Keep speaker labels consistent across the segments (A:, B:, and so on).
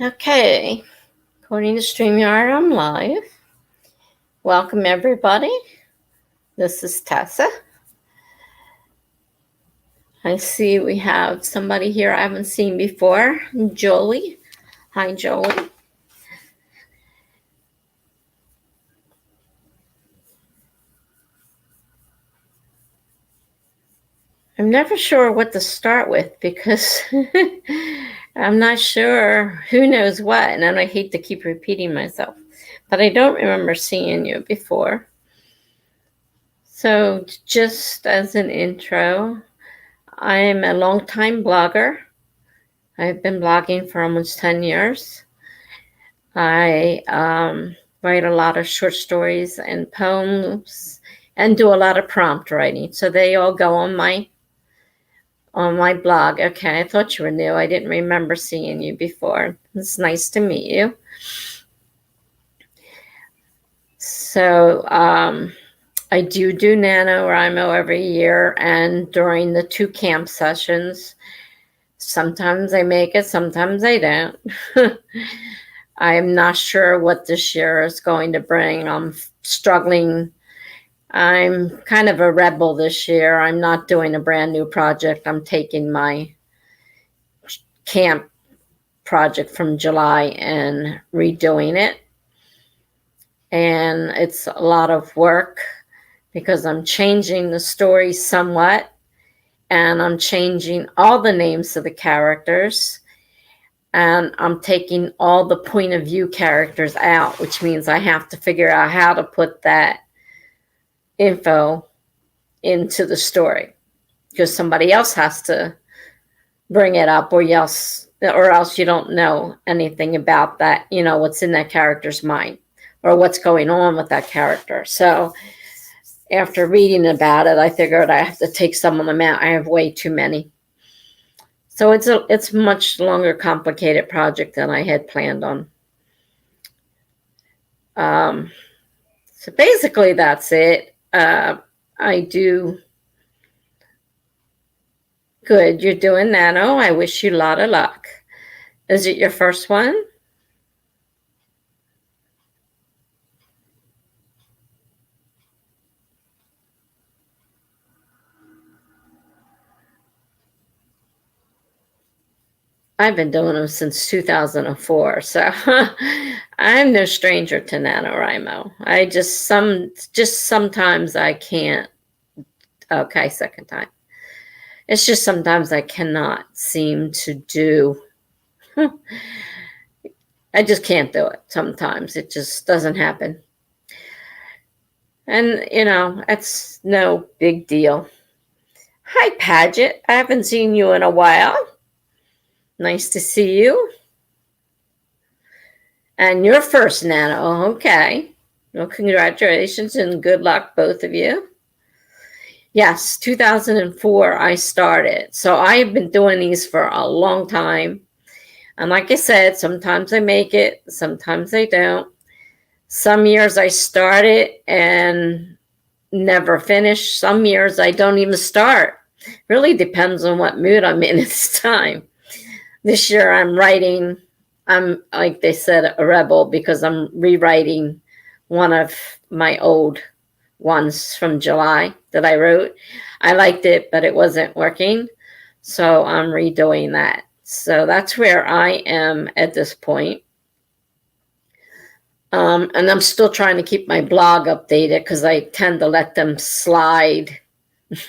A: Okay, according to StreamYard, I'm live. Welcome, everybody. This is Tessa. I see we have somebody here I haven't seen before, Jolie. Hi, Jolie. I'm never sure what to start with because I'm not sure who knows what, and I hate to keep repeating myself, but I don't remember seeing you before. So just as an intro, I'm a longtime blogger. I've been blogging for almost 10 years. I write a lot of short stories and poems and do a lot of prompt writing. So they all go on my blog. Okay, I thought you were new. I didn't remember seeing you before. It's nice to meet you. So I do NaNoWriMo every year, and during the 2 camp sessions, sometimes I make it, sometimes I don't. I'm not sure what this year is going to bring. I'm struggling. I'm kind of a rebel this year. I'm not doing a brand new project. I'm taking my camp project from July and redoing it. And it's a lot of work because I'm changing the story somewhat, and I'm changing all the names of the characters, and I'm taking all the point of view characters out, which means I have to figure out how to put that info into the story because somebody else has to bring it up, or else you don't know anything about that, what's in that character's mind or what's going on with that character. So after reading about it, I figured I have to take some of them out. I have way too many. So it's a much longer, complicated project than I had planned on. So basically that's it. I do good. You're doing Nano. I wish you a lot of luck. Is it your first one? I've been doing them since 2004, so I'm no stranger to NaNoWriMo. I just sometimes I can't. Okay, second time. It's just sometimes I cannot seem to do. I just can't do it. Sometimes it just doesn't happen. And, it's no big deal. Hi, Paget. I haven't seen you in a while. Nice to see you. And your first Nano. Okay. Well, congratulations and good luck, both of you. Yes, 2004 I started. So I've been doing these for a long time. And like I said, sometimes I make it, sometimes I don't. Some years I started and never finish. Some years I don't even start. Really depends on what mood I'm in at the time. This year I'm writing, I'm, like they said, a rebel because I'm rewriting one of my old ones from July that I wrote. I liked it, but it wasn't working. So I'm redoing that. So that's where I am at this point. And I'm still trying to keep my blog updated because I tend to let them slide.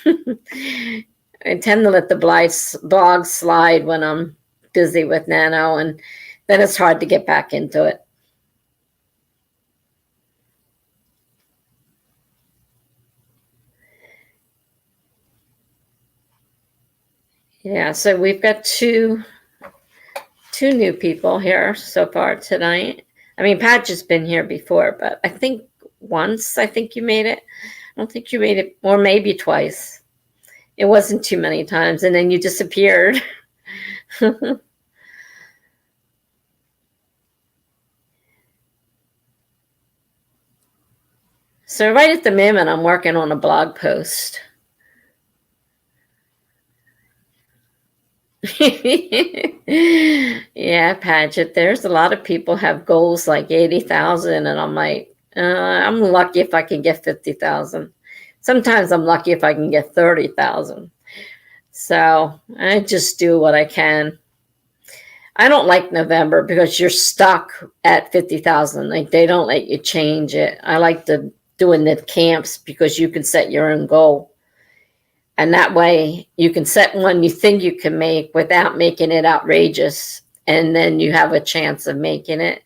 A: I tend to let the blog slide when I'm busy with Nano, and then it's hard to get back into it. Yeah, so we've got two new people here so far tonight. I mean, Patch has been here before, but I think once, you made it. I don't think you made it, or maybe twice. It wasn't too many times, and then you disappeared. So right at the moment, I'm working on a blog post. Yeah, Paget. There's a lot of people have goals like 80,000, and I'm like, I'm lucky if I can get 50,000. Sometimes I'm lucky if I can get 30,000. So I just do what I can. I don't like November because you're stuck at 50,000. Like they don't let you change it. I like the doing the camps because you can set your own goal. And that way you can set one you think you can make without making it outrageous. And then you have a chance of making it.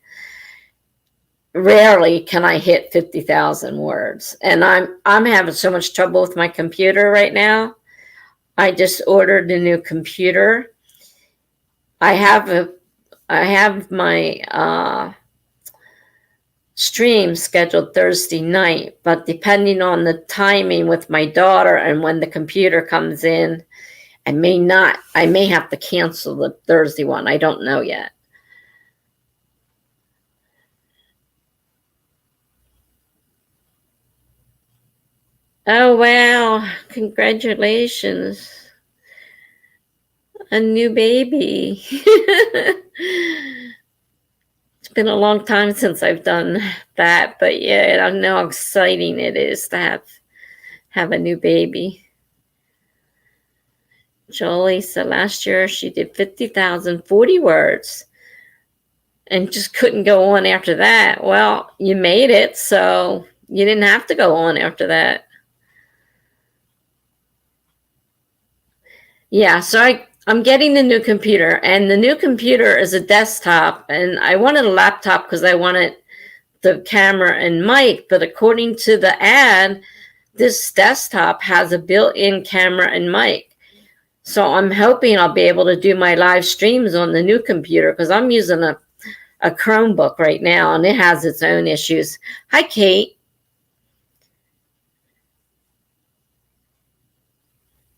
A: Rarely can I hit 50,000 words. And I'm having so much trouble with my computer right now. I just ordered a new computer. I have my stream scheduled Thursday night, but depending on the timing with my daughter and when the computer comes in, I may have to cancel the Thursday one. I don't know yet. Oh, wow. Congratulations. A new baby. It's been a long time since I've done that, but yeah, I know how exciting it is to have a new baby. Jolie said last year she did 50,040 words and just couldn't go on after that. Well, you made it, so you didn't have to go on after that. Yeah, so I'm getting the new computer, and the new computer is a desktop, and I wanted a laptop because I wanted the camera and mic, but according to the ad, this desktop has a built-in camera and mic. So I'm hoping I'll be able to do my live streams on the new computer because I'm using a Chromebook right now, and it has its own issues. Hi, Kate.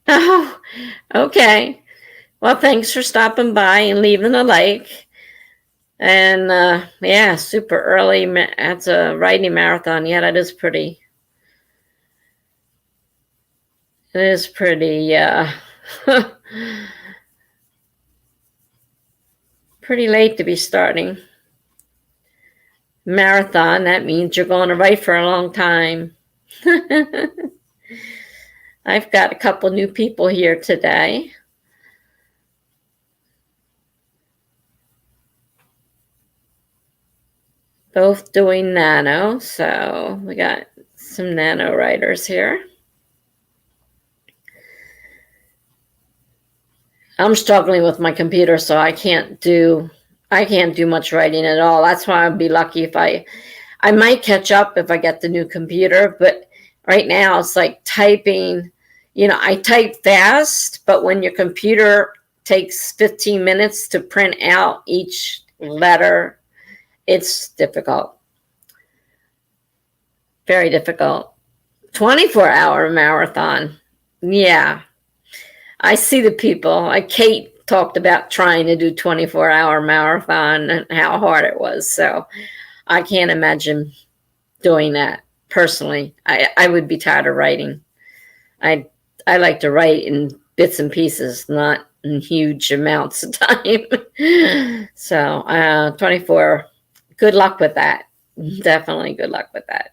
A: Oh, okay. Well, thanks for stopping by and leaving a like. And yeah, super early. That's a writing marathon. Yeah, that is pretty. It is pretty. Pretty late to be starting marathon. That means you're going to write for a long time. I've got a couple new people here today. Both doing nano, so we got some nano writers here. I'm struggling with my computer, so I can't do much writing at all. That's why I'd be lucky if I might catch up if I get the new computer, but right now it's like typing. I type fast, but when your computer takes 15 minutes to print out each letter, it's difficult. Very difficult. 24-hour marathon. Yeah. I see the people. Like Kate talked about trying to do 24-hour marathon and how hard it was. So I can't imagine doing that personally. I would be tired of writing. I like to write in bits and pieces, not in huge amounts of time. So 24, good luck with that. Definitely good luck with that.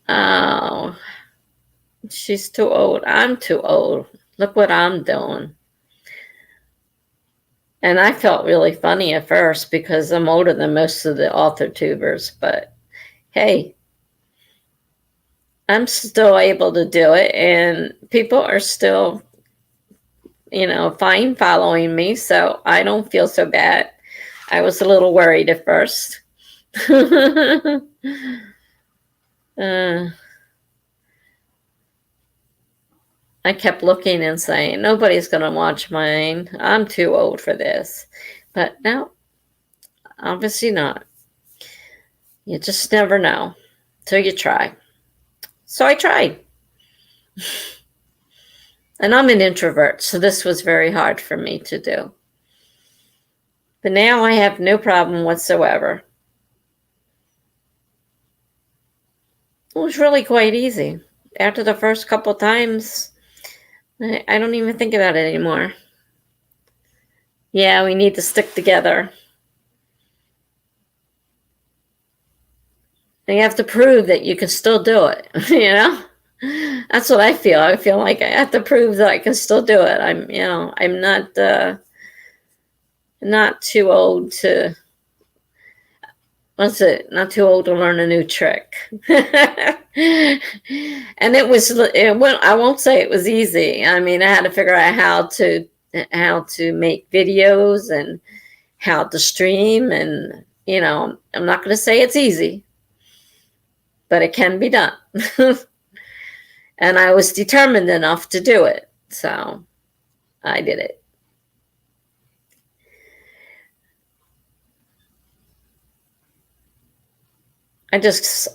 A: Oh, she's too old. I'm too old. Look what I'm doing. And I felt really funny at first because I'm older than most of the Authortubers, but hey, I'm still able to do it, and people are still, fine following me, so I don't feel so bad. I was a little worried at first. I kept looking and saying, nobody's going to watch mine. I'm too old for this. But no, obviously not. You just never know till you try. So I tried. And I'm an introvert, so this was very hard for me to do. But now I have no problem whatsoever. It was really quite easy. After the first couple times, I don't even think about it anymore. Yeah, we need to stick together. And you have to prove that you can still do it, you know? That's what I feel. I feel like I have to prove that I can still do it. I'm not too old to, not too old to learn a new trick. And I won't say it was easy. I mean, I had to figure out how to make videos and how to stream, and I'm not going to say it's easy, but it can be done. And I was determined enough to do it, so I did it.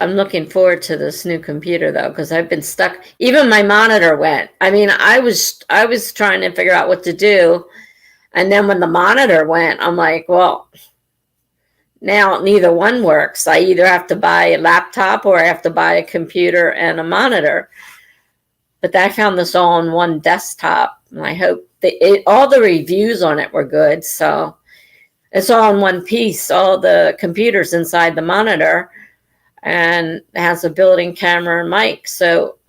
A: I'm looking forward to this new computer though, because I've been stuck. Even my monitor went. I mean, I was trying to figure out what to do, and then when the monitor went, I'm like, well, now neither one works. I either have to buy a laptop or I have to buy a computer and a monitor. But I found this all on one desktop, and I hope all the reviews on it were good. So it's all in one piece, all the computers inside the monitor, and has a built-in camera and mic. So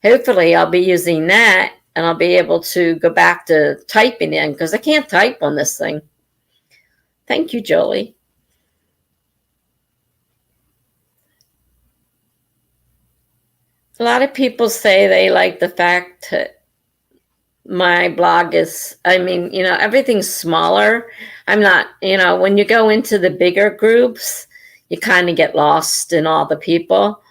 A: hopefully I'll be using that, and I'll be able to go back to typing in, because I can't type on this thing. Thank you, Jolie. A lot of people say they like the fact that my blog is, everything's smaller. I'm not, when you go into the bigger groups, you kind of get lost in all the people.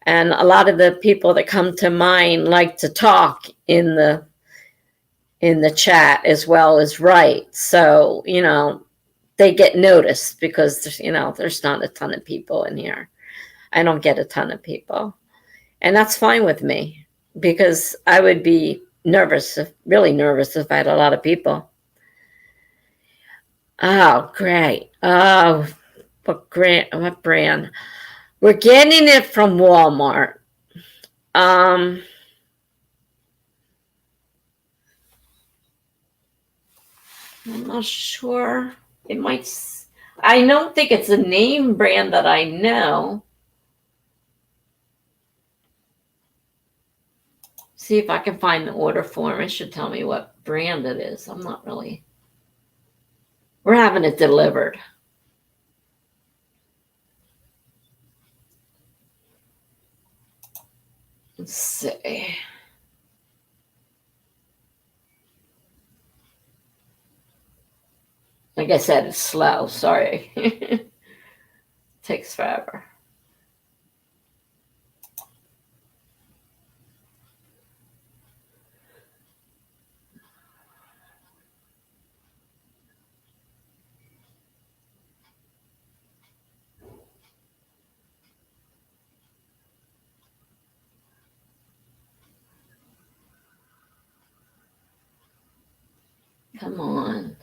A: And a lot of the people that come to mine like to talk in the chat as well as write. So, they get noticed because, there's not a ton of people in here. I don't get a ton of people. And that's fine with me, because I would be really nervous if I had a lot of people. Oh, great. Oh, what brand? We're getting it from Walmart. I'm not sure. I don't think it's a name brand that I know. See if I can find the order form. It should tell me what brand it is. We're having it delivered. Let's see. Like I said, it's slow. Sorry. Takes forever. Come on.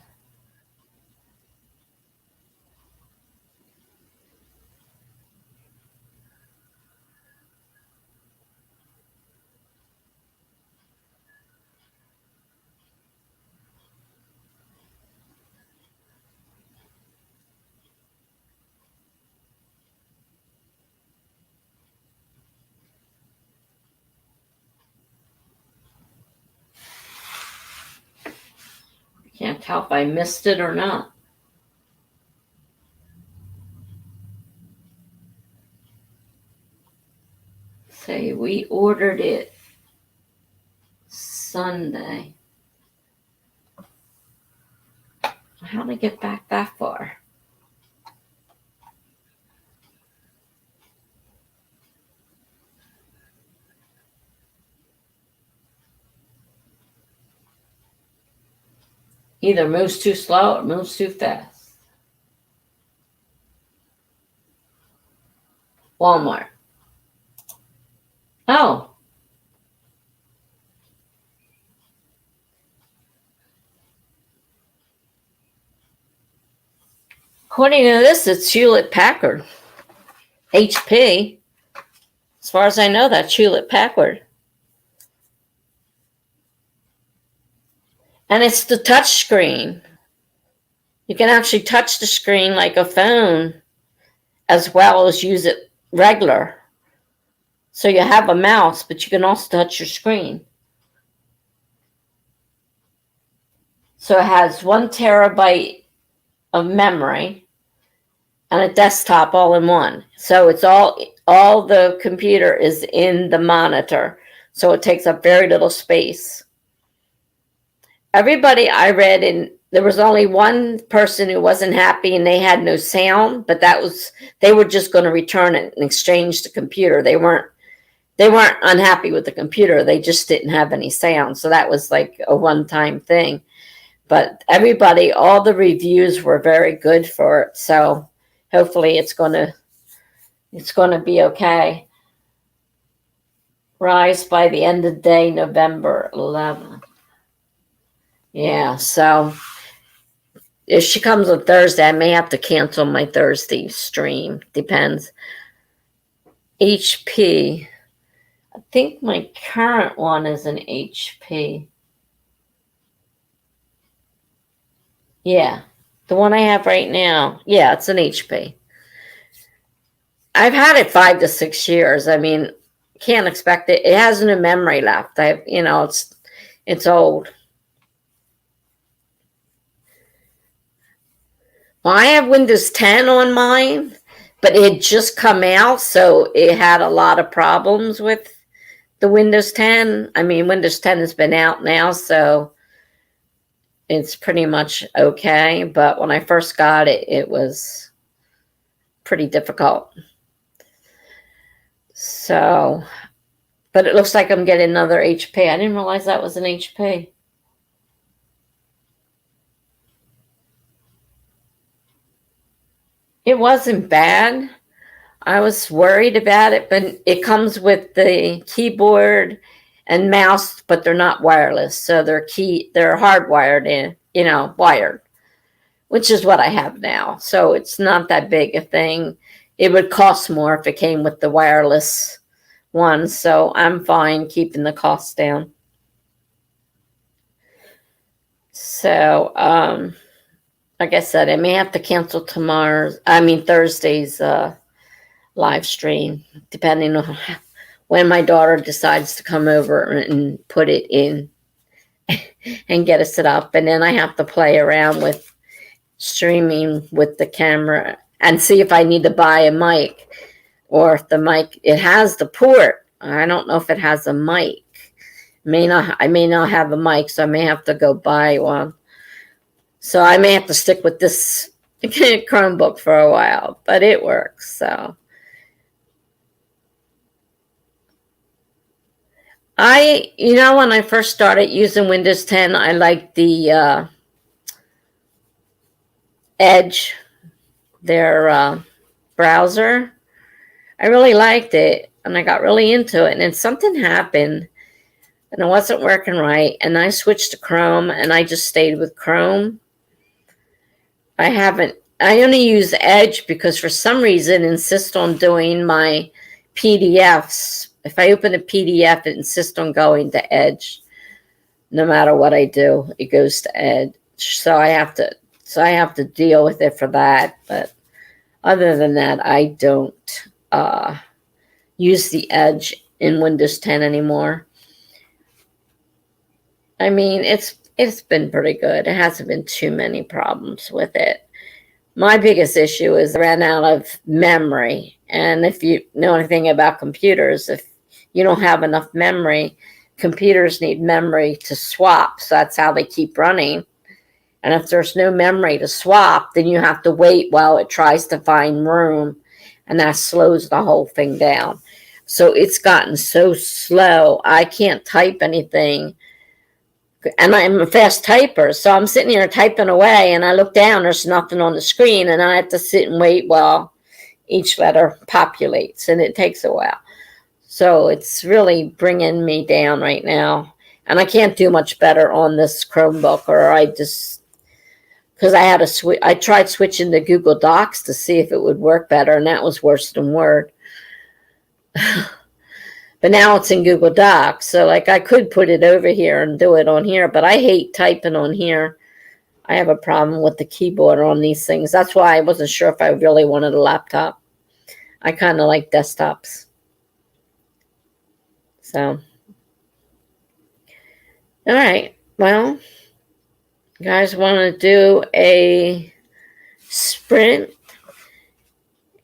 A: Can't tell if I missed it or not. Say we ordered it Sunday. How did I get back that far? Either moves too slow or moves too fast. Walmart. Oh. According to this, it's Hewlett Packard. HP. As far as I know, that's Hewlett Packard. And it's the touch screen. You can actually touch the screen like a phone as well as use it regular. So you have a mouse, but you can also touch your screen. So it has 1 terabyte of memory and a desktop all in one. So it's all the computer is in the monitor. So it takes up very little space. Everybody I read, and there was only one person who wasn't happy and they had no sound, but they were just going to return it and exchange the computer. They weren't unhappy with the computer. They just didn't have any sound. So that was like a one-time thing. But everybody, all the reviews were very good for it. So hopefully it's going to be okay. Rise by the end of the day, November 11th. Yeah, so if she comes on Thursday, I may have to cancel my Thursday stream. Depends. HP. I think my current one is an HP. Yeah, the one I have right now. Yeah, it's an HP. I've had it 5 to 6 years. I mean, can't expect it. It has no memory left. It's old. Well, I have Windows 10 on mine, but it had just come out, so it had a lot of problems with the Windows 10. I mean, Windows 10 has been out now, so it's pretty much okay. But when I first got it, it was pretty difficult. So, but it looks like I'm getting another HP. I didn't realize that was an HP. It wasn't bad. I was worried about it, but it comes with the keyboard and mouse, but they're not wireless. So they're hardwired in, wired, which is what I have now. So it's not that big a thing. It would cost more if it came with the wireless one. So I'm fine keeping the cost down. So, like I said, I may have to cancel Thursday's live stream, depending on when my daughter decides to come over and put it in and get it set up. And then I have to play around with streaming with the camera and see if I need to buy a mic, or if the mic, it has the port. I don't know if it has a mic. I may not have a mic, so I may have to go buy one. So I may have to stick with this Chromebook for a while, but it works. So when I first started using Windows 10, I liked the Edge, their browser. I really liked it, and I got really into it. And then something happened, and it wasn't working right, and I switched to Chrome, and I just stayed with Chrome. I only use Edge because for some reason it insists on doing my PDFs. If I open a PDF, it insists on going to Edge. No matter what I do, it goes to Edge. So I have to deal with it for that. But other than that, I don't use the Edge in Windows 10 anymore. I mean, it's been pretty good. It hasn't been too many problems with it. My biggest issue is I ran out of memory. And if you know anything about computers, if you don't have enough memory, computers need memory to swap. So that's how they keep running. And if there's no memory to swap, then you have to wait while it tries to find room. And that slows the whole thing down. So it's gotten so slow, I can't type anything. And I'm a fast typer, so I'm sitting here typing away, and I look down, there's nothing on the screen, and I have to sit and wait while each letter populates, and it takes a while. So it's really bringing me down right now, and I can't do much better on this Chromebook, or I just because I had to I tried switching to Google Docs to see if it would work better, and that was worse than Word. But now it's in Google Docs, so like I could put it over here and do it on here, but I hate typing on here. I have a problem with the keyboard on these things. That's why I wasn't sure if I really wanted a laptop. I kind of like desktops. So, all right. Well, you guys want to do a sprint?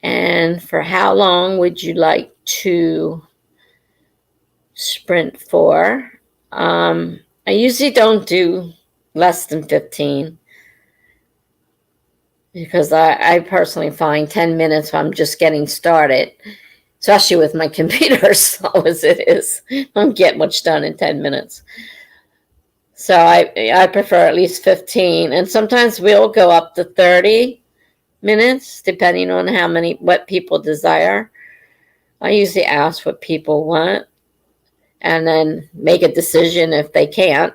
A: And for how long would you like to sprint for? I usually don't do less than 15 because I personally find 10 minutes if I'm just getting started, especially with my computer as slow as it is. I don't get much done in 10 minutes. So I prefer at least 15. And sometimes we'll go up to 30 minutes, depending on what people desire. I usually ask what people want and then make a decision if they can't.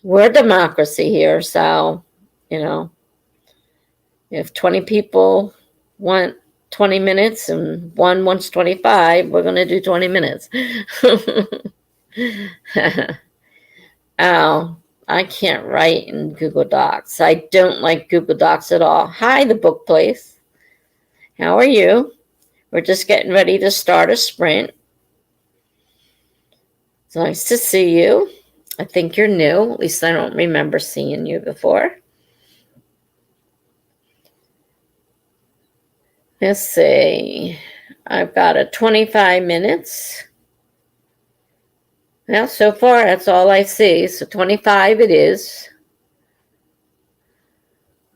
A: We're a democracy here, so, if 20 people want 20 minutes and one wants 25, we're going to do 20 minutes. Oh, I can't write in Google Docs. I don't like Google Docs at all. Hi, the book place. How are you? We're just getting ready to start a sprint. It's nice to see you. I think you're new. At least I don't remember seeing you before. Let's see. I've got a 25 minutes. Well, so far, that's all I see. So 25 it is.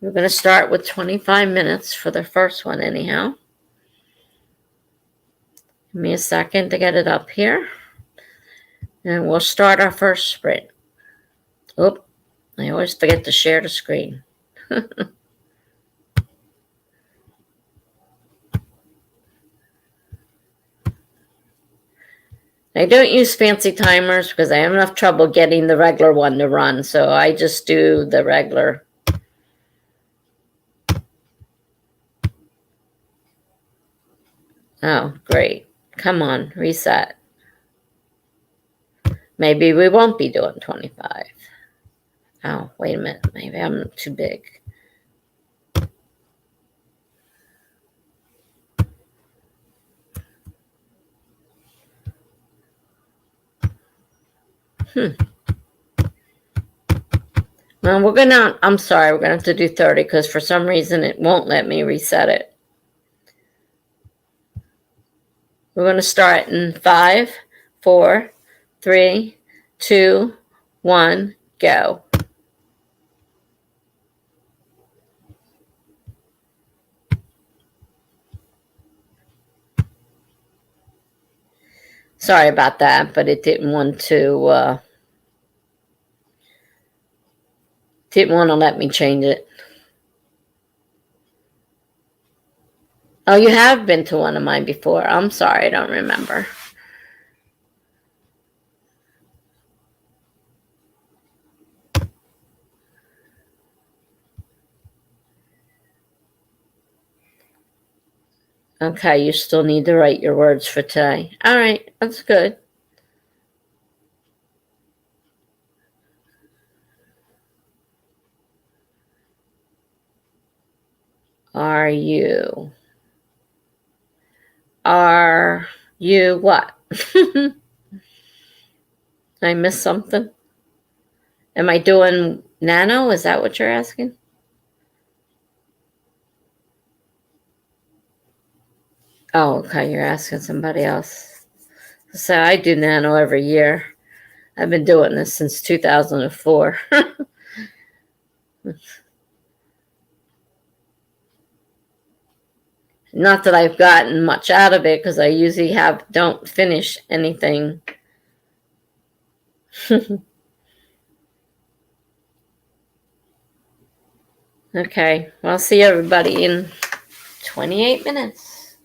A: We're going to start with 25 minutes for the first one anyhow. Give me a second to get it up here. And we'll start our first sprint. Oop, I always forget to share the screen. I don't use fancy timers because I have enough trouble getting the regular one to run. So I just do the regular. Oh, great. Come on, reset. Maybe we won't be doing 25. Oh, wait a minute. Maybe I'm too big. Well, we're going to have to do 30 because for some reason it won't let me reset it. We're going to start in 5, 4, 3, 2, 1, go. Sorry about that, but it didn't want to let me change it. Oh, you have been to one of mine before. I'm sorry, I don't remember. Okay, you still need to write your words for today. All right, that's good. Are you what? I missed something? Am I doing nano? Is that what you're asking? Oh, okay, you're asking somebody else. So I do nano every year. I've been doing this since 2004. Not that I've gotten much out of it because I usually don't finish anything. Okay, well, I'll see everybody in 28 minutes.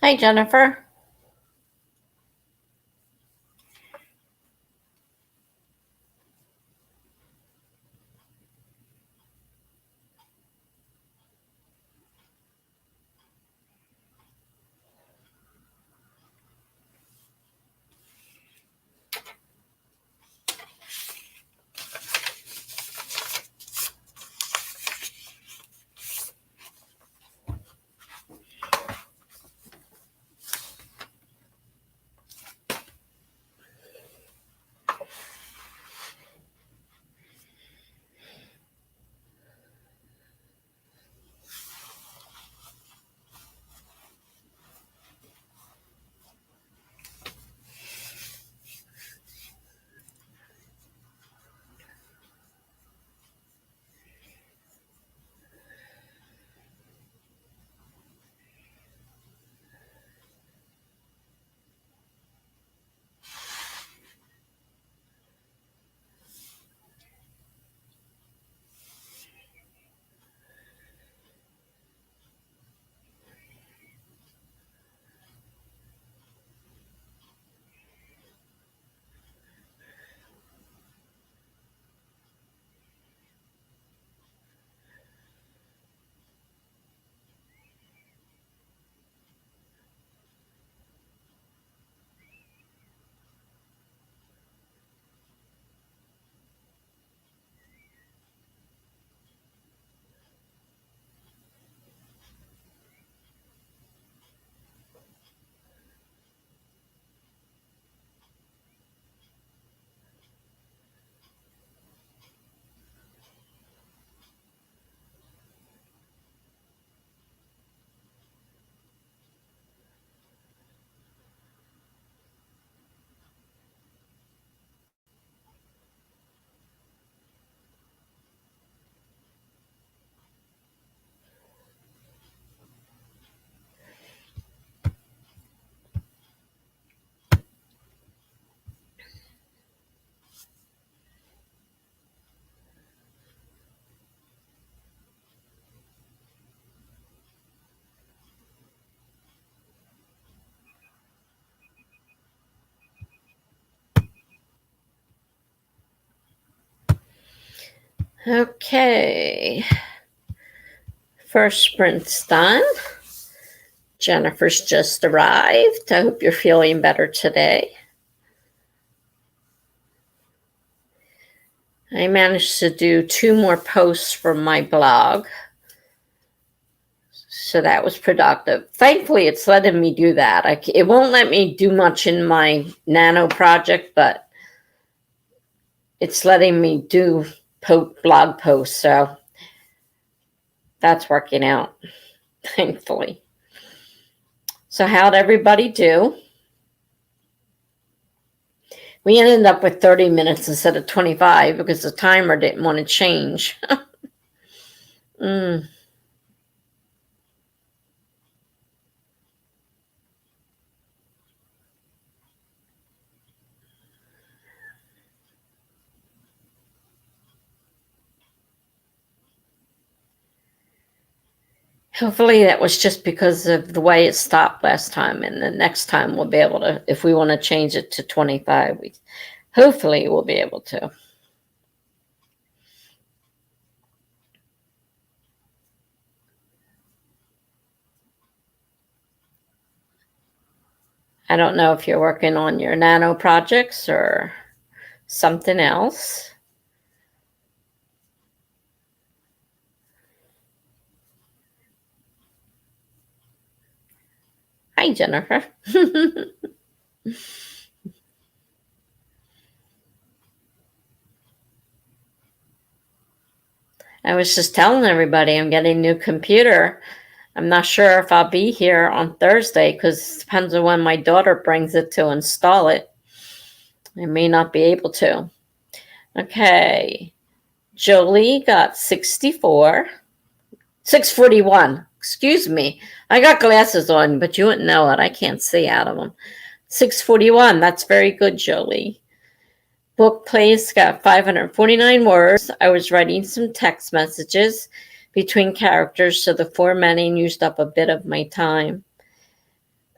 A: Hi, Jennifer. Okay. First sprint's done. Jennifer's just arrived. I hope you're feeling better today. I managed to do 2 more posts for my blog. So that was productive. Thankfully, it's letting me do that. It won't let me do much in my Nano project, but it's letting me do blog posts. So that's working out, thankfully. So how'd everybody do? We ended up with 30 minutes instead of 25 because the timer didn't want to change. Hopefully that was just because of the way it stopped last time, and the next time we'll be able to, if we want to change it to 25, hopefully we'll be able to. I don't know if you're working on your nano projects or something else. Hi, Jennifer. I was just telling everybody I'm getting a new computer. I'm not sure if I'll be here on Thursday because it depends on when my daughter brings it to install it. I may not be able to. Okay. Jolie got 64. 641. Excuse me. I got glasses on, but you wouldn't know it. I can't see out of them. 641. That's very good, Jolie. Book Place got 549 words. I was writing some text messages between characters, so the formatting used up a bit of my time.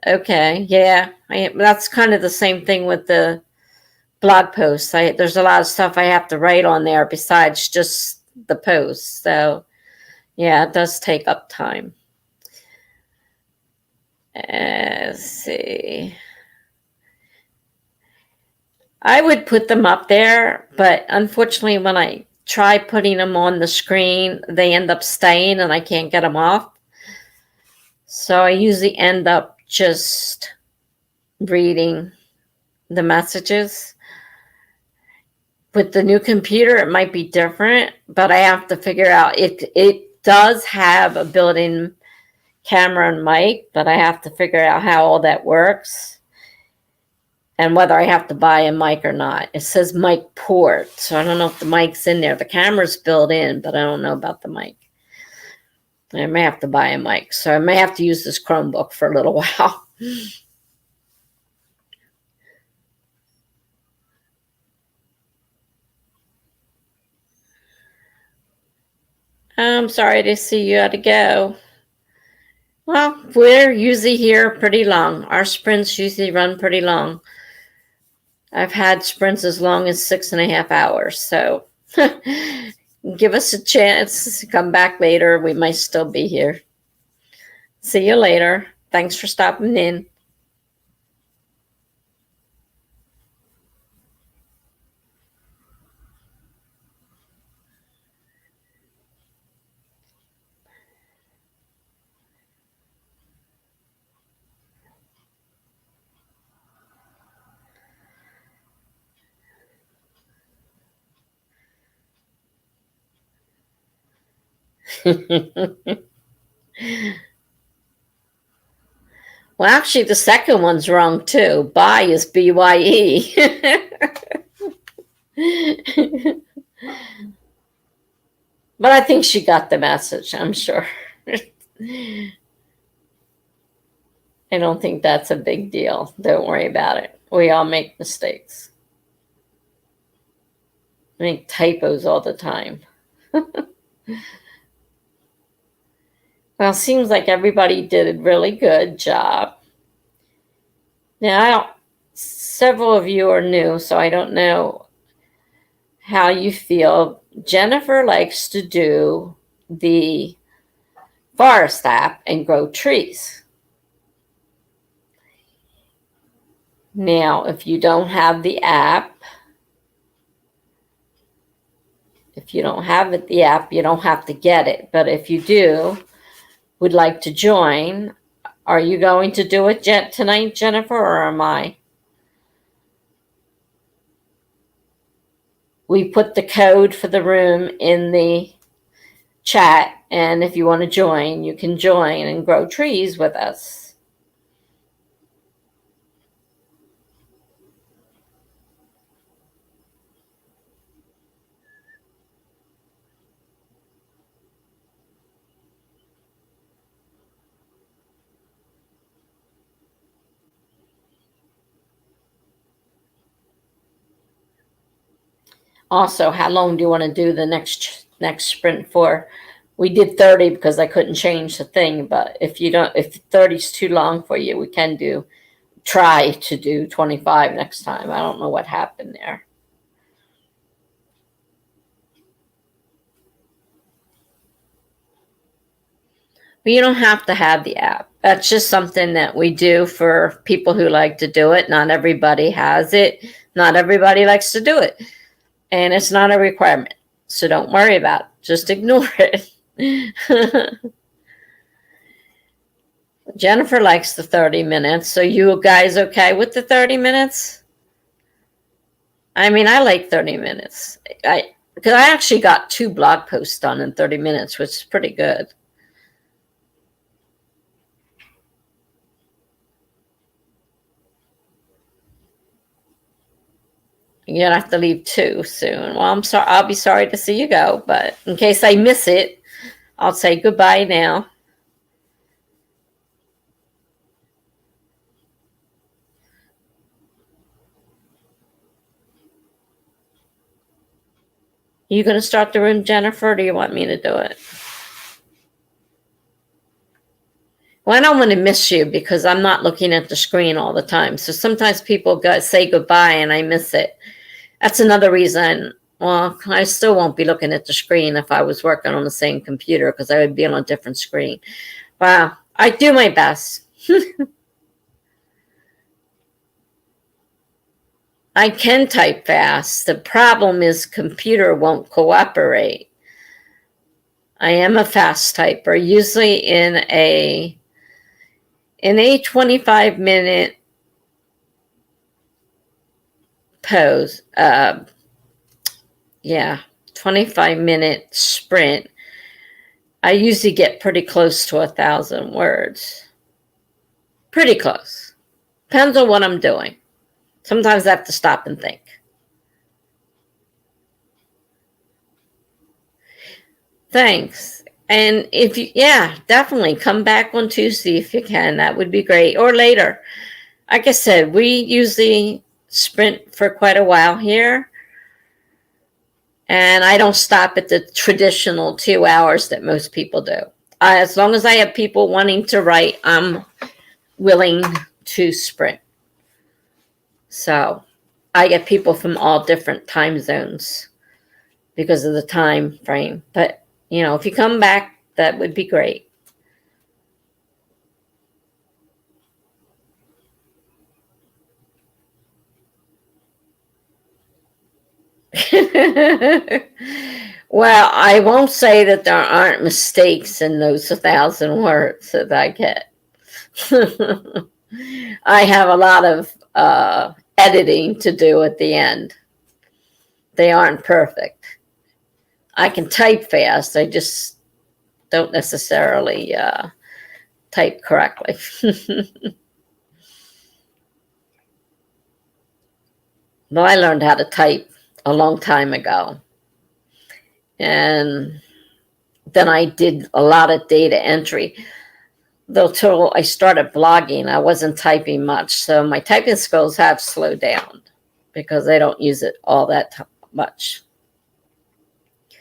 A: Okay, yeah. That's kind of the same thing with the blog posts. There's a lot of stuff I have to write on there besides just the posts. So, yeah, it does take up time. Let's see. I would put them up there, but unfortunately, when I try putting them on the screen, they end up staying and I can't get them off. So I usually end up just reading the messages. With the new computer, it might be different, but I have to figure out it does have a built-in camera and mic, but I have to figure out how all that works and whether I have to buy a mic or not. It says mic port, so I don't know if the mic's in there. The camera's built in, but I don't know about the mic. I may have to buy a mic, so I may have to use this Chromebook for a little while. I'm sorry to see you had to go. Well, we're usually here pretty long. Our sprints usually run pretty long. I've had sprints as long as 6.5 hours. So give us a chance to come back later. We might still be here. See you later. Thanks for stopping in. Well, actually, the second one's wrong too. Bye is BYE. But I think she got the message, I'm sure. I don't think that's a big deal. Don't worry about it. We all make mistakes. I make typos all the time. Well, seems like everybody did a really good job. Now, several of you are new, so I don't know how you feel. Jennifer likes to do the forest app and grow trees. Now, if you don't have the app, you don't have to get it. But if you do, would like to join, are you going to do it tonight, Jennifer, or am I? We put the code for the room in the chat, and if you want to join, you can join and grow trees with us. Also, how long do you want to do the next sprint for? We did 30 because I couldn't change the thing, but if 30 is too long for you, we can try to do 25 next time. I don't know what happened there. But you don't have to have the app. That's just something that we do for people who like to do it. Not everybody has it. Not everybody likes to do it. And it's not a requirement. So don't worry about it. Just ignore it. Jennifer likes the 30 minutes. So you guys okay with the 30 minutes? I mean, I like 30 minutes. Because I actually got 2 blog posts done in 30 minutes, which is pretty good. You're gonna have to leave too soon. Well, I'm sorry. I'll be sorry to see you go, but in case I miss it, I'll say goodbye now. You gonna start the room, Jennifer, or do you want me to do it? Well, I don't want to miss you because I'm not looking at the screen all the time. So sometimes people say goodbye and I miss it. That's another reason. Well, I still won't be looking at the screen if I was working on the same computer because I would be on a different screen. Wow, I do my best. I can type fast. The problem is computer won't cooperate. I am a fast typer, usually in a 25-minute pose. 25-minute sprint. I usually get pretty close to 1,000 words. Pretty close. Depends on what I'm doing. Sometimes I have to stop and think. Thanks. And if you, definitely come back on Tuesday if you can. That would be great. Or later. Like I said, we usually sprint for quite a while here. And I don't stop at the traditional 2 hours that most people do. As long as I have people wanting to write, I'm willing to sprint. So I get people from all different time zones because of the time frame. But, if you come back, that would be great. Well, I won't say that there aren't mistakes in those 1,000 words that I get. I have a lot of editing to do at the end. They aren't perfect. I can type fast. I just don't necessarily type correctly. Well, I learned how to type a long time ago. And then I did a lot of data entry. Though till I started blogging, I wasn't typing much. So my typing skills have slowed down because I don't use it all that much. It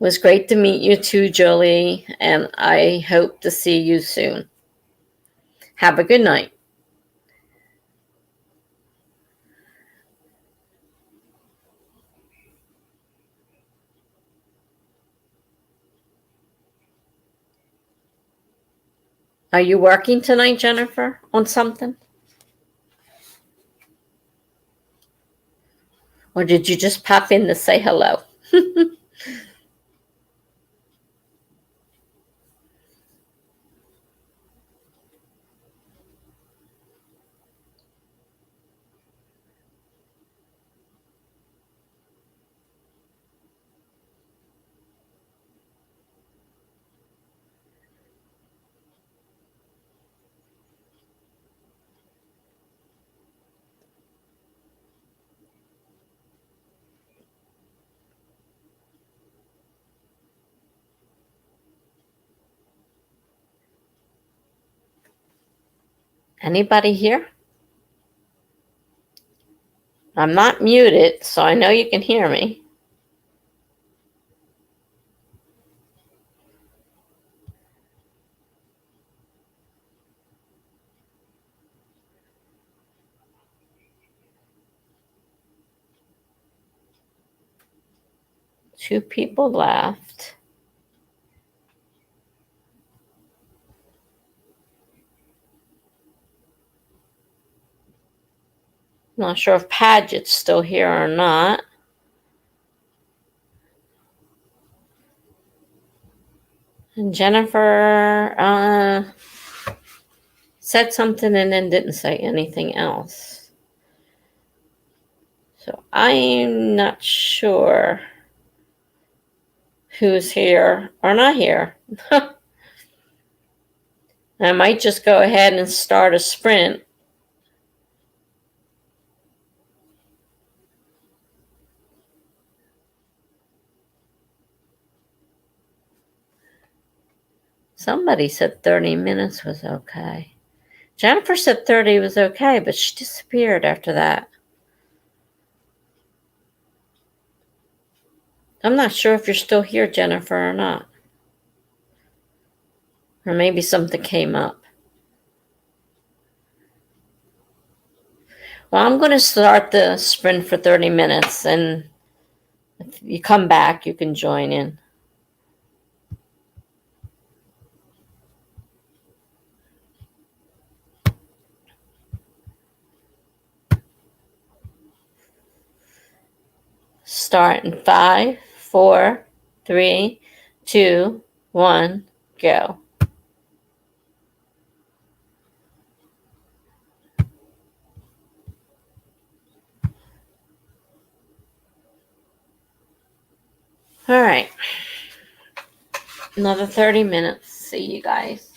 A: was great to meet you too, Julie, and I hope to see you soon. Have a good night. Are you working tonight, Jennifer, on something? Or did you just pop in to say hello? 'Anybody here? I'm not muted, so I know you can hear me. Two people left. Not sure if Paget's still here or not. And Jennifer said something and then didn't say anything else. So I'm not sure who's here or not here. I might just go ahead and start a sprint. Somebody said 30 minutes was okay. Jennifer said 30 was okay, but she disappeared after that. I'm not sure if you're still here, Jennifer, or not. Or maybe something came up. Well, I'm going to start the sprint for 30 minutes, and if you come back, you can join in. Start in 5, 4, 3, 2, 1, go. All right. Another 30 minutes. See you guys.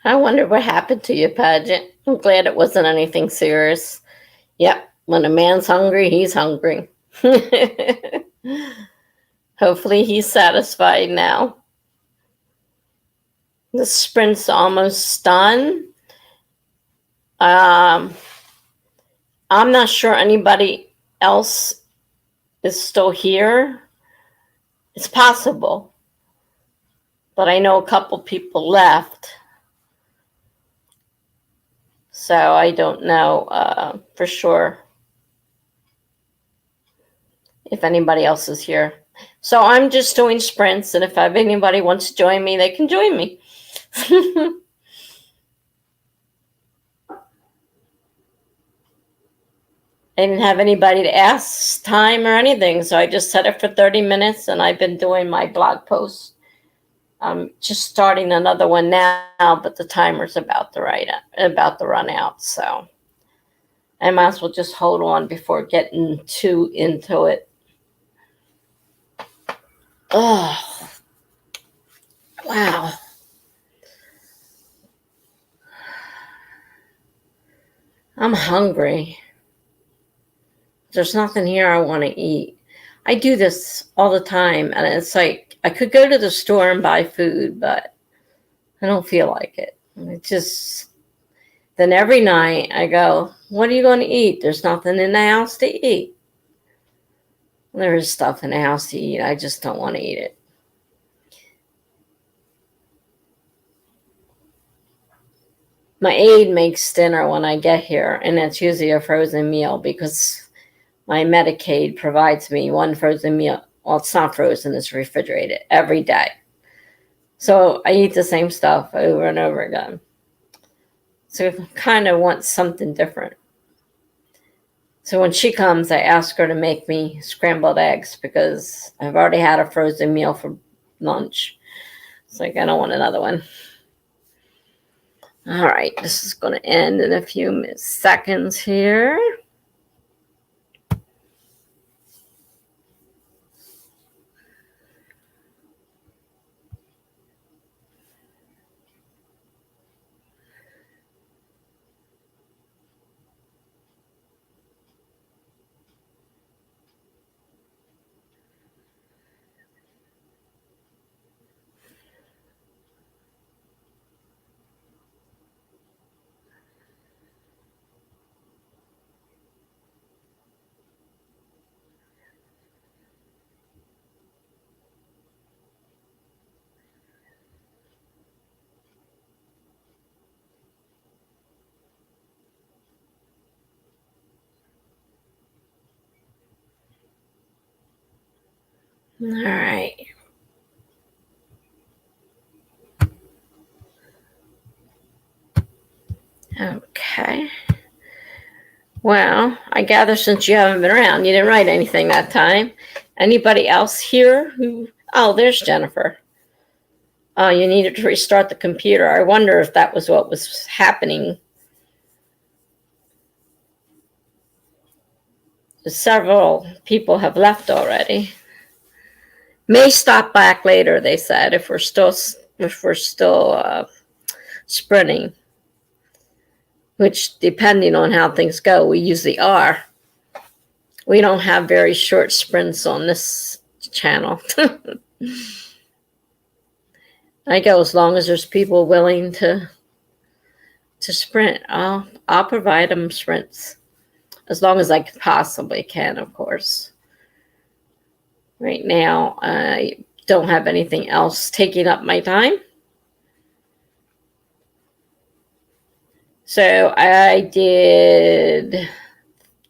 A: I wonder what happened to you, Paget. I'm glad it wasn't anything serious. Yep, when a man's hungry, he's hungry. Hopefully he's satisfied now. The sprint's almost done. I'm not sure anybody else is still here. It's possible, but I know a couple people left. So I don't know for sure if anybody else is here. So I'm just doing sprints, and if anybody wants to join me, they can join me. I didn't have anybody to ask time or anything, so I just set it for 30 minutes, and I've been doing my blog posts. I'm just starting another one now, but the timer's about to run out, so I might as well just hold on before getting too into it. Oh, wow. I'm hungry. There's nothing here I want to eat. I do this all the time, and it's like I could go to the store and buy food, but I don't feel like it. Then every night I go, what are you going to eat? There's nothing in the house to eat. There is stuff in the house to eat. I just don't want to eat it. My aide makes dinner when I get here, and it's usually a frozen meal because my Medicaid provides me one frozen meal. Well, it's not frozen, it's refrigerated every day. So I eat the same stuff over and over again. So I kind of want something different. So when she comes, I ask her to make me scrambled eggs because I've already had a frozen meal for lunch. It's like, I don't want another one. All right, this is going to end in a few seconds here. All right. Okay. Well, I gather since you haven't been around, you didn't write anything that time. Anybody else here who... Oh, there's Jennifer. Oh, you needed to restart the computer. I wonder if that was what was happening. Several people have left already. May stop back later, they said, if we're still sprinting, which depending on how things go, we usually are. We don't have very short sprints on this channel. I go as long as there's people willing to sprint. I'll provide them sprints as long as I possibly can, of course. Right now, I don't have anything else taking up my time. So I did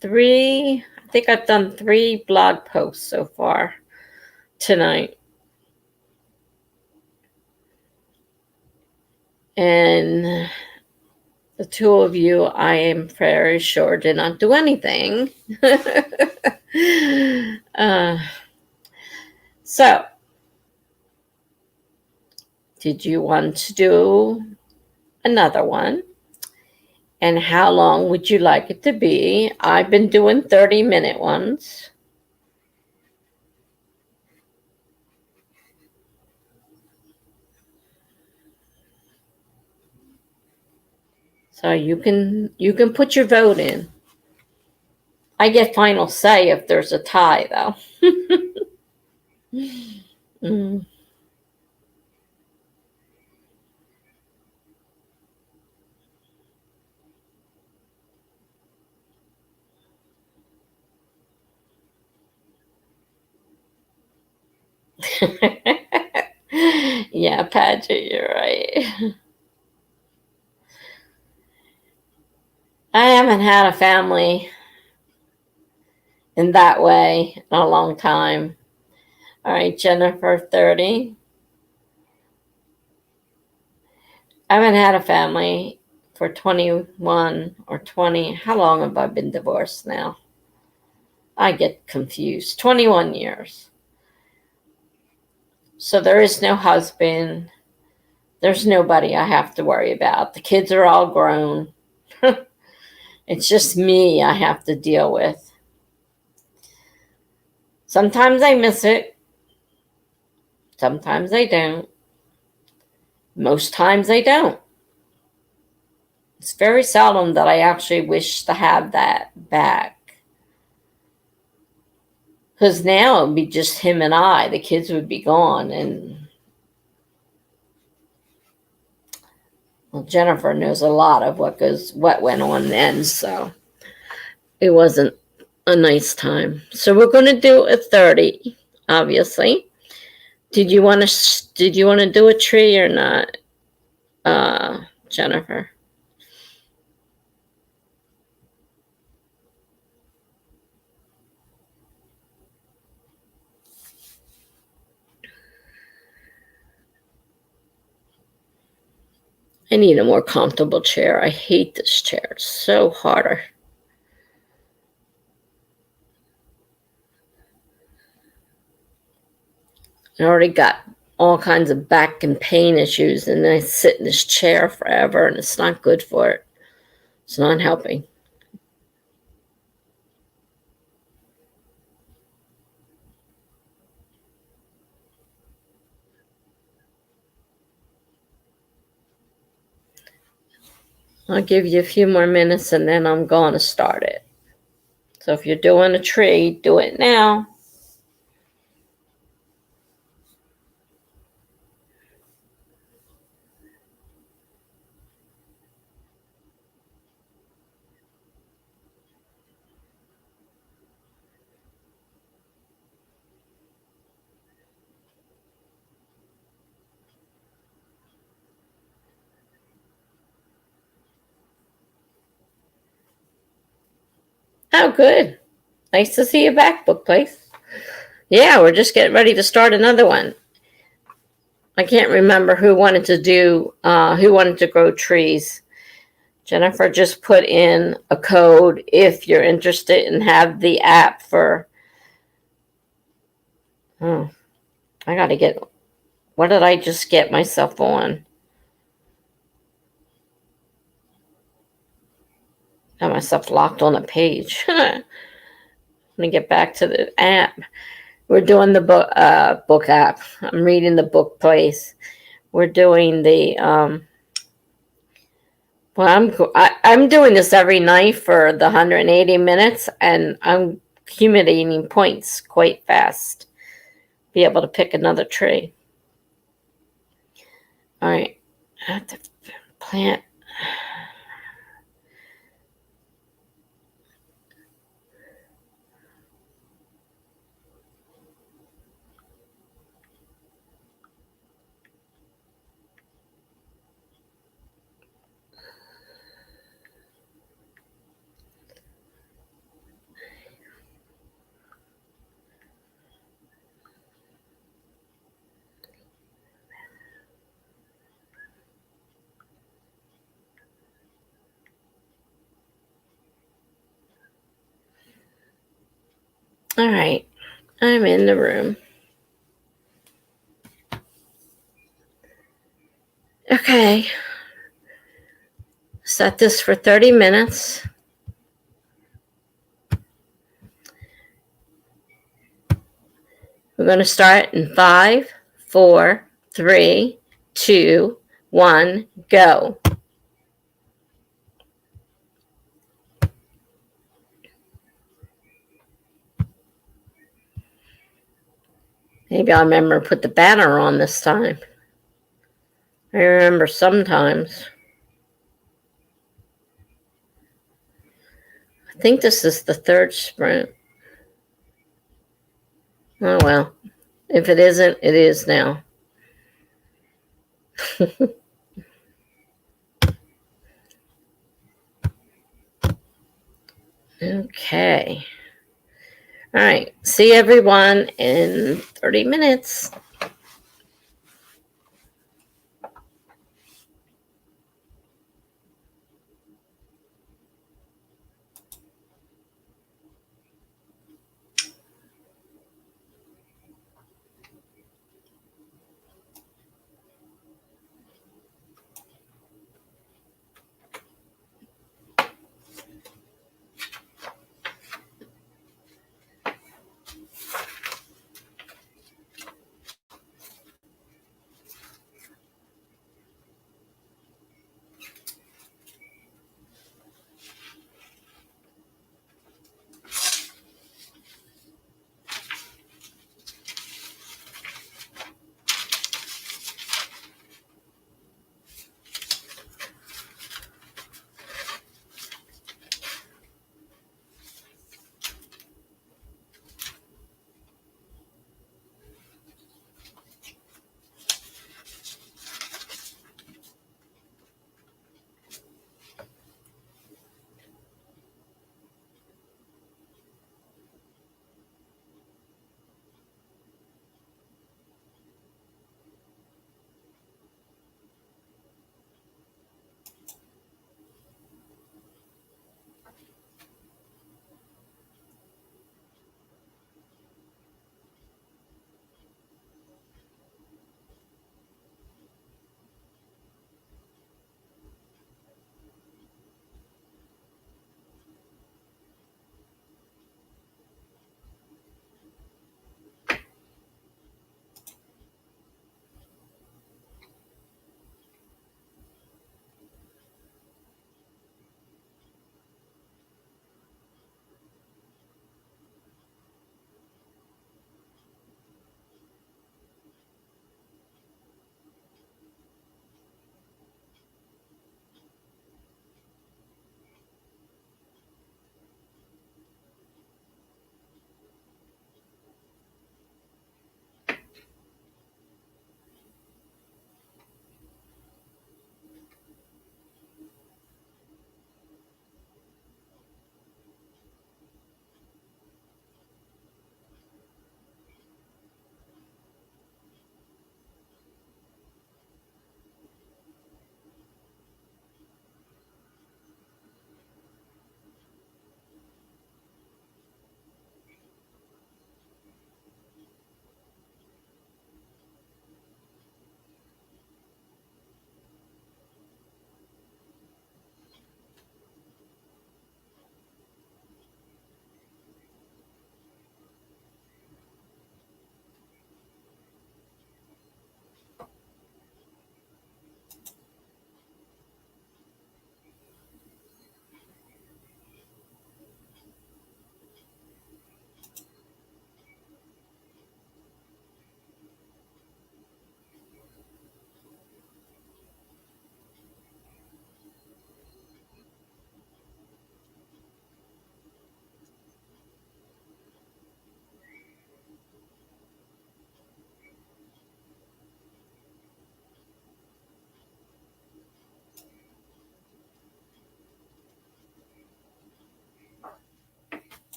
A: I think I've done 3 blog posts so far tonight. And the 2 of you, I am very sure, did not do anything. So, did you want to do another one? And how long would you like it to be? I've been doing 30-minute ones. So you can put your vote in. I get final say if there's a tie, though. Mm. Yeah, Paget, you're right. I haven't had a family in that way in a long time. All right, Jennifer, 30. I haven't had a family for 21 or 20. How long have I been divorced now? I get confused. 21 years. So there is no husband. There's nobody I have to worry about. The kids are all grown. It's just me I have to deal with. Sometimes I miss it. Sometimes I don't. Most times I don't. It's very seldom that I actually wish to have that back. Because now it would be just him and I. The kids would be gone. And well, Jennifer knows a lot of what went on then. So it wasn't a nice time. So we're going to do a 30, obviously. Did you want to do a tree or not, Jennifer? I need a more comfortable chair. I hate this chair. It's so harder. I already got all kinds of back and pain issues, and I sit in this chair forever, and it's not good for it. It's not helping. I'll give you a few more minutes, and then I'm going to start it. So if you're doing a tree, do it now. Oh, good. Nice to see you back, Book Place. Yeah, we're just getting ready to start another one. I can't remember who wanted to grow trees. Jennifer just put in a code if you're interested and have the app for. Oh, I got to get. What did I just get myself on? Got myself locked on a page. Let me get back to the app. We're doing the book app. I'm reading the Book Place. We're doing the well, I'm doing this every night for the 180 minutes, and I'm accumulating points quite fast. Be able to pick another tree. All right, I have to plant. All right, I'm in the room. Okay, set this for 30 minutes. We're going to start in 5, 4, 3, 2, 1, go. Maybe I'll remember to put the banner on this time. I remember sometimes. I think this is the third sprint. Oh, well. If it isn't, it is now. Okay. All right. See everyone in 30 minutes.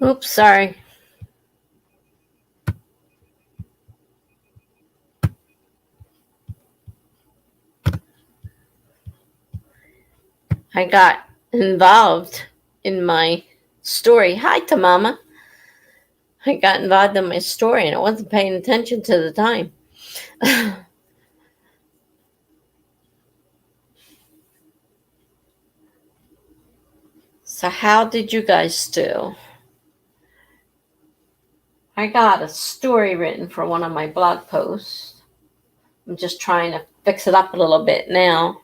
A: Oops, sorry. I got involved in my story. Hi to Mama. I got involved in my story and I wasn't paying attention to the time. So how did you guys do? I got a story written for one of my blog posts. I'm just trying to fix it up a little bit now.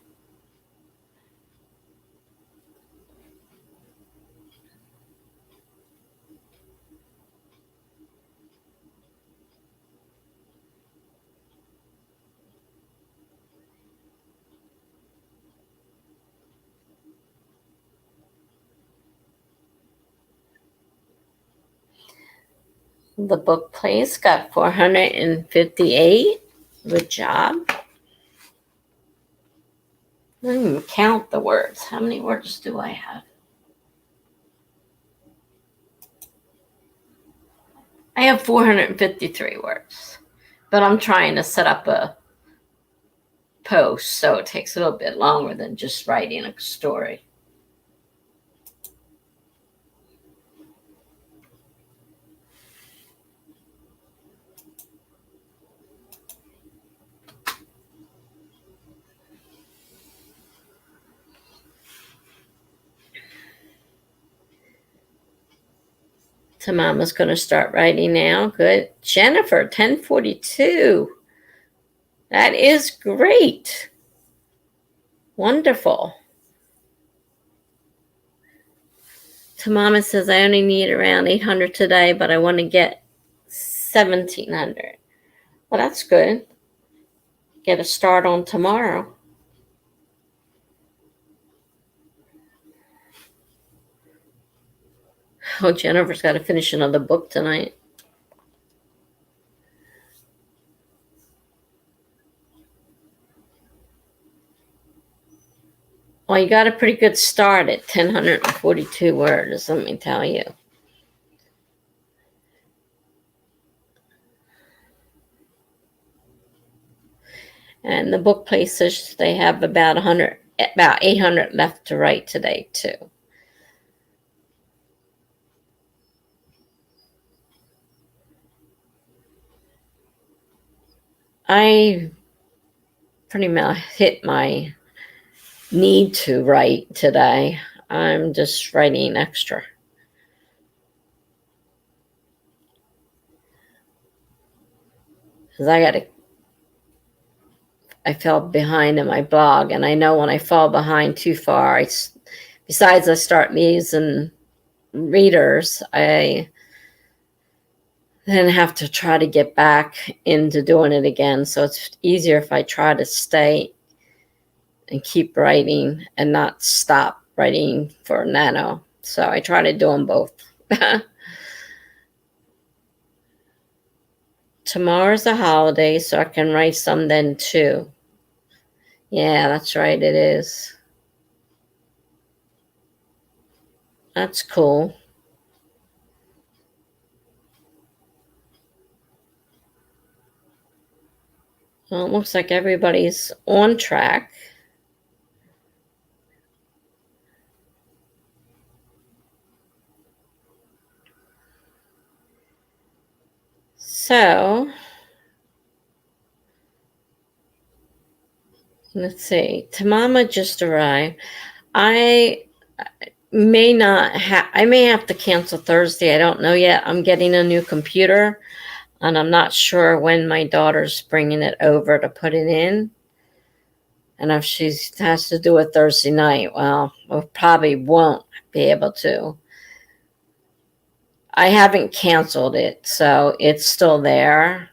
A: The book place got 458. Good job. I didn't even count the words. How many words do I have? I have 453 words. But I'm trying to set up a post, so it takes a little bit longer than just writing a story. So Mama's going to start writing now. Good. Jennifer, 1042. That is great. Wonderful. Tamama says, I only need around 800 today, but I want to get 1,700. Well, that's good. Get a start on tomorrow. Oh, Jennifer's got to finish another book tonight. Well, you got a pretty good start at 1,042 words, let me tell you. And the book places, they have about 800 left to write today, too. I pretty much hit my need to write today. I'm just writing extra. Because I fell behind in my blog, and I know when I fall behind too far, besides I start losing readers, I then have to try to get back into doing it again. So it's easier if I try to stay and keep writing and not stop writing for Nano. So I try to do them both. Tomorrow's a holiday, so I can write some then too. Yeah, that's right, it is. That's cool. Well, it looks like everybody's on track. So, let's see. Tamama just arrived. I may have to cancel Thursday. I don't know yet. I'm getting a new computer, and I'm not sure when my daughter's bringing it over to put it in. And if she has to do it Thursday night, well, we probably won't be able to. I haven't canceled it, so it's still there.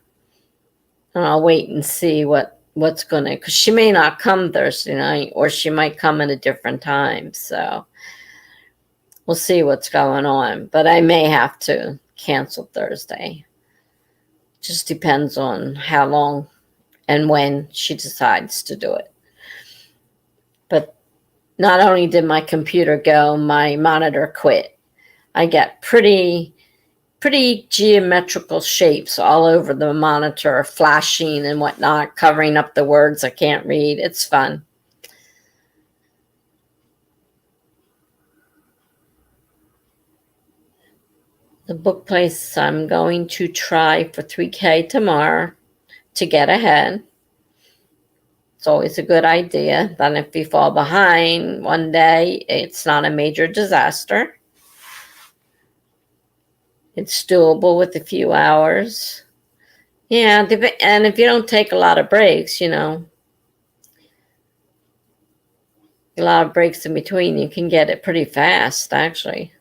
A: And I'll wait and see what's going to, because she may not come Thursday night, or she might come at a different time. So we'll see what's going on. But I may have to cancel Thursday. Just depends on how long and when she decides to do it. But not only did my computer go, my monitor quit. I got pretty pretty geometrical shapes all over the monitor, flashing and whatnot, covering up the words I can't read. It's fun. The book place, I'm going to try for 3K tomorrow to get ahead. It's always a good idea. Then if you fall behind one day, it's not a major disaster. It's doable with a few hours. Yeah, and if you don't take a lot of breaks, you know, a lot of breaks in between, you can get it pretty fast, actually.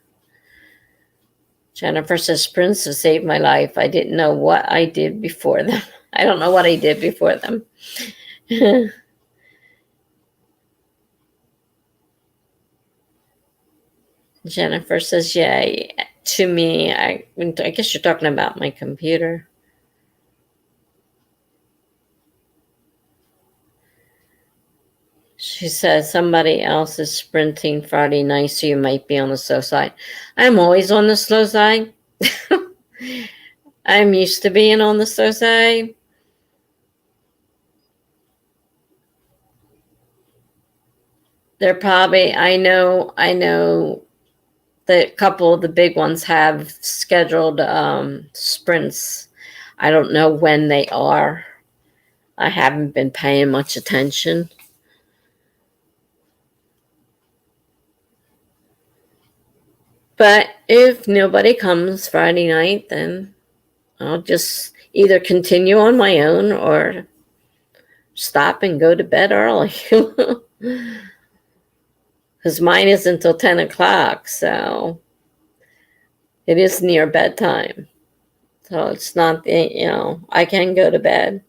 A: Jennifer says, sprints have saved my life. I didn't know what I did before them. I don't know what I did before them. Jennifer says, yay. To me, I guess you're talking about my computer. She says somebody else is sprinting Friday night, so you might be on the slow side. I'm always on the slow side. I'm used to being on the slow side. They're probably, I know that a couple of the big ones have scheduled sprints. I don't know when they are. I haven't been paying much attention. But if nobody comes Friday night, then I'll just either continue on my own or stop and go to bed early. Because mine is until 10 o'clock, so it is near bedtime. So it's not, you know, I can go to bed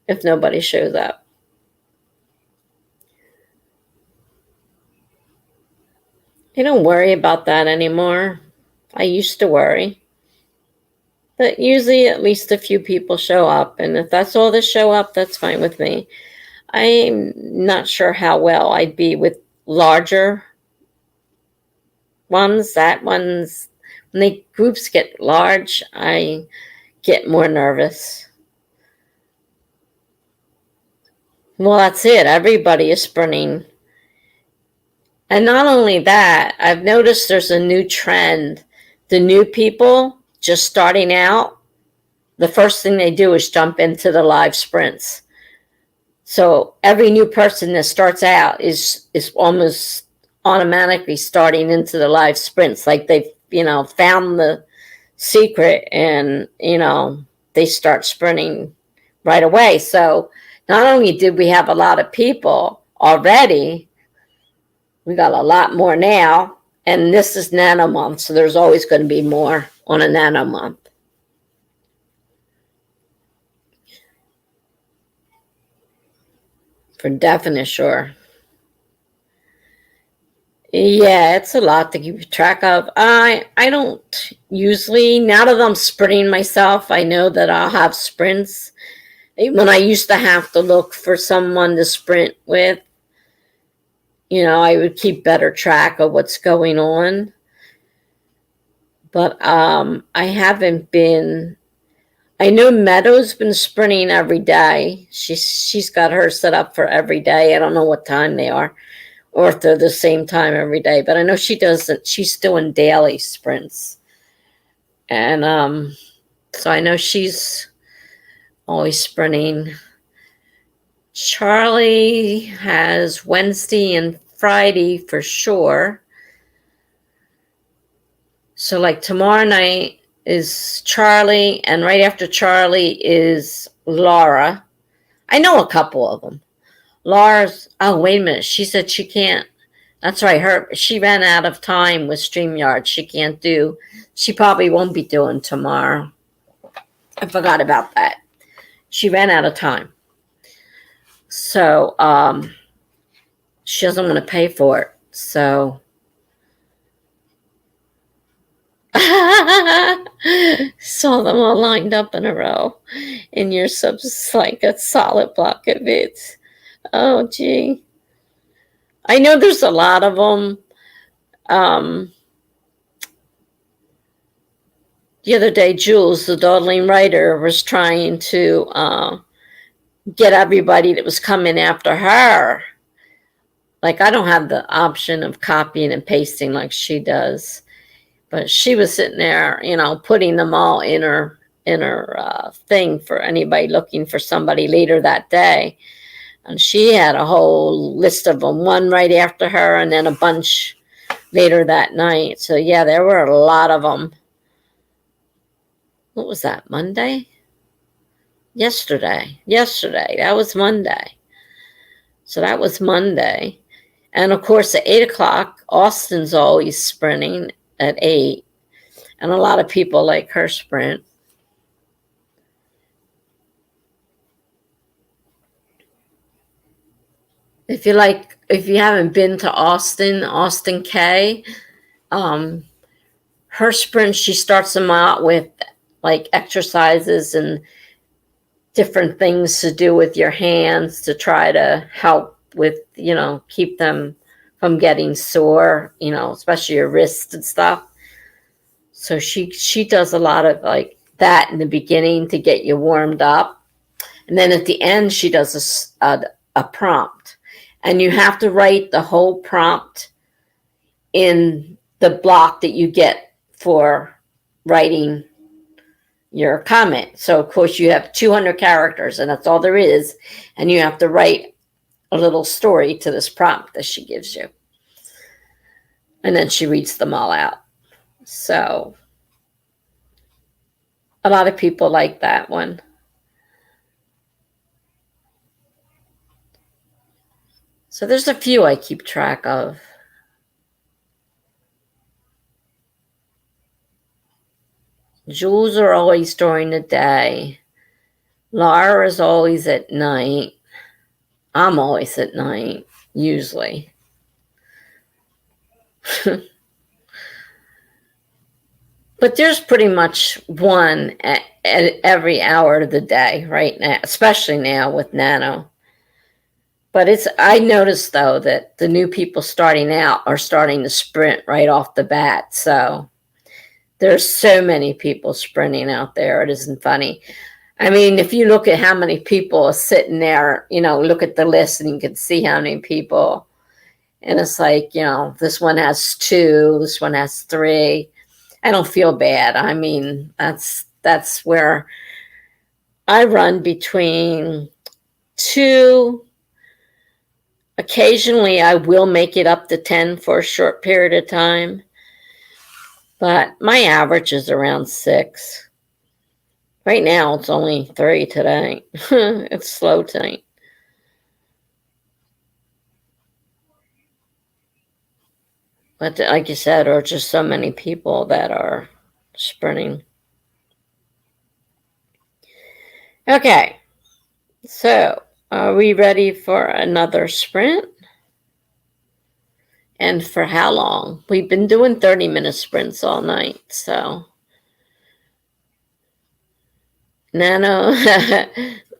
A: if nobody shows up. I don't worry about that anymore. I used to worry. But usually at least a few people show up. And if that's all that show up, that's fine with me. I'm not sure how well I'd be with larger ones. When the groups get large, I get more nervous. Well, that's it. Everybody is sprinting. And not only that, I've noticed there's a new trend. The new people just starting out, the first thing they do is jump into the live sprints. So every new person that starts out is almost automatically starting into the live sprints. Like they've, you know, found the secret and, you know, they start sprinting right away. So not only did we have a lot of people already, we got a lot more now, and this is Nano Month, so there's always going to be more on a Nano Month. For definite sure. Yeah, it's a lot to keep track of. I don't usually, now that I'm sprinting myself, I know that I'll have sprints. When I used to have to look for someone to sprint with, you know, I would keep better track of what's going on. But I haven't been. I know Meadow's been sprinting every day. She's got her set up for every day. I don't know what time they are, or if they're the same time every day. But I know she doesn't. She's doing daily sprints, and so I know she's always sprinting. Charlie has Wednesday and Friday for sure. So like tomorrow night is Charlie, and right after Charlie is Laura. I know a couple of them. Laura's, oh, wait a minute. She said she can't. That's right. She ran out of time with StreamYard. She probably won't be doing tomorrow. I forgot about that. She ran out of time. So she doesn't want to pay for it. So saw them all lined up in a row, and your subs like a solid block of it. Oh, gee. I know there's a lot of them. the other day, Jules, the dawdling writer, was trying to get everybody that was coming after her. Like, I don't have the option of copying and pasting like she does, but she was sitting there, putting them all in her thing for anybody looking for somebody later that day. And she had a whole list of them, one right after her and then a bunch later that night. So yeah, there were a lot of them. What was that, Monday? Yesterday. That was Monday. So that was Monday. And of course, at 8 o'clock, Austin's always sprinting at 8. And a lot of people like her sprint. If you haven't been to Austin K, her sprint, she starts them out with like exercises and different things to do with your hands to try to help with, keep them from getting sore, especially your wrists and stuff. So she does a lot of like that in the beginning to get you warmed up. And then at the end, she does a prompt. And you have to write the whole prompt in the block that you get for writing your comment. So, of course, you have 200 characters, and that's all there is. And you have to write a little story to this prompt that she gives you. And then she reads them all out. So, a lot of people like that one. So there's a few I keep track of. Jules are always during the day. Laura is always at night. I'm always at night, usually. But there's pretty much one at every hour of the day right now, especially now with Nano. But I noticed, though, that the new people starting out are starting to sprint right off the bat. So there's so many people sprinting out there. It isn't funny. I mean, if you look at how many people are sitting there, look at the list and you can see how many people. And it's like, this one has 2, this one has 3. I don't feel bad. I mean, that's where I run between 2. Occasionally, I will make it up to 10 for a short period of time. But my average is around 6. Right now, it's only 3 today. It's slow tonight. But like you said, there are just so many people that are sprinting. Okay. So, are we ready for another sprint? And for how long? We've been doing 30-minute sprints all night, so. Nano,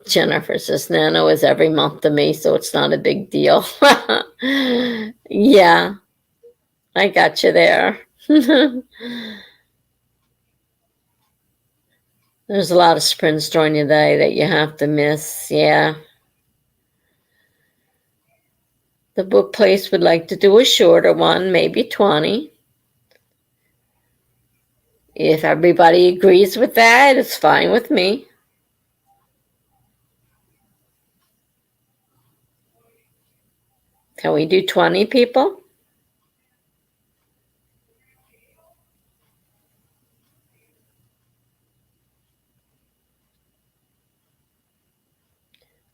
A: Jennifer says, Nano is every month to me, so it's not a big deal. Yeah, I got you there. There's a lot of sprints during the day that you have to miss, yeah. The book place would like to do a shorter one, maybe 20. If everybody agrees with that, it's fine with me. Can we do 20 people?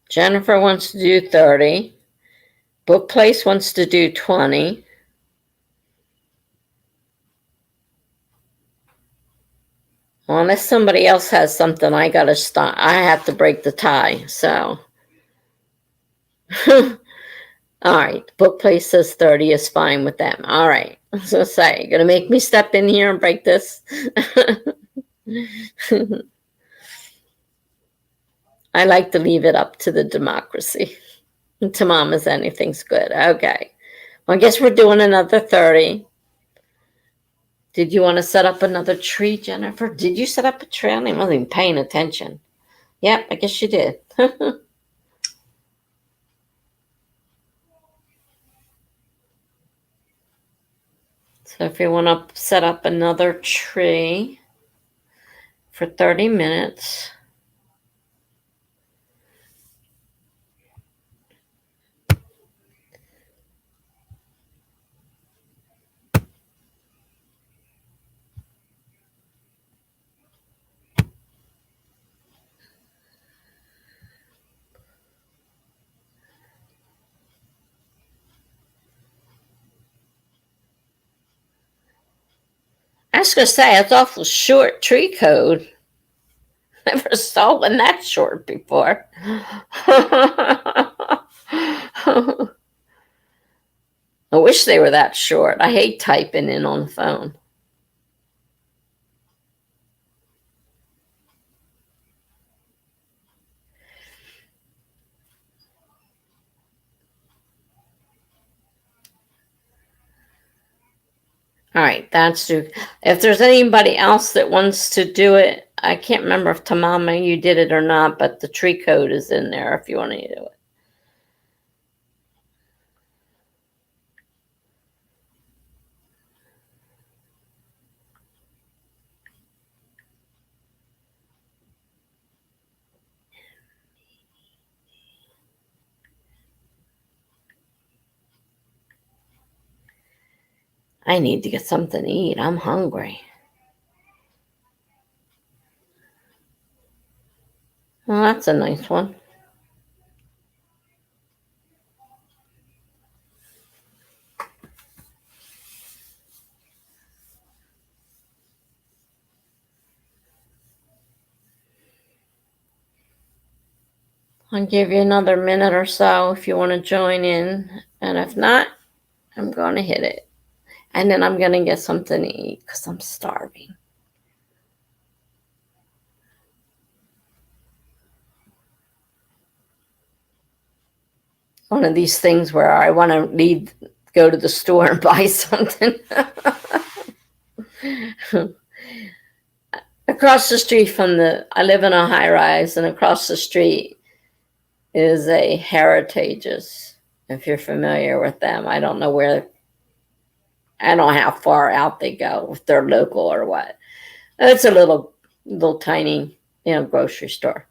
A: Jennifer wants to do 30. Book place wants to do 20. Well, unless somebody else has something, I gotta stop. I have to break the tie, so. All right, book place says 30 is fine with them. All right, so say, you're gonna make me step in here and break this? I like to leave it up to the democracy. To mamas, anything's good. Okay. Well, I guess we're doing another 30. Did you want to set up another tree, Jennifer? Did you set up a tree? I wasn't even paying attention. Yep, I guess you did. So if you want to set up another tree for 30 minutes. I was going to say, it's awful short tree code. Never saw one that short before. I wish they were that short. I hate typing in on the phone. All right, that's true. If there's anybody else that wants to do it, I can't remember if Tamama you did it or not, but the tree code is in there if you want to do it. I need to get something to eat. I'm hungry. Well, that's a nice one. I'll give you another minute or so if you want to join in. And if not, I'm going to hit it. And then I'm going to get something to eat because I'm starving. One of these things where I want to go to the store and buy something. Across the street from I live in a high rise, and across the street is a Heritage's. If you're familiar with them, I don't know how far out they go, if they're local or what. It's a little tiny, grocery store.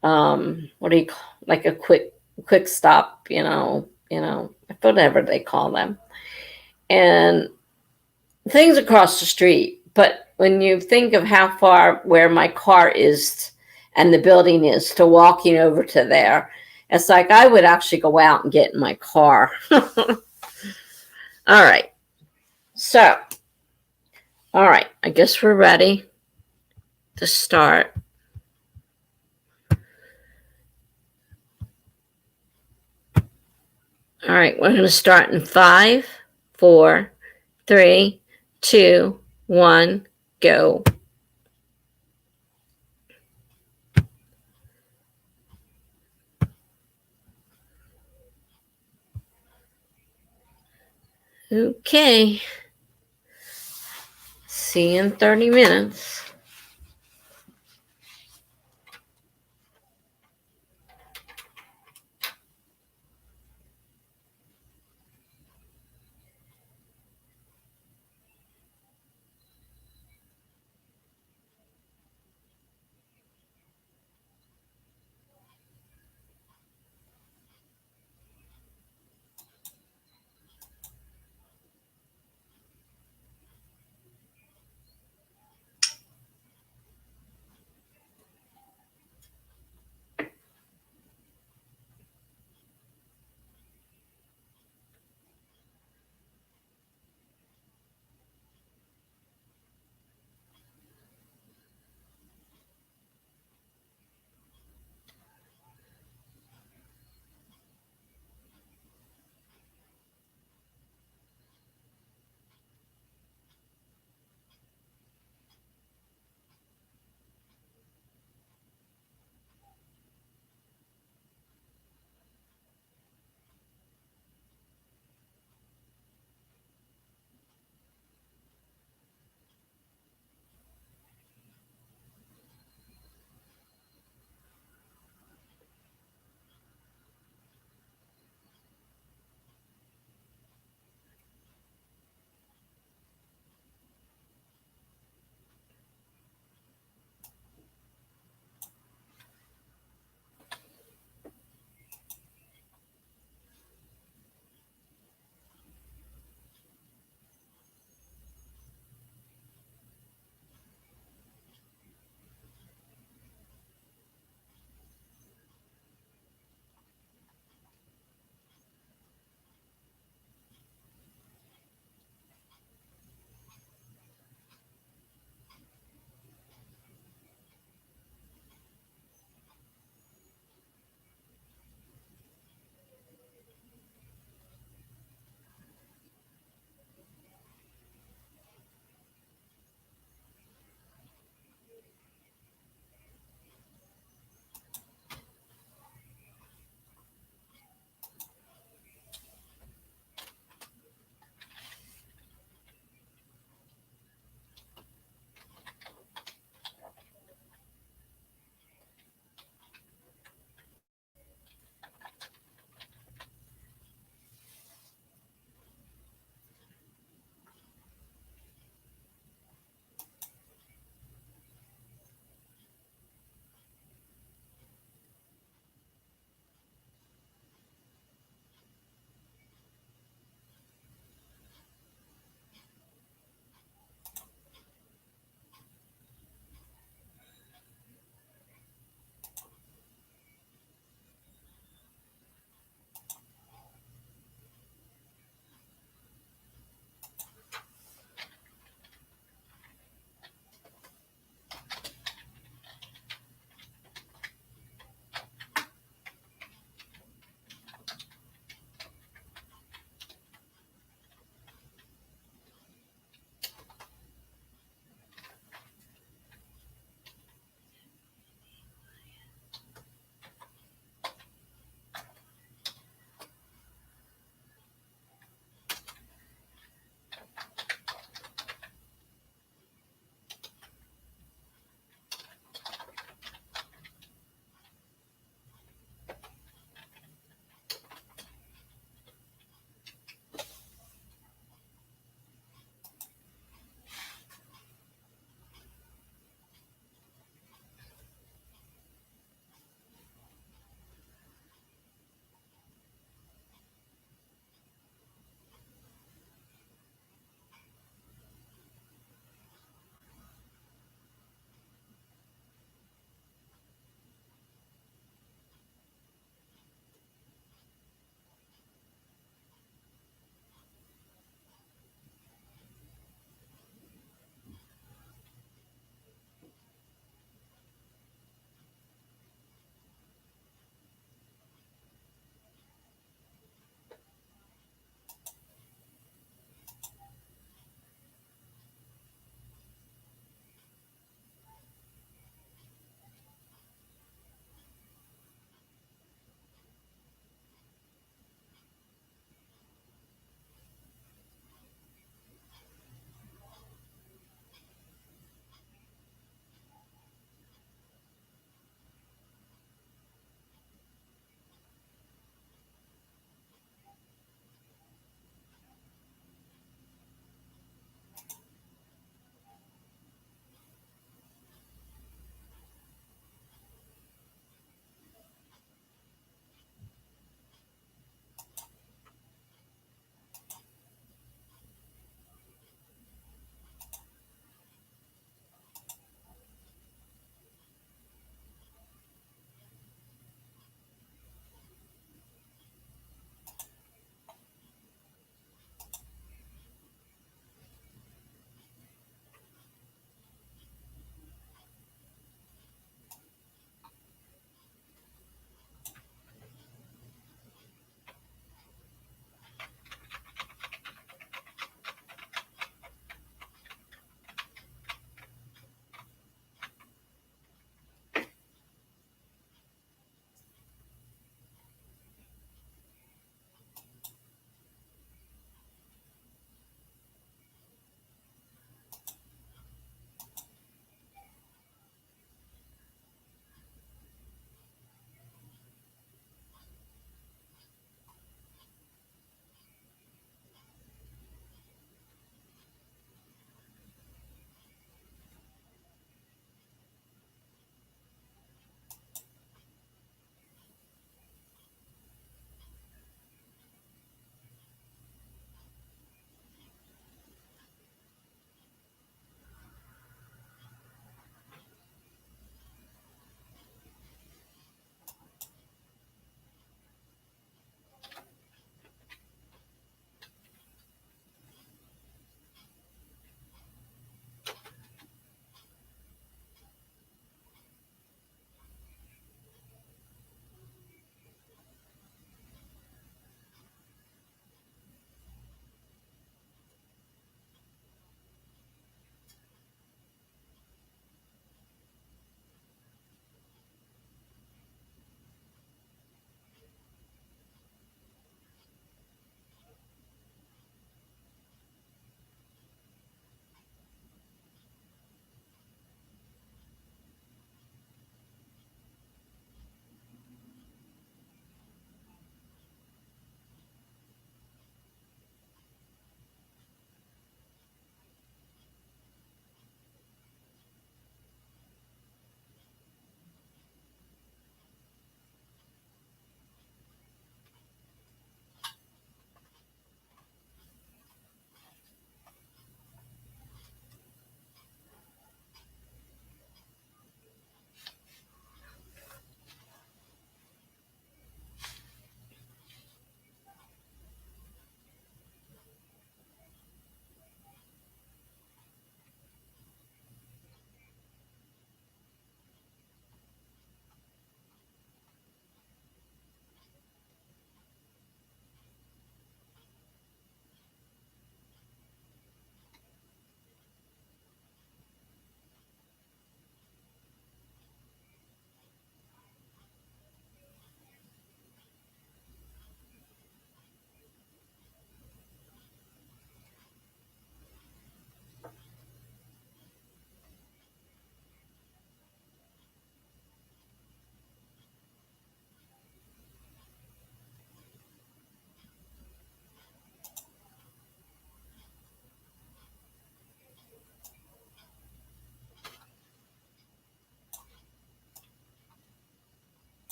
A: What do you call, like a quick stop, whatever they call them. And things across the street. But when you think of how far where my car is and the building is to walking over to there, it's like I would actually go out and get in my car. All right. So, all right. I guess we're ready to start. All right. We're going to start in 5, 4, 3, 2, 1, go. Okay. See you in 30 minutes.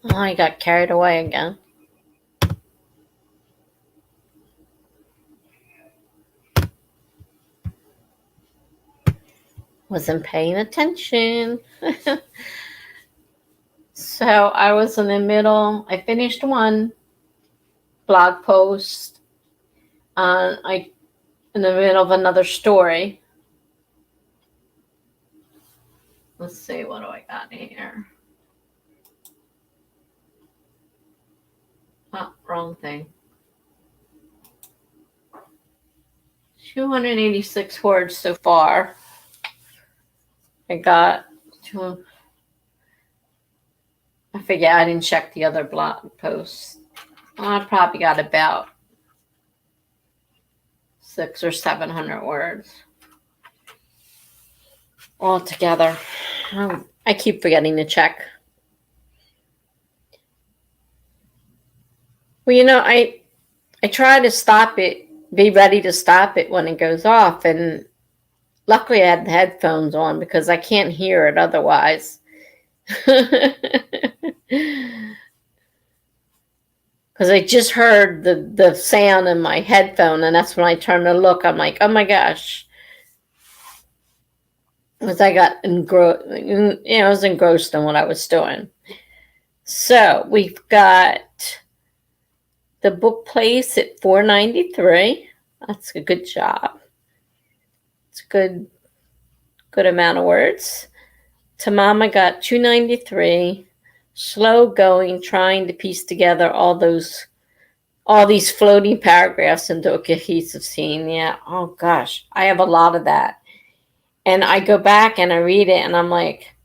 A: Oh, I got carried away again. Wasn't paying attention. So I was in the middle. I finished one blog post. I in the middle of another story. Let's see, what do I got here? Oh, wrong thing. 286 words so far. I got to. I forget, I didn't check the other blog posts. I probably got about 600 or 700 words all together. I keep forgetting to check. Well, I try to stop it, be ready to stop it when it goes off. And luckily I had the headphones on because I can't hear it otherwise. Because I just heard the sound in my headphone, and that's when I turned to look. I'm like, oh my gosh. Because I got I was engrossed in what I was doing. So we've got the book place at 493. That's a good job. It's a good amount of words. Tamama got 293. Slow going, trying to piece together all these floating paragraphs into a cohesive scene. Yeah. Oh gosh, I have a lot of that. And I go back and I read it and I'm like,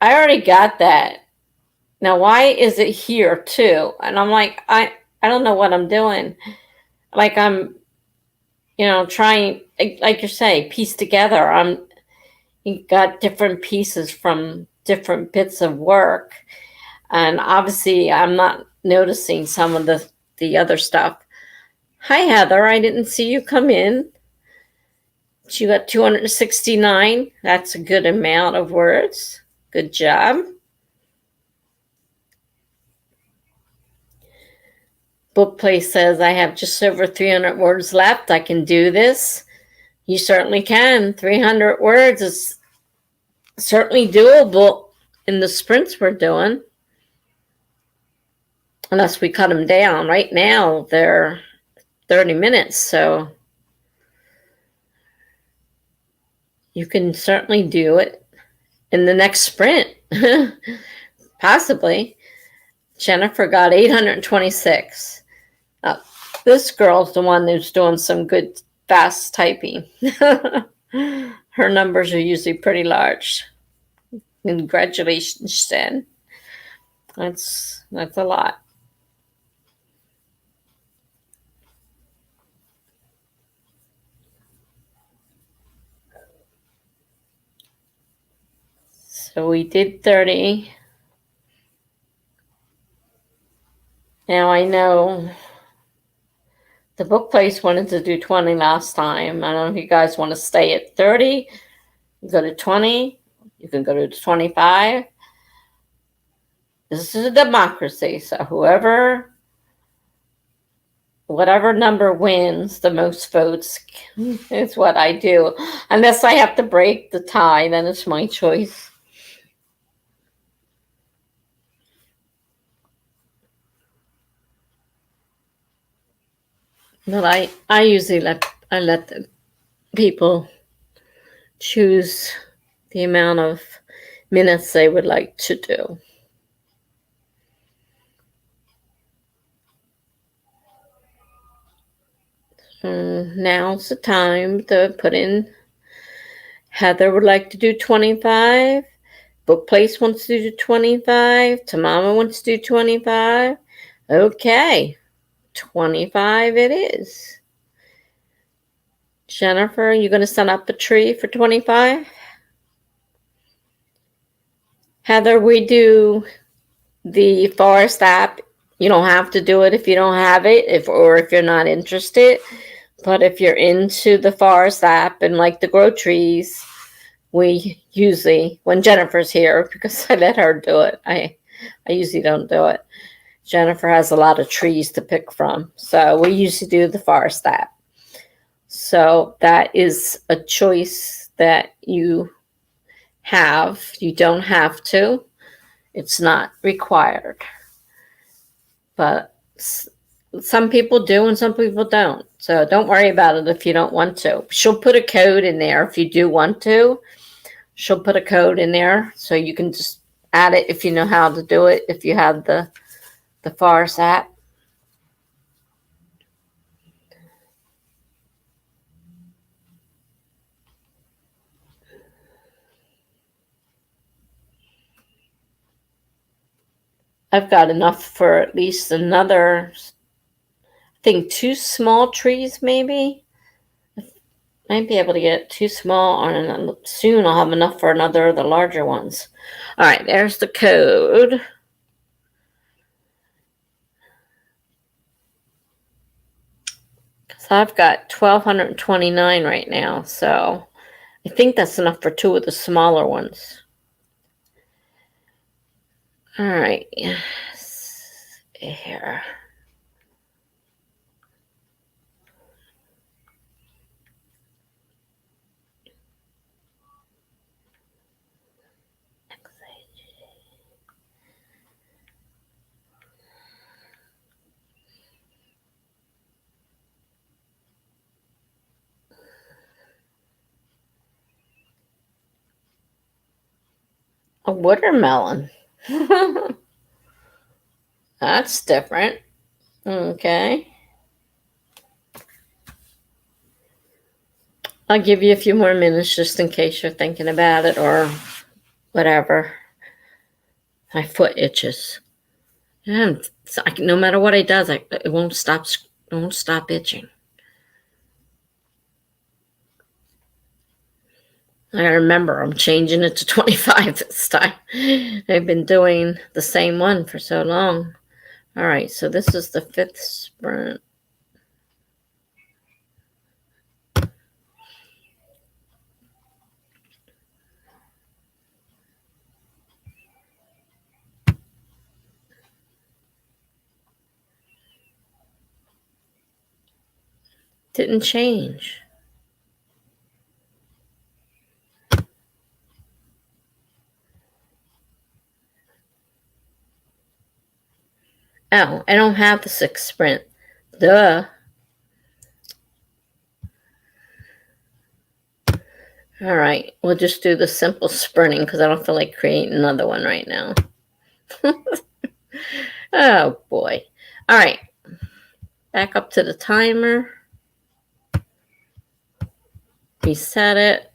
A: I already got that. Now why is it here too? And I'm like, I don't know what I'm doing. Like I'm, trying, like you say, piece together. You got different pieces from different bits of work. And obviously I'm not noticing some of the other stuff. Hi, Heather. I didn't see you come in. You got 269. That's a good amount of words. Good job. Book Place says, I have just over 300 words left. I can do this. You certainly can. 300 words is certainly doable in the sprints we're doing. Unless we cut them down. Right now, they're 30 minutes, so you can certainly do it in the next sprint. Possibly. Jennifer got 826. This girl's the one who's doing some good fast typing. Her numbers are usually pretty large. Congratulations, Jen. That's a lot. So we did 30. Now I know the book place wanted to do 20 last time. I don't know if you guys want to stay at 30. You go to 20. You can go to 25. This is a democracy. So whatever number wins the most votes is what I do. Unless I have to break the tie, then it's my choice. But I usually let the people choose the amount of minutes they would like to do. Now's the time to put in. Heather would like to do 25. Book Place wants to do 25. Tamama wants to do 25. Okay. 25 it is. Jennifer, are you going to set up a tree for 25? Heather, we do the forest app. You don't have to do it if you don't have it, or if you're not interested. But if you're into the forest app and like to grow trees, we usually, when Jennifer's here, because I let her do it, I usually don't do it. Jennifer has a lot of trees to pick from, so we usually do the forest app. So that is a choice that you have. You don't have to. It's not required. But some people do and some people don't. So don't worry about it if you don't want to. She'll put a code in there if you do want to. She'll put a code in there so you can just add it if you know how to do it, if you have the Forest app. I've got enough for at least another, I think 2 small trees maybe. Might be able to get 2 small, and soon I'll have enough for another of the larger ones. All right, there's the code. So I've got 1,229 right now, so I think that's enough for 2 of the smaller ones. All right, here. A watermelon. That's different. Okay. I'll give you a few more minutes just in case you're thinking about it or whatever. My foot itches. And no matter what it does, it won't stop itching. I remember I'm changing it to 25 this time. I've been doing the same one for so long. All right, so this is the 5th sprint. Didn't change. Oh, I don't have the 6th sprint. Duh. All right, we'll just do the simple sprinting because I don't feel like creating another one right now. Oh, boy. All right. Back up to the timer. Reset it.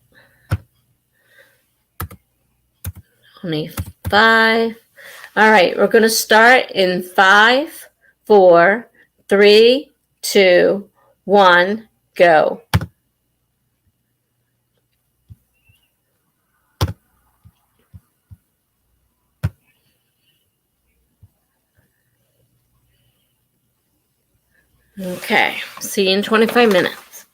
A: 25. All right, we're going to start in 5, 4, 3, 2, 1, go. Okay, see you in 25 minutes.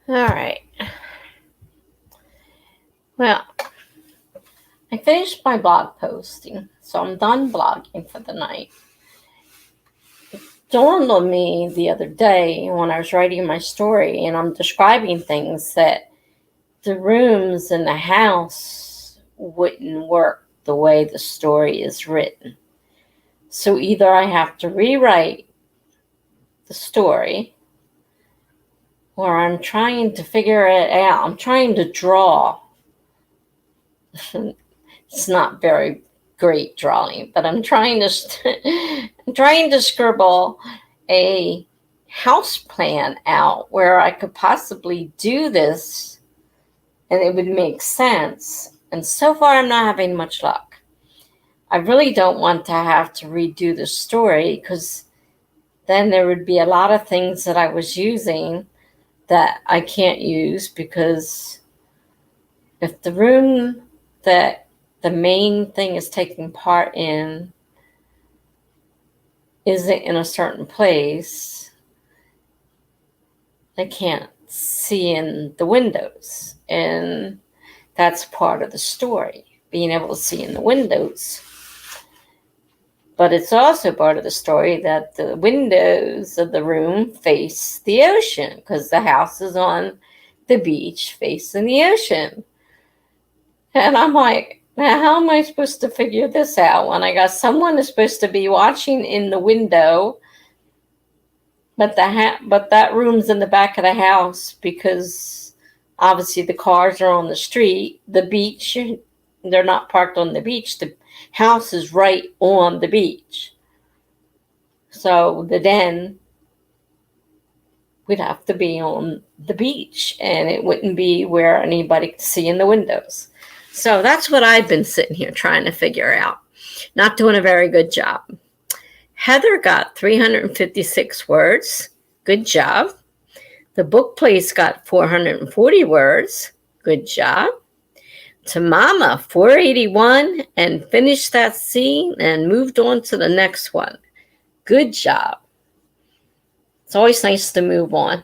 A: All right. Well, I finished my blog posting, so I'm done blogging for the night. It dawned on me the other day when I was writing my story and I'm describing things that the rooms in the house wouldn't work the way the story is written. So either I have to rewrite the story or I'm trying to figure it out. I'm trying to draw. It's not very great drawing, but I'm trying to scribble a house plan out where I could possibly do this and it would make sense. And so far, I'm not having much luck. I really don't want to have to redo the story because then there would be a lot of things that I was using that I can't use because if the room that the main thing is taking part in isn't in a certain place, I can't see in the windows. And that's part of the story, being able to see in the windows. But it's also part of the story that the windows of the room face the ocean because the house is on the beach facing the ocean. And I'm like, now how am I supposed to figure this out when I got someone is supposed to be watching in the window, but that room's in the back of the house because obviously the cars are on the street, the beach, they're not parked on the beach. The house is right on the beach. So the den would have to be on the beach and it wouldn't be where anybody could see in the windows. So that's what I've been sitting here trying to figure out. Not doing a very good job. Heather got 356 words. Good job. The book place got 440 words. Good job. To Mama, 481, and finished that scene and moved on to the next one. Good job. It's always nice to move on.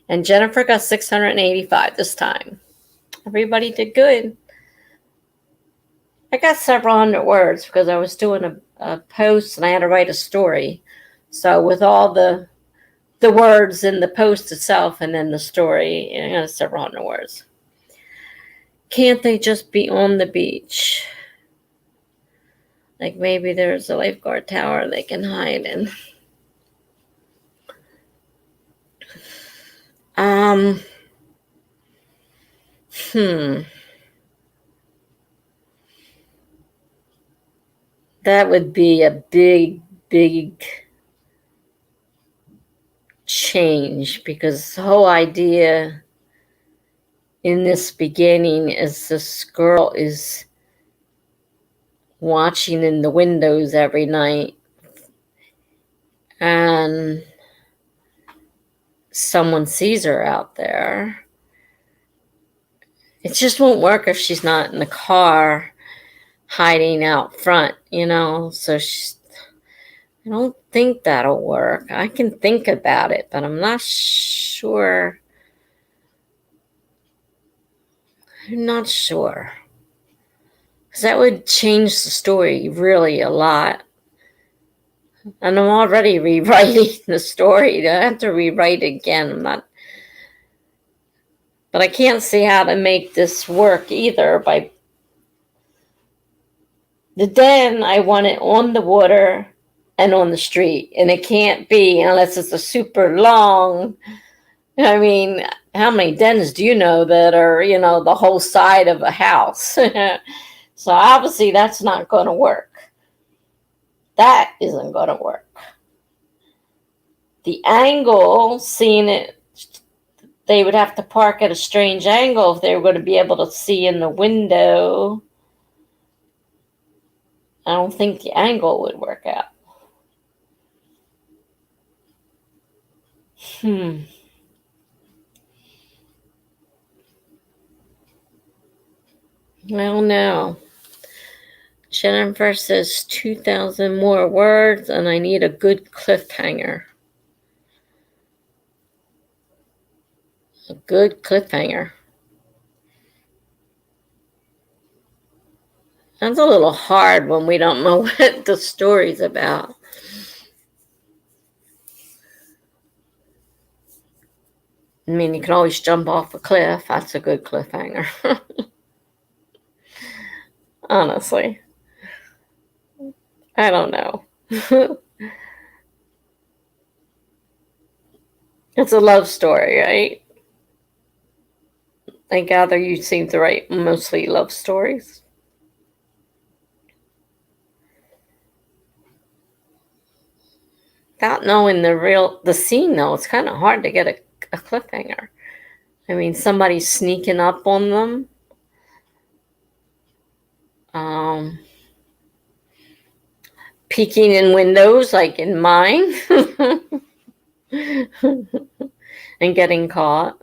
A: And Jennifer got 685 this time. Everybody did good. I got several hundred words because I was doing a post and I had to write a story. So with all the words in the post itself and then the story, I got several hundred words. Can't they just be on the beach? Like maybe there's a lifeguard tower they can hide in. That would be a big, big change because the whole idea in this beginning is this girl is watching in the windows every night and someone sees her out there. It just won't work if she's not in the car hiding out front, so I don't think that'll work. I can think about it, but I'm not sure. I'm not sure. Because that would change the story really a lot. And I'm already rewriting the story. I have to rewrite again. But I can't see how to make this work either. The den, I want it on the water and on the street. And it can't be unless it's a super long. I mean, how many dens do you know that are, the whole side of a house? So obviously that's not going to work. That isn't going to work. The angle, seeing it, they would have to park at a strange angle if they were going to be able to see in the window. I don't think the angle would work out. I don't know. Jennifer says 2,000 more words and I need a good cliffhanger. A good cliffhanger. That's a little hard when we don't know what the story's about. I mean, you can always jump off a cliff. That's a good cliffhanger. Honestly. I don't know. It's a love story, right? I gather you seem to write mostly love stories. Without knowing the scene, though, it's kind of hard to get a cliffhanger. I mean, somebody's sneaking up on them. Peeking in windows, like in mine, and getting caught.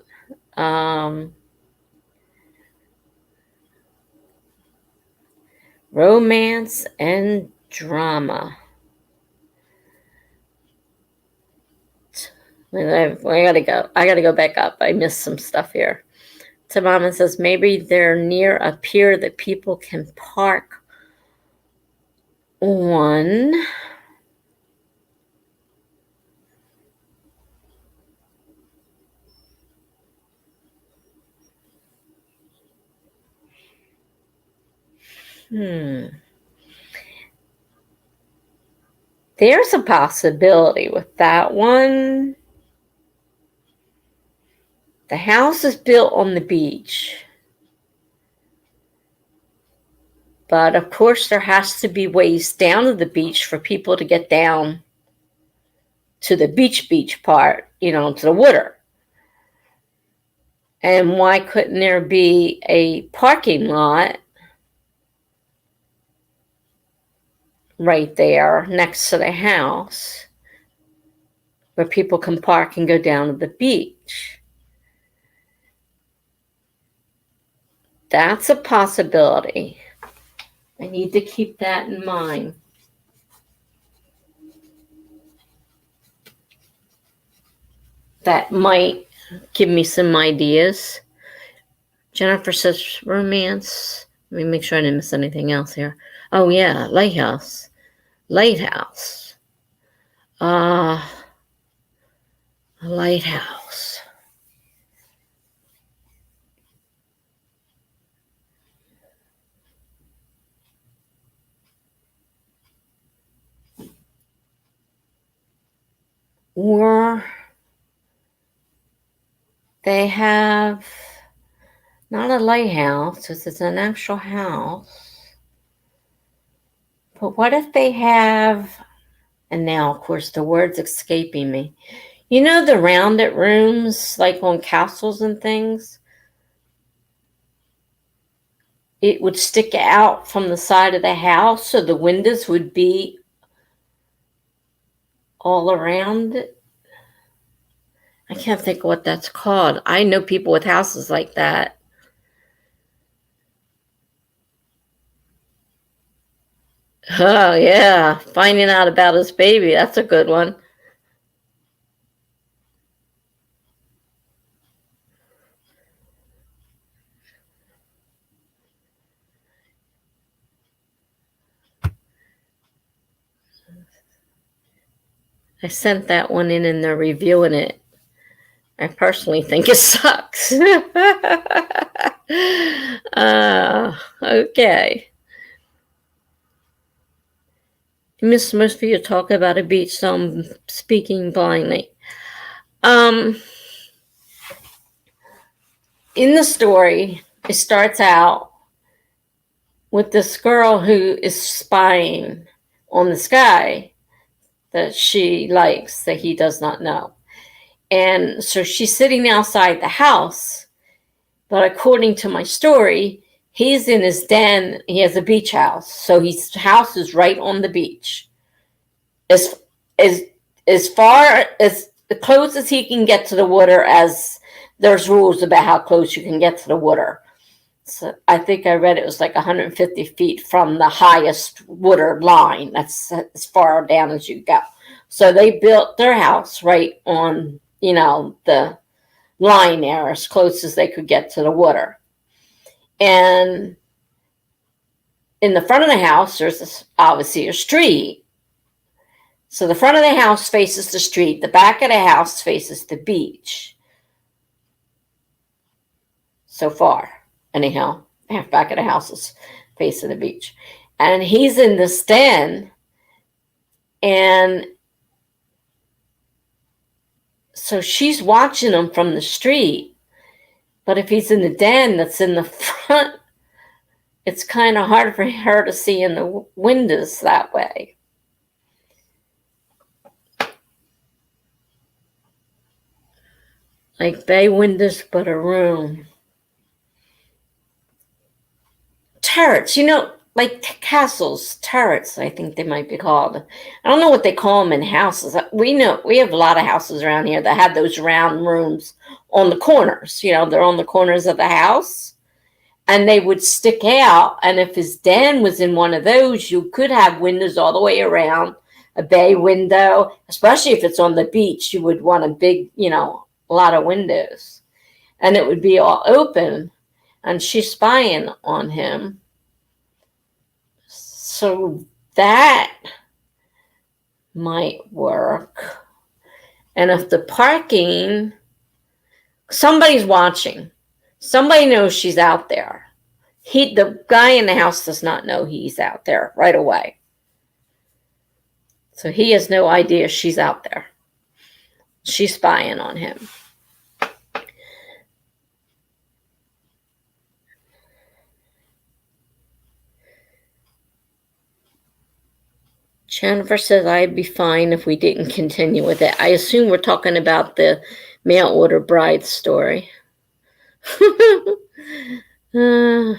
A: Romance and drama. I gotta go back up. I missed some stuff here. Tamama says maybe they're near a pier that people can park on. There's a possibility with that one. The house is built on the beach. But of course, there has to be ways down to the beach for people to get down to the beach part, to the water. And why couldn't there be a parking lot right there next to the house where people can park and go down to the beach? That's a possibility. I need to keep that in mind. That might give me some ideas. Jennifer says romance. Let me make sure I didn't miss anything else here. Oh, yeah, lighthouse. Lighthouse. A lighthouse. Or they have not a lighthouse, it's an actual house. But what if they have, and now, of course, the word's escaping me. You know the rounded rooms, like on castles and things? It would stick out from the side of the house, so the windows would be all around it. I can't think of what that's called. I know people with houses like that. Oh, yeah. Finding out about his baby. That's a good one. I sent that one in and they're reviewing it. I personally think it sucks. Okay. I missed most of you talk about a beach, so I'm speaking blindly. In the story, it starts out with this girl who is spying on this guy that she likes, that he does not know. And so she's sitting outside the house, but according to my story, he's in his den. He has a beach house, so his house is right on the beach. As far as close as he can get to the water, as there's rules about how close you can get to the water. So I think I read it was like 150 feet from the highest water line. That's as far down as you go. So they built their house right on, the line there as close as they could get to the water. And in the front of the house, there's obviously a street. So the front of the house faces the street. The back of the house faces the beach. So far, anyhow, half back of the house is facing the beach. And he's in this den. And so she's watching him from the street. But if he's in the den that's in the front, it's kind of hard for her to see in the windows that way. Like bay windows, but a room. Turrets, like castles, turrets, I think they might be called. I don't know what they call them in houses. We have a lot of houses around here that have those round rooms on the corners. They're on the corners of the house. And they would stick out. And if his den was in one of those, you could have windows all the way around, a bay window, especially if it's on the beach. You would want a big, a lot of windows. And it would be all open. And she's spying on him. So that might work. And if the parking, somebody's watching. Somebody knows she's out there. The guy in the house does not know he's out there right away. So he has no idea she's out there. She's spying on him. Jennifer says I'd be fine if we didn't continue with it. I assume we're talking about the mail order bride story. Can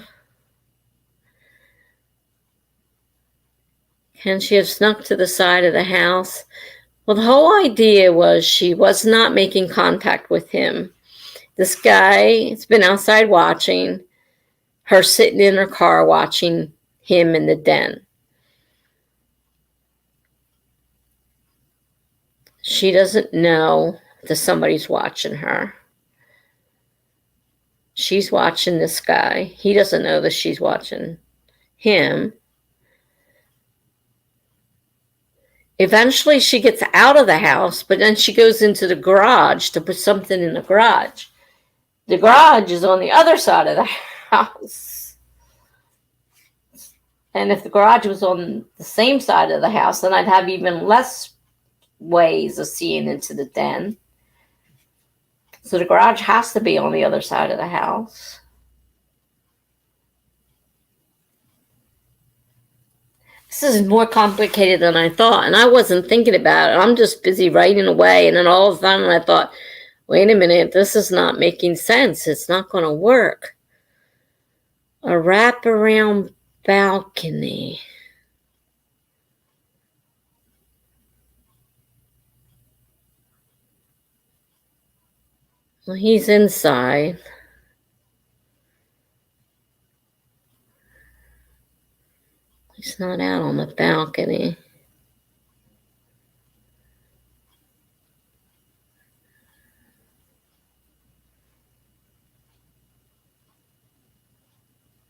A: she have snuck to the side of the house? Well, the whole idea was she was not making contact with him. This guy has been outside watching her, sitting in her car watching him in the den. She doesn't know that somebody's watching her. She's watching this guy. He doesn't know that she's watching him. Eventually, she gets out of the house, but then she goes into the garage to put something in the garage. The garage is on the other side of the house. And if the garage was on the same side of the house, then I'd have even less ways of seeing into the den. So the garage has to be on the other side of the house. This is more complicated than I thought, and I wasn't thinking about it. I'm just busy writing away, and then all of a sudden I thought, wait a minute, this is not making sense. It's not going to work. A wraparound balcony. Well, he's inside. He's not out on the balcony.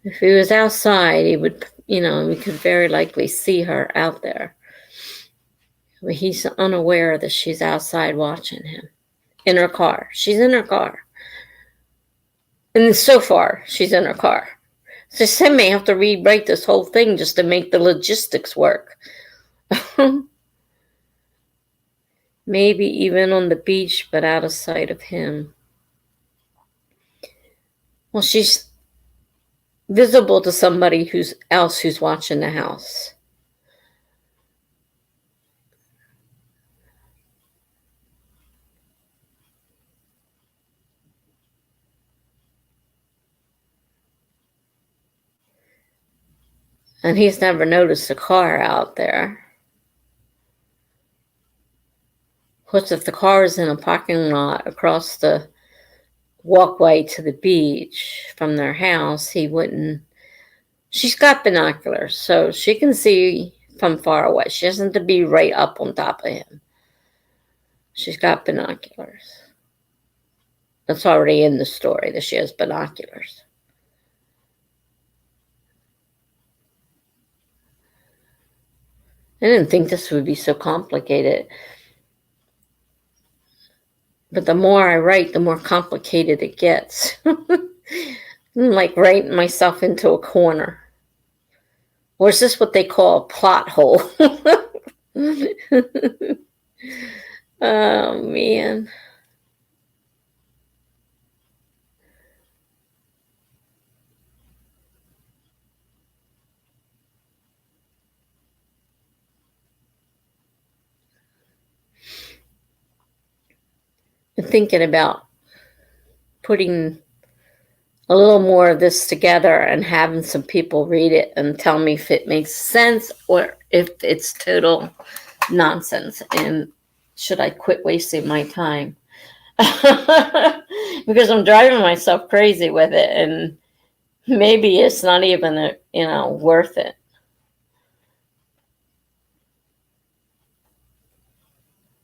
A: If he was outside, he would, we could very likely see her out there. But he's unaware that she's outside watching him. In her car. She's in her car. And so far, she's in her car. So I may have to rewrite this whole thing just to make the logistics work. Maybe even on the beach, but out of sight of him. Well, she's visible to somebody else who's watching the house. And he's never noticed a car out there. Of course, if the car is in a parking lot across the walkway to the beach from their house, he wouldn't. She's got binoculars, so she can see from far away. She doesn't have to be right up on top of him. She's got binoculars. That's already in the story that she has binoculars. I didn't think this would be so complicated. But the more I write, the more complicated it gets. I'm like writing myself into a corner. Or is this what they call a plot hole? Oh, man. I'm thinking about putting a little more of this together and having some people read it and tell me if it makes sense or if it's total nonsense and should I quit wasting my time. Because I'm driving myself crazy with it and maybe it's not even worth it.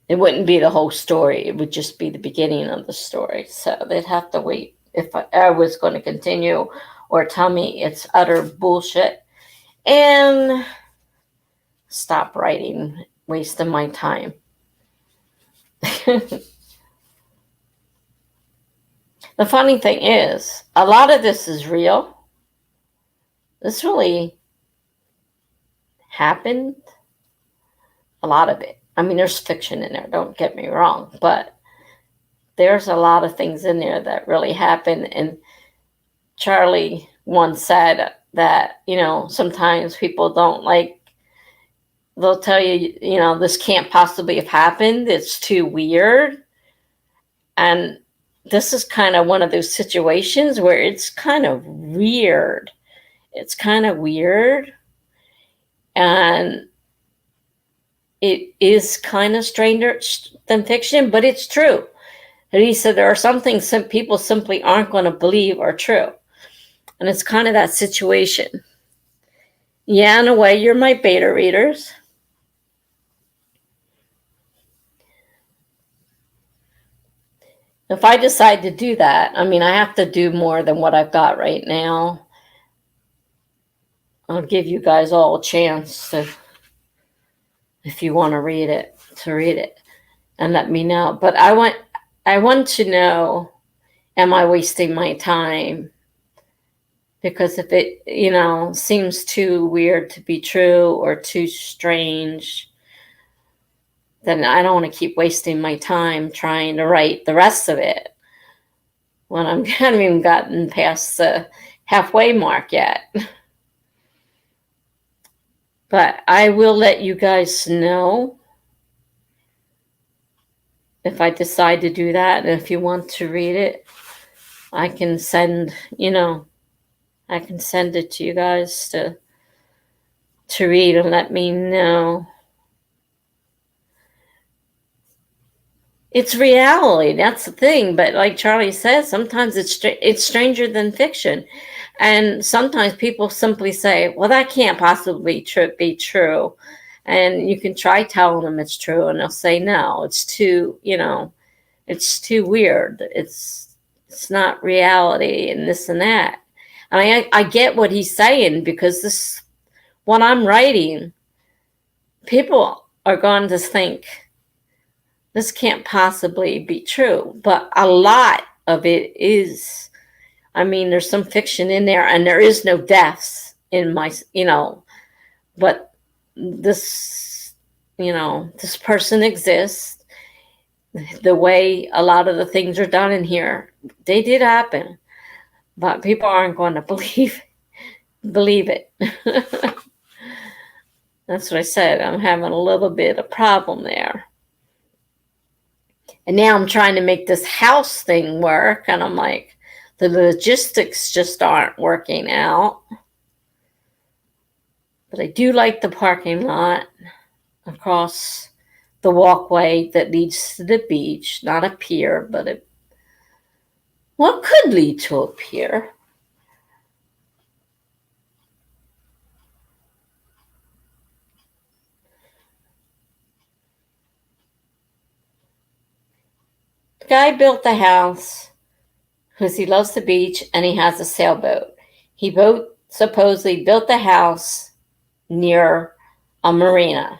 A: It wouldn't be the whole story. It would just be the beginning of the story. So they'd have to wait if I was going to continue or tell me it's utter bullshit and stop writing, wasting my time. The funny thing is, a lot of this is real. This really happened. A lot of it. I mean, there's fiction in there, don't get me wrong, but there's a lot of things in there that really happen. And Charlie once said that, sometimes people don't they'll tell you, this can't possibly have happened. It's too weird. And this is kind of one of those situations where it's kind of weird. It's kind of weird. And it is kind of stranger than fiction, but it's true. And he said there are some things some people simply aren't going to believe are true. And it's kind of that situation. Yeah, in a way, you're my beta readers. If I decide to do that, I mean, I have to do more than what I've got right now. I'll give you guys all a chance to, if you want to read it, and let me know. But I want to know, am I wasting my time? Because if it, seems too weird to be true or too strange, then I don't want to keep wasting my time trying to write the rest of it when I haven't even gotten past the halfway mark yet. But I will let you guys know if I decide to do that. And if you want to read it, I can send, I can send it to you guys to read and let me know. It's reality. That's the thing. But like Charlie says, sometimes it's stranger than fiction. And sometimes people simply say, well, that can't possibly be true. And you can try telling them it's true, and they'll say, no, it's too, it's too weird. It's not reality and this and that. And I get what he's saying, because what I'm writing, people are going to think this can't possibly be true. But a lot of it is. I mean, there's some fiction in there, and there is no deaths in my, but this, this person exists. The way a lot of the things are done in here, they did happen, but people aren't going to believe it. That's what I said. I'm having a little bit of problem there. And now I'm trying to make this house thing work, and I'm like, the logistics just aren't working out. But I do like the parking lot across the walkway that leads to the beach. Not a pier, but what could lead to a pier. The guy built the house. because he loves the beach and he has a sailboat. He supposedly built the house near a marina.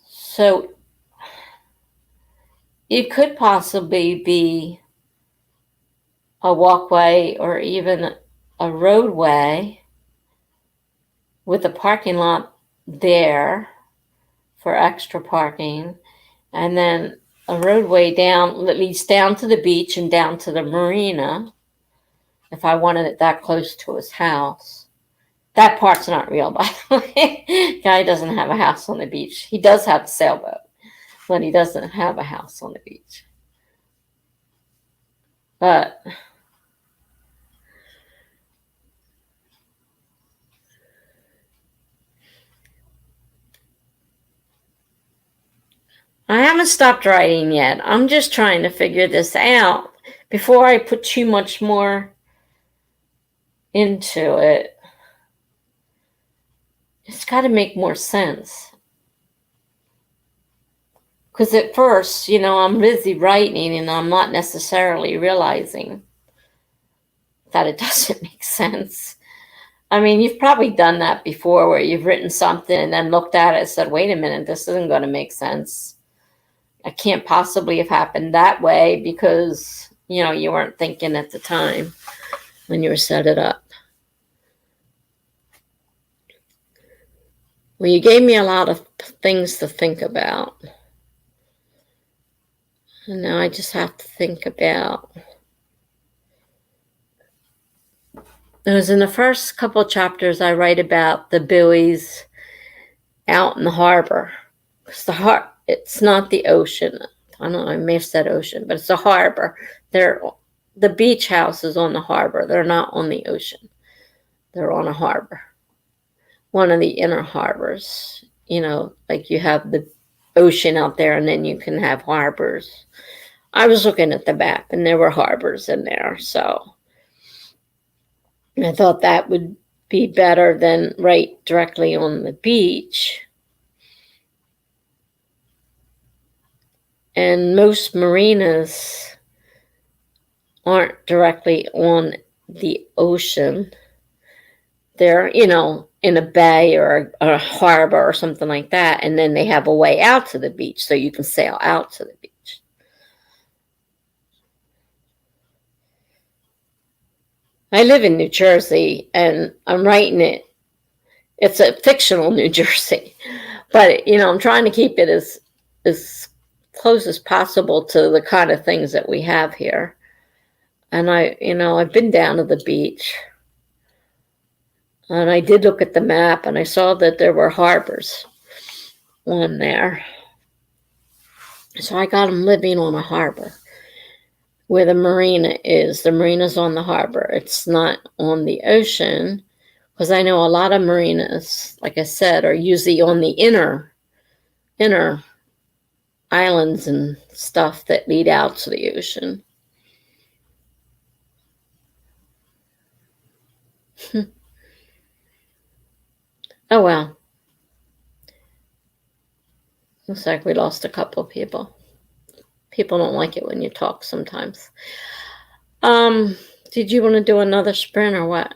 A: So it could possibly be a walkway or even a roadway with a parking lot there for extra parking, and then a roadway down that leads down to the beach and down to the marina if I wanted it that close to his house. That part's not real, by the way. Guy doesn't have a house on the beach. He does have a sailboat, but he doesn't have a house on the beach. But I haven't stopped writing yet. I'm just trying to figure this out before I put too much more into it. It's got to make more sense. Because at first, I'm busy writing and I'm not necessarily realizing that it doesn't make sense. I mean, you've probably done that before where you've written something and then looked at it and said, wait a minute, this isn't going to make sense. It can't possibly have happened that way because, you weren't thinking at the time when you were set it up. Well, you gave me a lot of things to think about. And now I just have to think about. It was in the first couple of chapters I write about the buoys out in the harbor. It's not the ocean. I don't know, I may have said ocean, but it's a harbor. The beach house is on the harbor. They're not on the ocean. They're on a harbor. One of the inner harbors. Like you have the ocean out there and then you can have harbors. I was looking at the map and there were harbors in there. So I thought that would be better than right directly on the beach. And most marinas aren't directly on the ocean. They're, in a bay or a harbor or something like that. And then they have a way out to the beach so you can sail out to the beach. I live in New Jersey and I'm writing it. It's a fictional New Jersey. But, I'm trying to keep it as close as possible to the kind of things that we have here. And I've been down to the beach. And I did look at the map and I saw that there were harbors on there. So I got them living on a harbor where the marina is. The marina's on the harbor. It's not on the ocean because I know a lot of marinas, like I said, are usually on the inner islands and stuff that lead out to the ocean. Oh, well. Looks like we lost a couple of people. People don't like it when you talk sometimes. Did you want to do another sprint or what?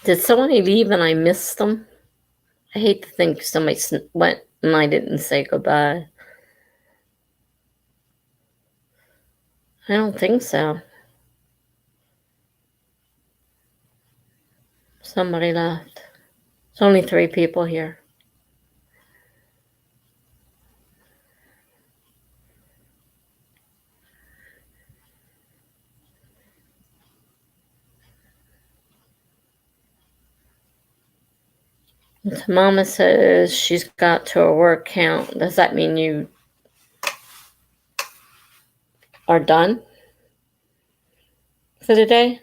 A: Did somebody leave and I missed them? I hate to think somebody went and I didn't say goodbye. I don't think so. Somebody left. There's only 3 people here. Mama says she's got to a word count. Does that mean you are done? for the day?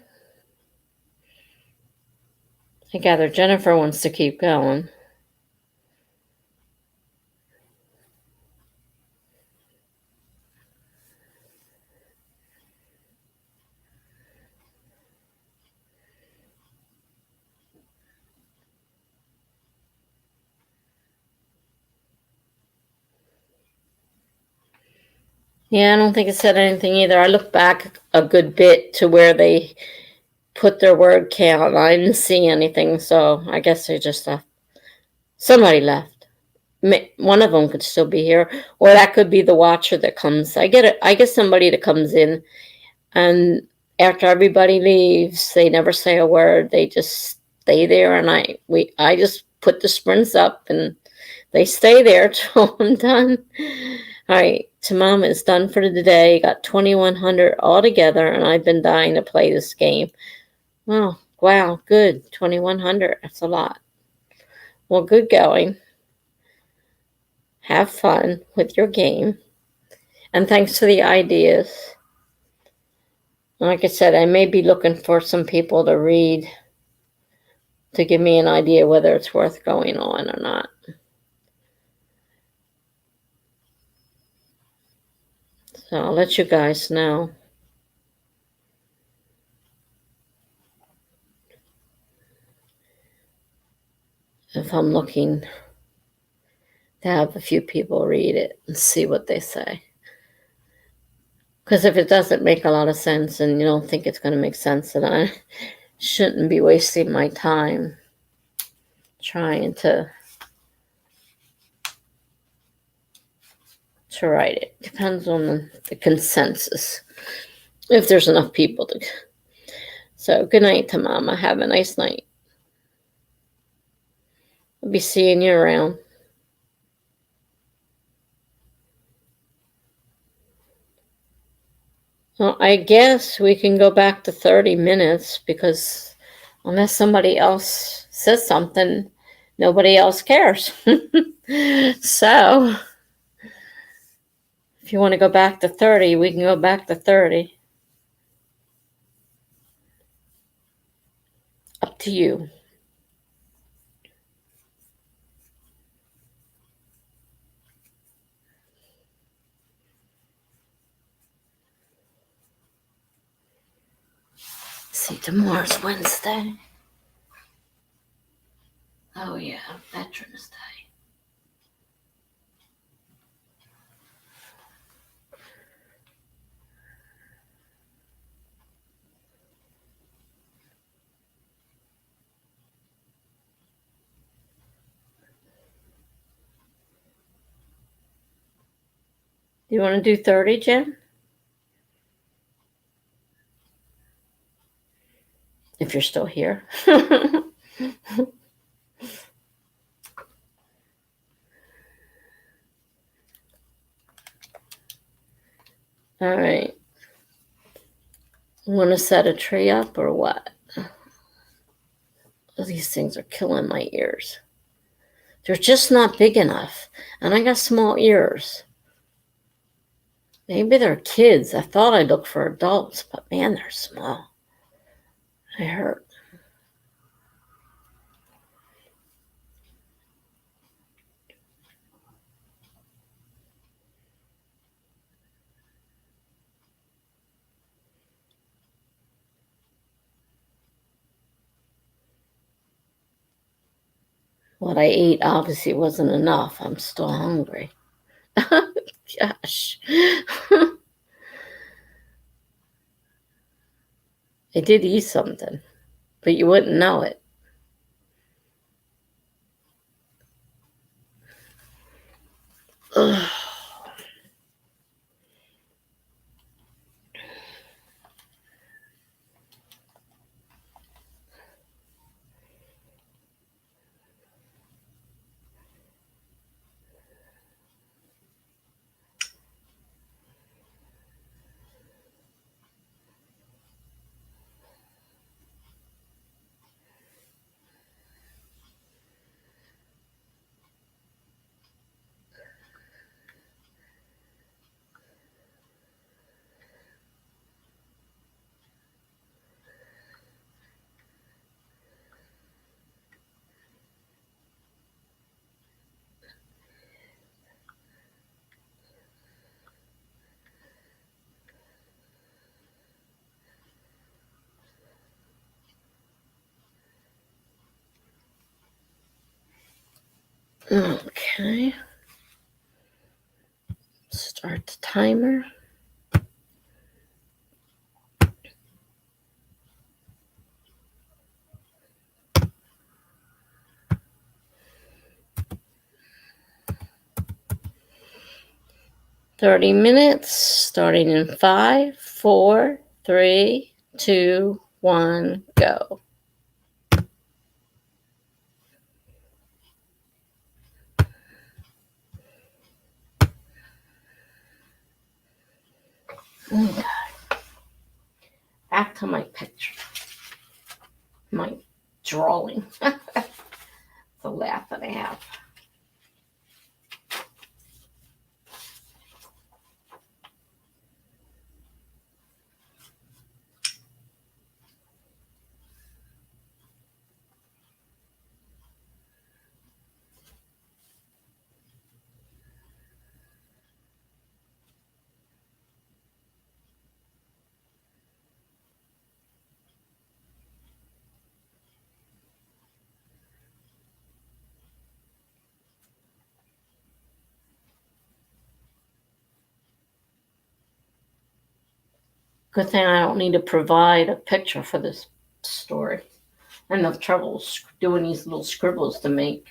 A: I gather Jennifer wants to keep going. Yeah, I don't think it said anything either. I looked back a good bit to where they put their word count. I didn't see anything, so I guess they just left. Somebody left. One of them could still be here, or that could be the watcher that comes. I get it. I get somebody that comes in, and after everybody leaves, they never say a word. They just stay there, and I just put the sprints up, and they stay there till I'm done. All right, Tamam is done for the day. Got 2,100 altogether, and I've been dying to play this game. Oh, wow, good. 2,100. That's a lot. Well, good going. Have fun with your game. And thanks for the ideas. Like I said, I may be looking for some people to read to give me an idea whether it's worth going on or not. So I'll let you guys know. If I'm looking to have a few people read it and see what they say. Because if it doesn't make a lot of sense and you don't think it's going to make sense, then I shouldn't be wasting my time trying to write it. Depends on the consensus. If there's enough people to. So good night to Mama. Have a nice night. I'll be seeing you around. Well, I guess we can go back to 30 minutes because unless somebody else says something, nobody else cares. So if you want to go back to 30, we can go back to 30. Up to you. See, tomorrow's Wednesday. Oh, yeah, Veterans Day. Do you want to do 30, Jen? If you're still here. All right. Want to set a tree up or what? These things are killing my ears. They're just not big enough. And I got small ears. Maybe they're kids. I thought I'd look for adults, but man, they're small. They hurt. What I ate obviously wasn't enough. I'm still hungry. Gosh. I did eat something, but you wouldn't know it. Ugh. Okay. Start the timer. "30 minutes, starting in 5, 4, 3, 2, 1, go." Okay. Back to my picture. My drawing. The laugh that I have. Good thing I don't need to provide a picture for this story. I have enough trouble doing these little scribbles to make.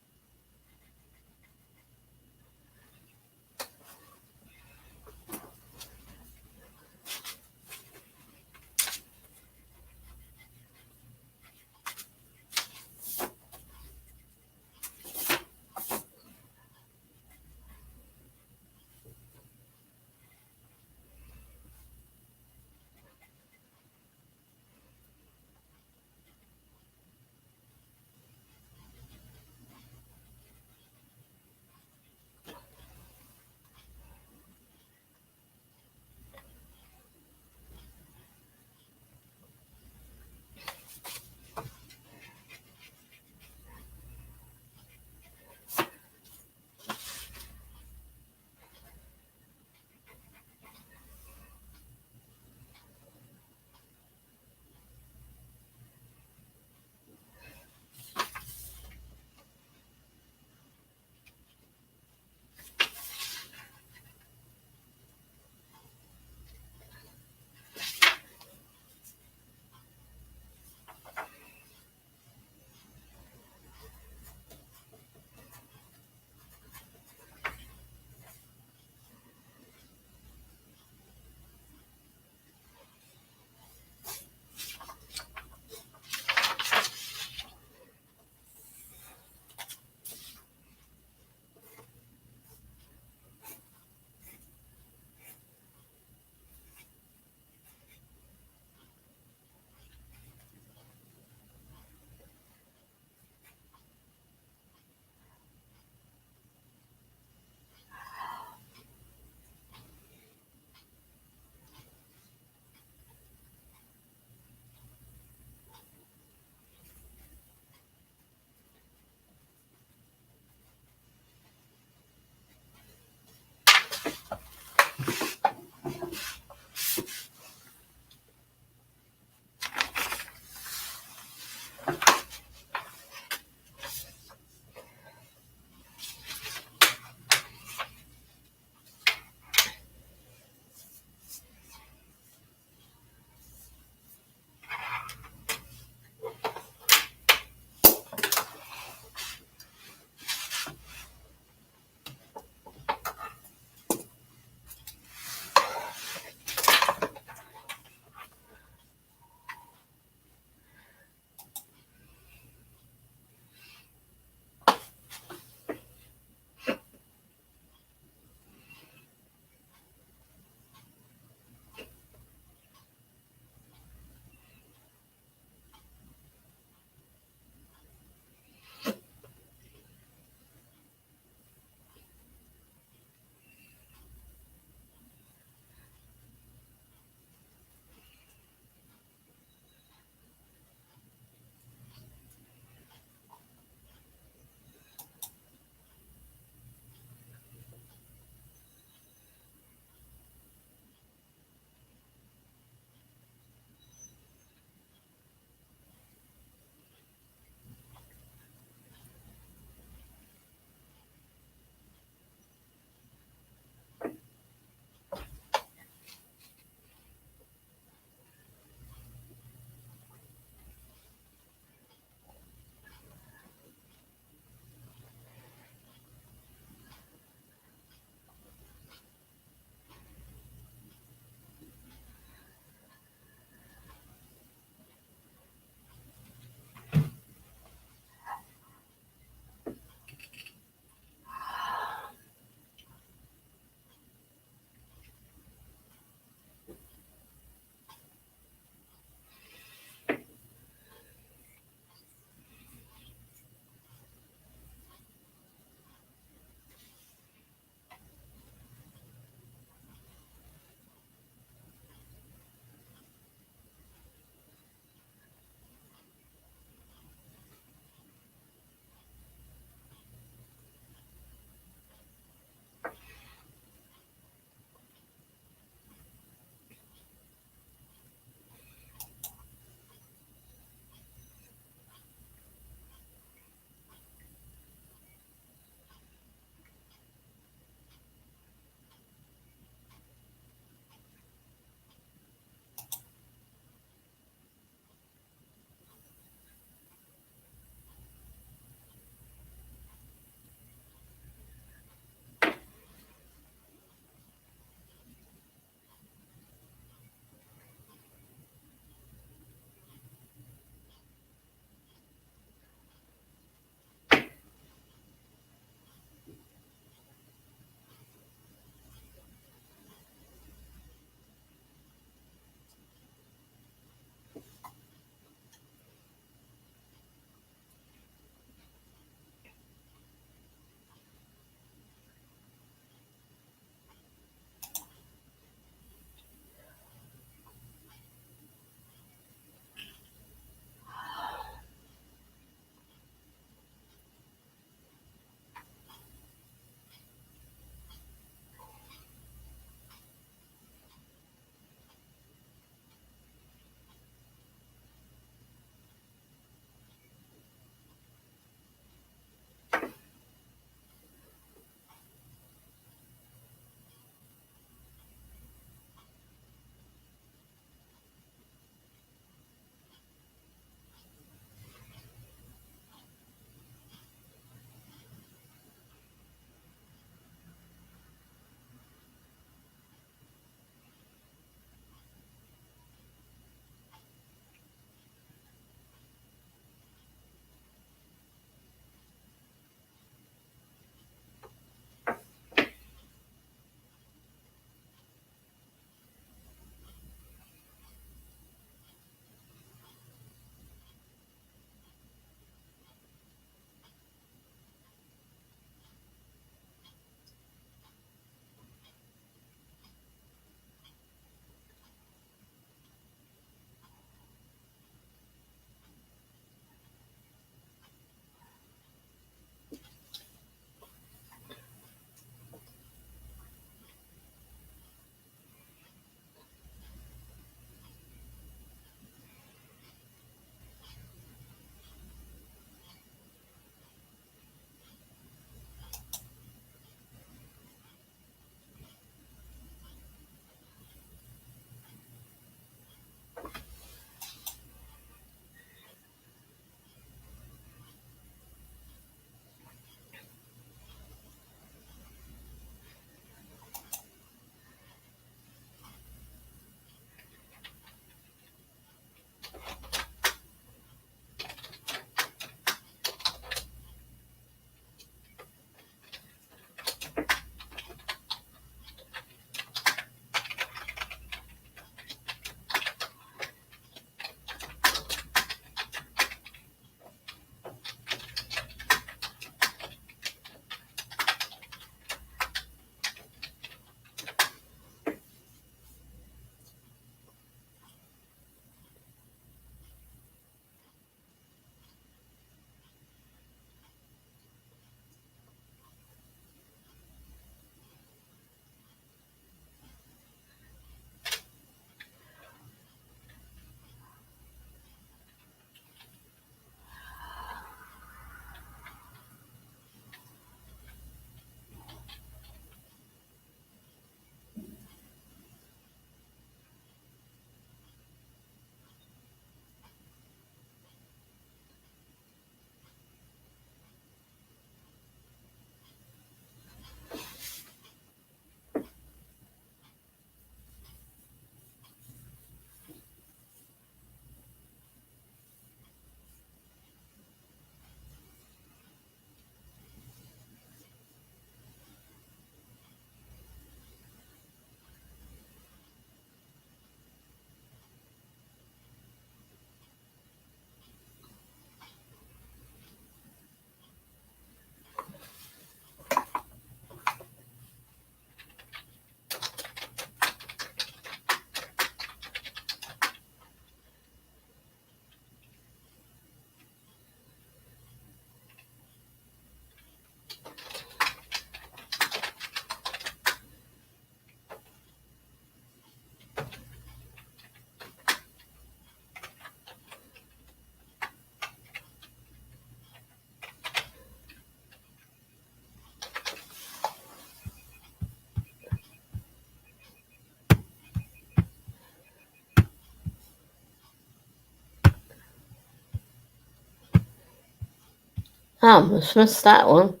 A: Oh, I missed that one.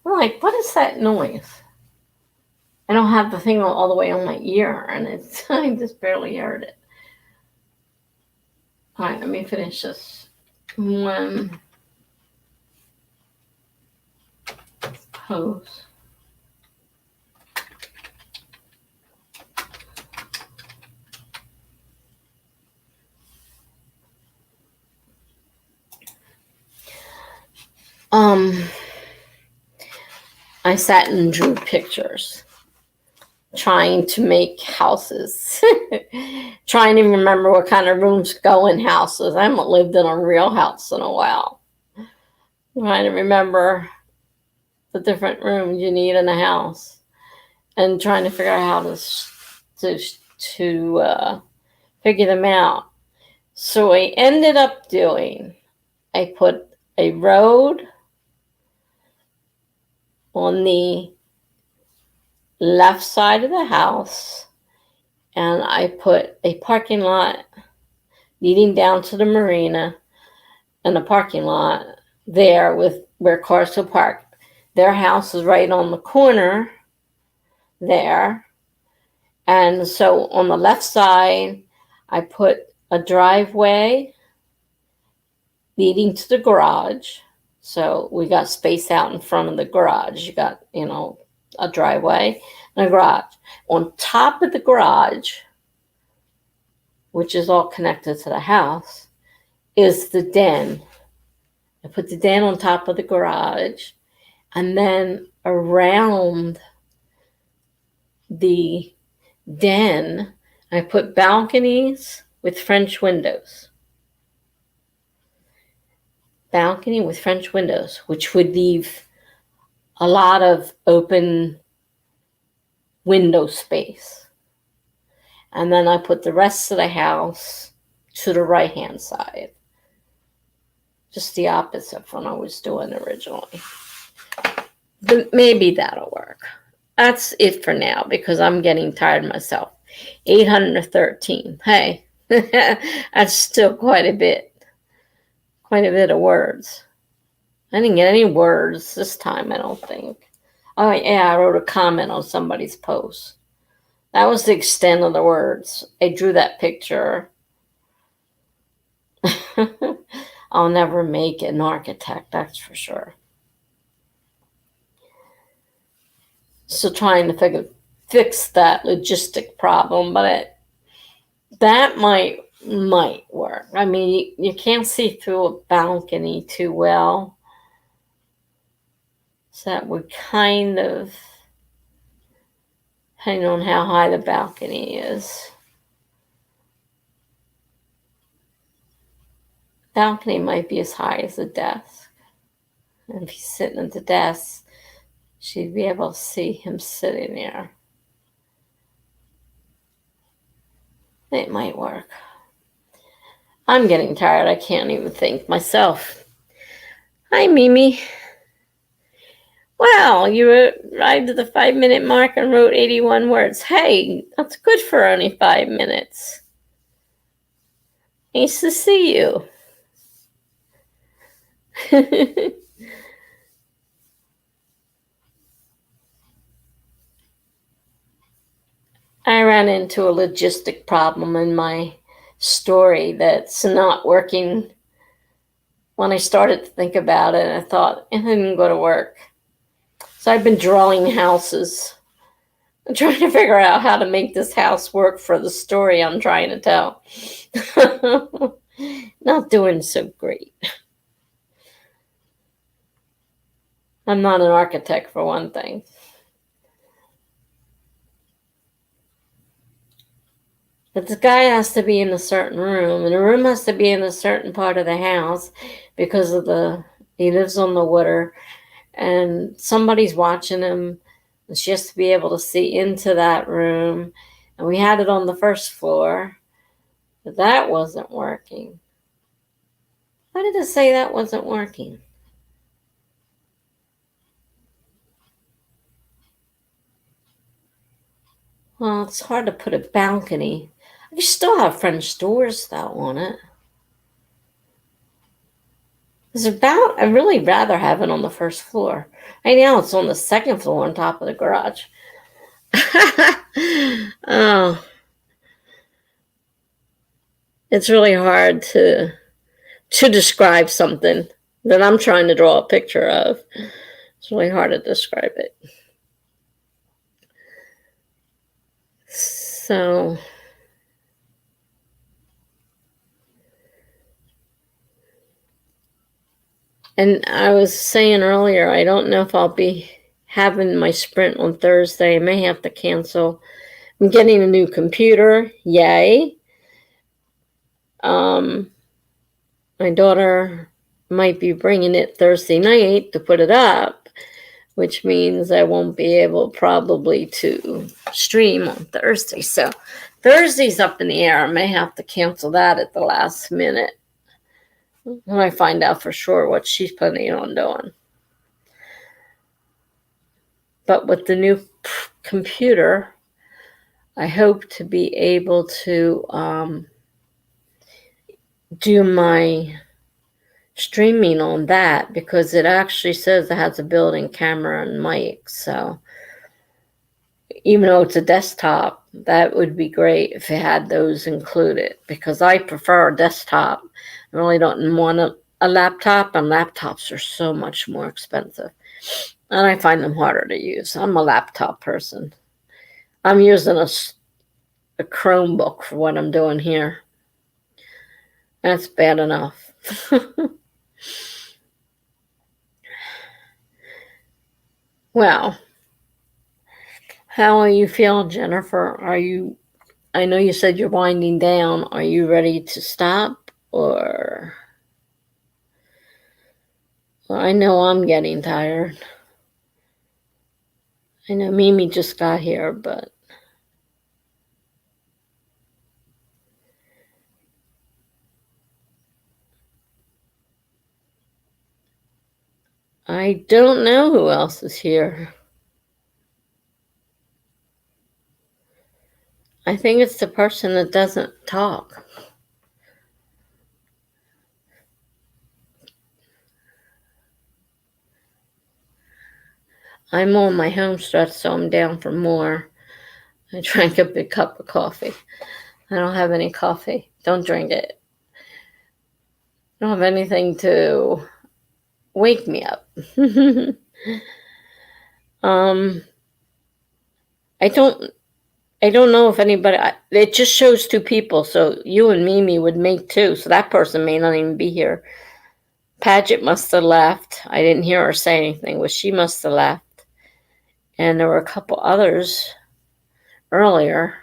A: I'm like, what is that noise? I don't have the thing all the way on my ear, and it's I just barely heard it. All right, let me finish this one pose. I sat and drew pictures, trying to make houses, trying to remember what kind of rooms go in houses. I haven't lived in a real house in a while. Trying to remember the different rooms you need in a house, and trying to figure out how to figure them out. So I ended up doing, I put a road on the left side of the house, and I put a parking lot leading down to the marina, and a parking lot there with where cars will park. Their house is right on the corner there. And so on the left side, I put a driveway leading to the garage. So we got space out in front of the garage. You got, a driveway and a garage. On top of the garage, which is all connected to the house, is the den. I put the den on top of the garage, and then around the den, I put balconies with French windows. Balcony with French windows, which would leave a lot of open window space. And then I put the rest of the house to the right-hand side. Just the opposite from what I was doing originally. But maybe that'll work. That's it for now because I'm getting tired myself. 813. Hey, that's still quite a bit of words. I didn't get any words this time, I don't think. Oh, yeah, I wrote a comment on somebody's post. That was the extent of the words. I drew that picture. I'll never make an architect, that's for sure. So trying to fix that logistic problem, but that might work. I mean, you can't see through a balcony too well. So that would kind of, depending on how high the balcony is. Balcony might be as high as the desk. And if he's sitting at the desk, she'd be able to see him sitting there. It might work. I'm getting tired. I can't even think myself. Hi, Mimi. Wow, you arrived at the 5-minute mark and wrote 81 words. Hey, that's good for only 5 minutes. Nice to see you. I ran into a logistic problem in my story that's not working. When I started to think about it, I thought it didn't go to work. So I've been drawing houses. I'm trying to figure out how to make this house work for the story I'm trying to tell. Not doing so great. I'm not an architect, for one thing. But the guy has to be in a certain room, and the room has to be in a certain part of the house because of he lives on the water, and somebody's watching him, and she has to be able to see into that room. And we had it on the first floor, but that wasn't working. Why did it say that wasn't working? Well, it's hard to put a balcony. You still have French doors, though, on it. I'd really rather have it on the first floor. Right now it's on the second floor on top of the garage. Oh, it's really hard to describe something that I'm trying to draw a picture of. It's really hard to describe it. So, and I was saying earlier, I don't know if I'll be having my sprint on Thursday. I may have to cancel. I'm getting a new computer. Yay. Um, my daughter might be bringing it Thursday night to put it up, which means I won't be able probably to stream on Thursday. So Thursday's up in the air. I may have to cancel that at the last minute when I find out for sure what she's planning on doing. But with the new computer, I hope to be able to do my streaming on that, because it actually says it has a built-in camera and mic. So even though it's a desktop, that would be great if it had those included, because I prefer a desktop. I really don't want a laptop, and laptops are so much more expensive, and I find them harder to use. I'm a laptop person. I'm using a Chromebook for what I'm doing here. That's bad enough. Well, how are you feeling, Jennifer? I know you said you're winding down. Are you ready to stop, or? Well, I know I'm getting tired. I know Mimi just got here, but I don't know who else is here. I think it's the person that doesn't talk. I'm on my home stretch, so I'm down for more. I drank a big cup of coffee. I don't have any coffee. Don't drink it. I don't have anything to wake me up. um, I don't know if anybody. It just shows two people, so you and Mimi would make two. So that person may not even be here. Paget must have left. I didn't hear her say anything, but she must have left. And there were a couple others earlier.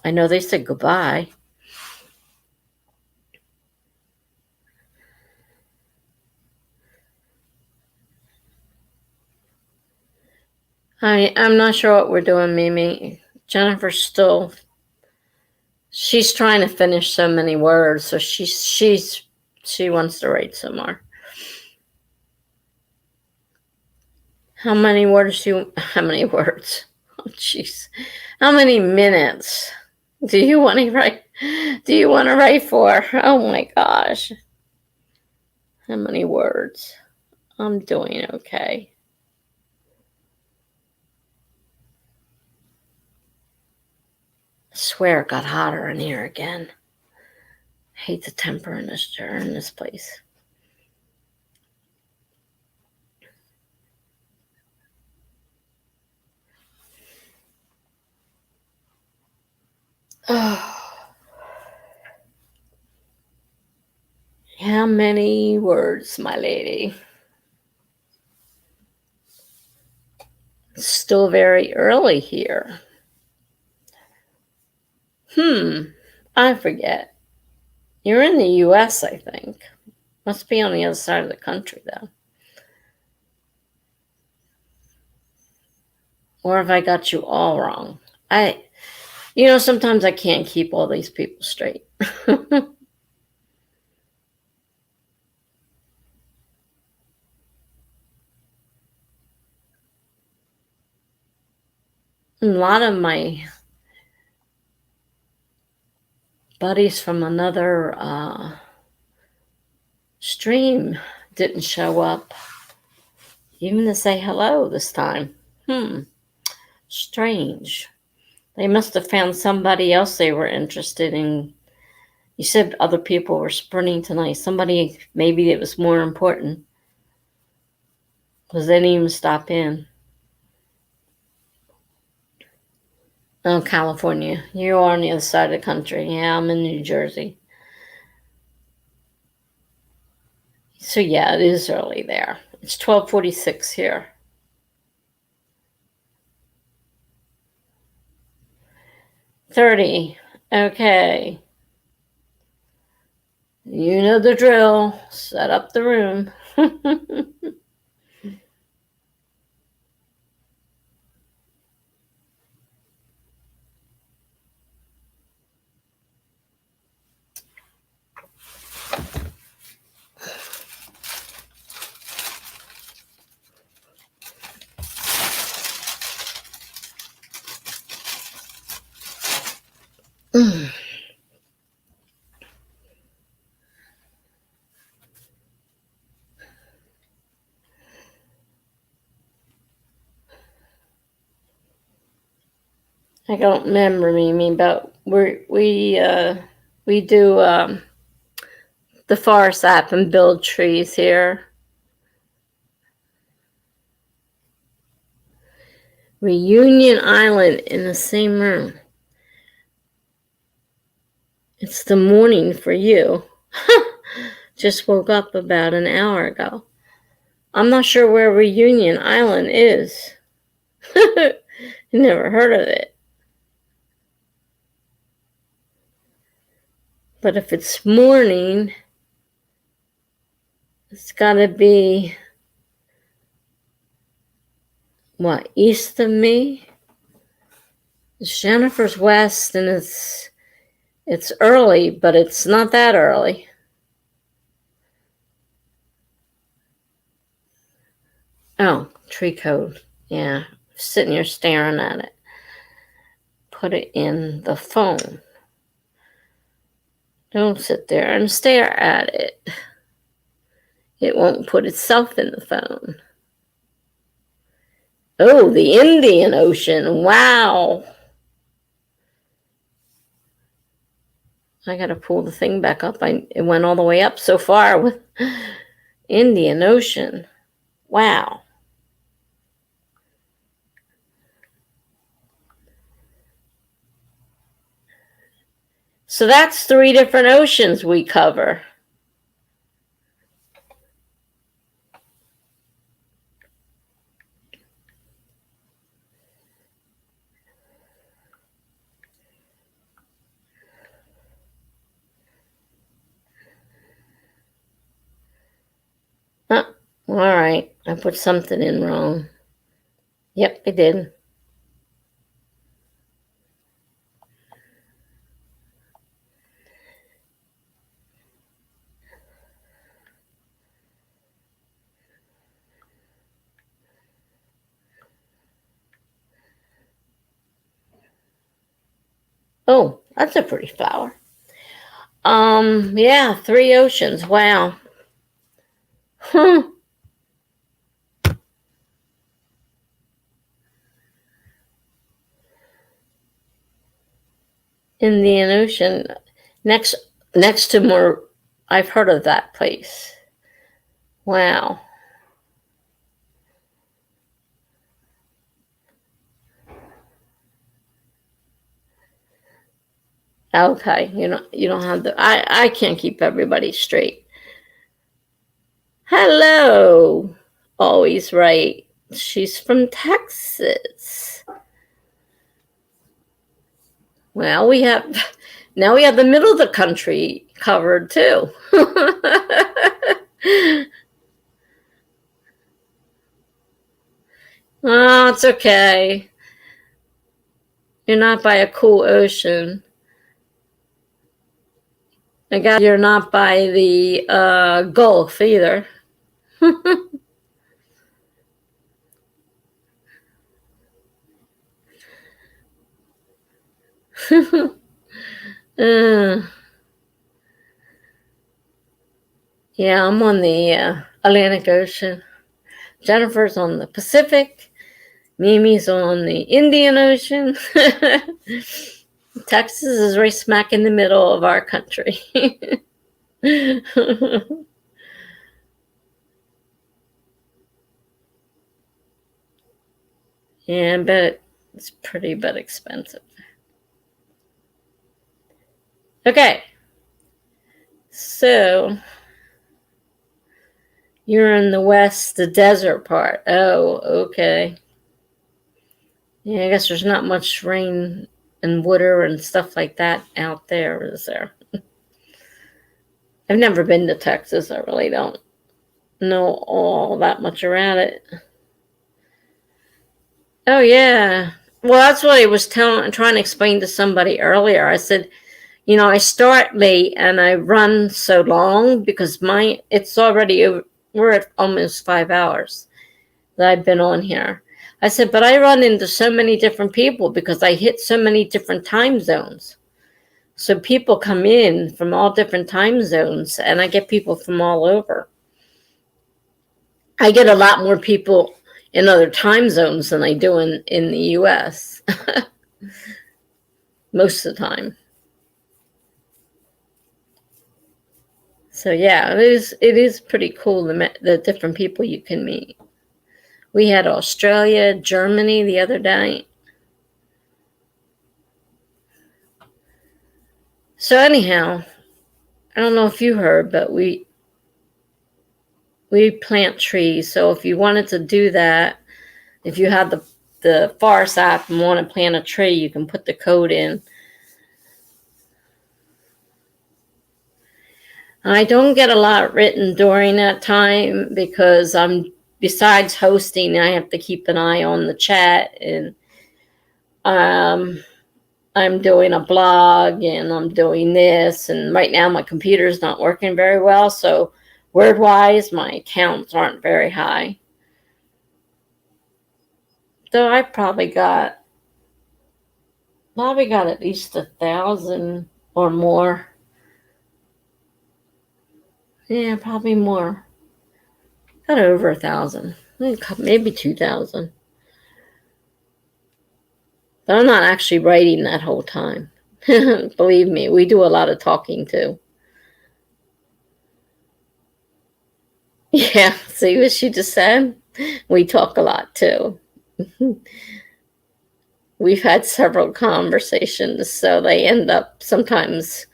A: I know they said goodbye. I'm not sure what we're doing, Mimi. Jennifer's still. She's trying to finish so many words, so she wants to write some more. How many words? How many words? Oh, jeez. How many minutes do you want to write? Do you want to write for? Oh my gosh. How many words? I'm doing okay. I swear it got hotter in here again. I hate the temper in this place. Oh. How many words, my lady? It's still very early here. I forget. You're in the US, I think. Must be on the other side of the country, though. Or have I got you all wrong? Sometimes I can't keep all these people straight. A lot of my buddies from another stream didn't show up, even to say hello this time. Strange. They must have found somebody else they were interested in. You said other people were sprinting tonight. Somebody, maybe it was more important, because they didn't even stop in. Oh, California. You are on the other side of the country. Yeah, I'm in New Jersey. So yeah, it is early there. It's 12:46 here. $30. Okay. You know the drill. Set up the room. I don't remember, Mimi, but we do the forest app and build trees here. Reunion Island in the same room. It's the morning for you. Just woke up about an hour ago. I'm not sure where Reunion Island is. Never heard of it. But if it's morning, it's gotta be, what, east of me? Jennifer's west, and it's early, but it's not that early. Oh, tree code. Yeah, sitting here staring at it. Put it in the phone. Don't sit there and stare at it. It won't put itself in the phone. Oh, the Indian Ocean. Wow. I got to pull the thing back up. It went all the way up so far with Indian Ocean. Wow. So that's 3 different oceans we cover. Oh, all right. I put something in wrong. Yep, I did. Oh, that's a pretty flower. Yeah, 3 oceans. Wow. Indian Ocean. Next to more, I've heard of that place. Wow. Okay, you don't have I can't keep everybody straight. Hello. Always right. She's from Texas. Well, now we have the middle of the country covered too. Oh, it's okay. You're not by a cool ocean. I guess you're not by the Gulf either. uh, yeah, I'm on the Atlantic Ocean. Jennifer's on the Pacific. Mimi's on the Indian Ocean. Texas is right smack in the middle of our country. Yeah, I bet it's pretty but expensive. Okay. So you're in the west, the desert part. Oh, okay. Yeah, I guess there's not much rain and water and stuff like that out there, is there? I've never been to Texas. I really don't know all that much around it. Oh, yeah. Well, that's what I was trying to explain to somebody earlier. I said, I start late and I run so long because it's already over. We're at almost 5 hours that I've been on here. I said, but I run into so many different people because I hit so many different time zones. So people come in from all different time zones, and I get people from all over. I get a lot more people in other time zones than I do in the U.S. most of the time. So yeah, it is pretty cool the different people you can meet. We had Australia, Germany the other day. So anyhow, I don't know if you heard, but we plant trees. So if you wanted to do that, if you have the Forest app and want to plant a tree, you can put the code in. I don't get a lot written during that time because besides hosting, I have to keep an eye on the chat, and I'm doing a blog and I'm doing this, and right now my computer's not working very well, so word-wise, my counts aren't very high. So I probably got at least 1,000 or more. Yeah, probably more. Got over 1,000, maybe 2,000. But I'm not actually writing that whole time. Believe me, we do a lot of talking too. Yeah, see what she just said? We talk a lot too. We've had several conversations, so they end up sometimes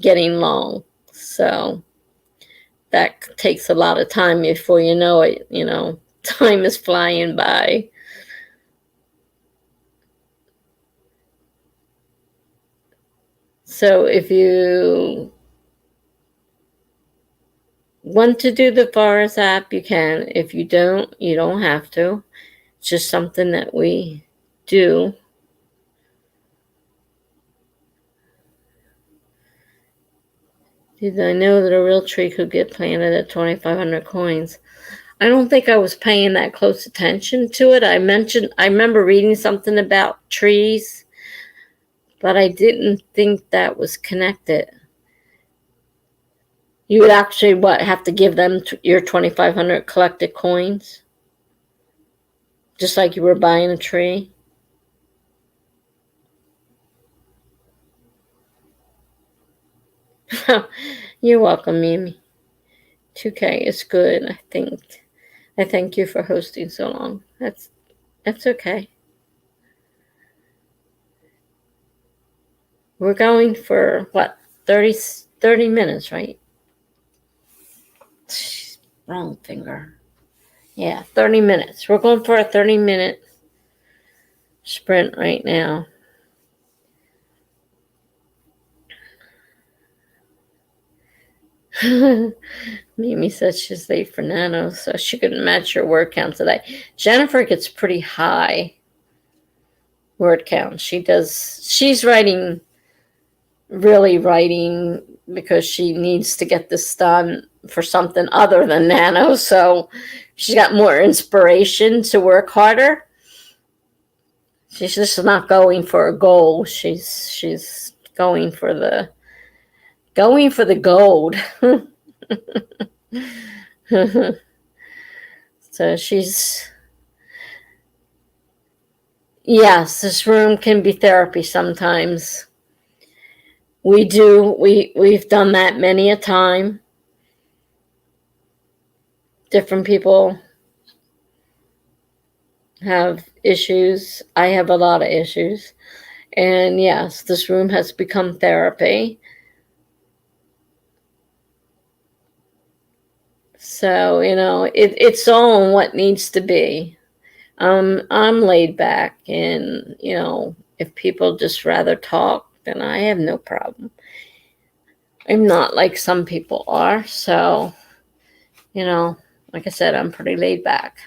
A: getting long. So that takes a lot of time before you know it, time is flying by. So if you want to do the Forest app, you can. If you don't, you don't have to. It's just something that we do. Did I know that a real tree could get planted at 2,500 coins? I don't think I was paying that close attention to it. I remember reading something about trees, but I didn't think that was connected. You would actually, have to give them your 2,500 collected coins? Just like you were buying a tree? You're welcome, Mimi. 2K is good, I think. I thank you for hosting so long. That's okay. We're going for, 30 minutes, right? Wrong finger. Yeah, 30 minutes. We're going for a 30-minute sprint right now. Mimi said she's late for Nano, so she couldn't match your word count today. Jennifer gets pretty high word count. She's really writing because she needs to get this done for something other than Nano, so she's got more inspiration to work harder. She's just not going for a goal. She's going for the gold. So yes, this room can be therapy sometimes. We've done that many a time. Different people have issues. I have a lot of issues. And yes, this room has become therapy. So, it's all what needs to be. I'm laid back, and, if people just rather talk, then I have no problem. I'm not like some people are. So, like I said, I'm pretty laid back.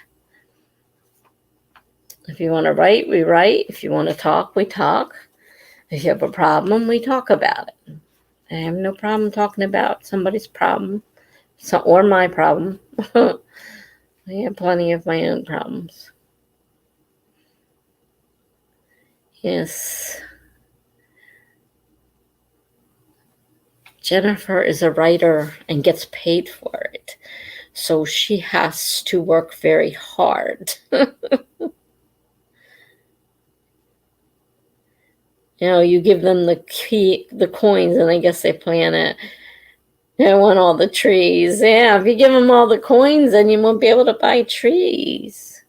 A: If you want to write, we write. If you want to talk, we talk. If you have a problem, we talk about it. I have no problem talking about somebody's problem, or my problem. I have plenty of my own problems. Yes. Jennifer is a writer and gets paid for it. So she has to work very hard. You give them the coins, and I guess they plan it. I want all the trees. Yeah, if you give them all the coins, then you won't be able to buy trees.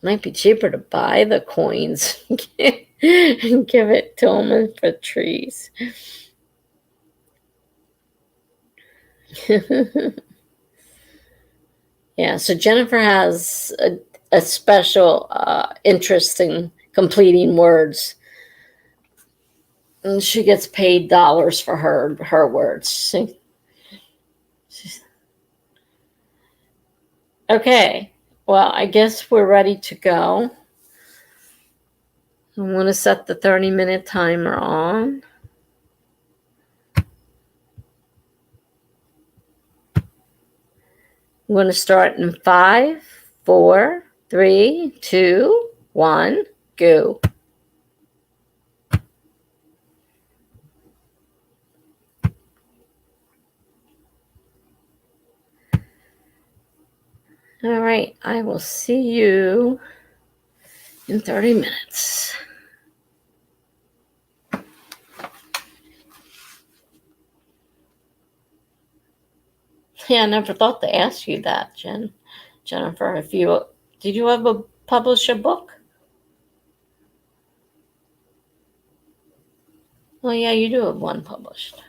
A: Might be cheaper to buy the coins and give it to them for trees. Yeah, so Jennifer has a special interest in completing words. And she gets paid dollars for her words. Okay, well, I guess we're ready to go. I'm going to set the 30-minute timer on. I'm going to start in 5, 4, 3, 2, 1, go. All right, I will see you in 30 minutes. Yeah, I never thought to ask you that, Jennifer. Did you ever publish a book? Well, yeah, you do have one published.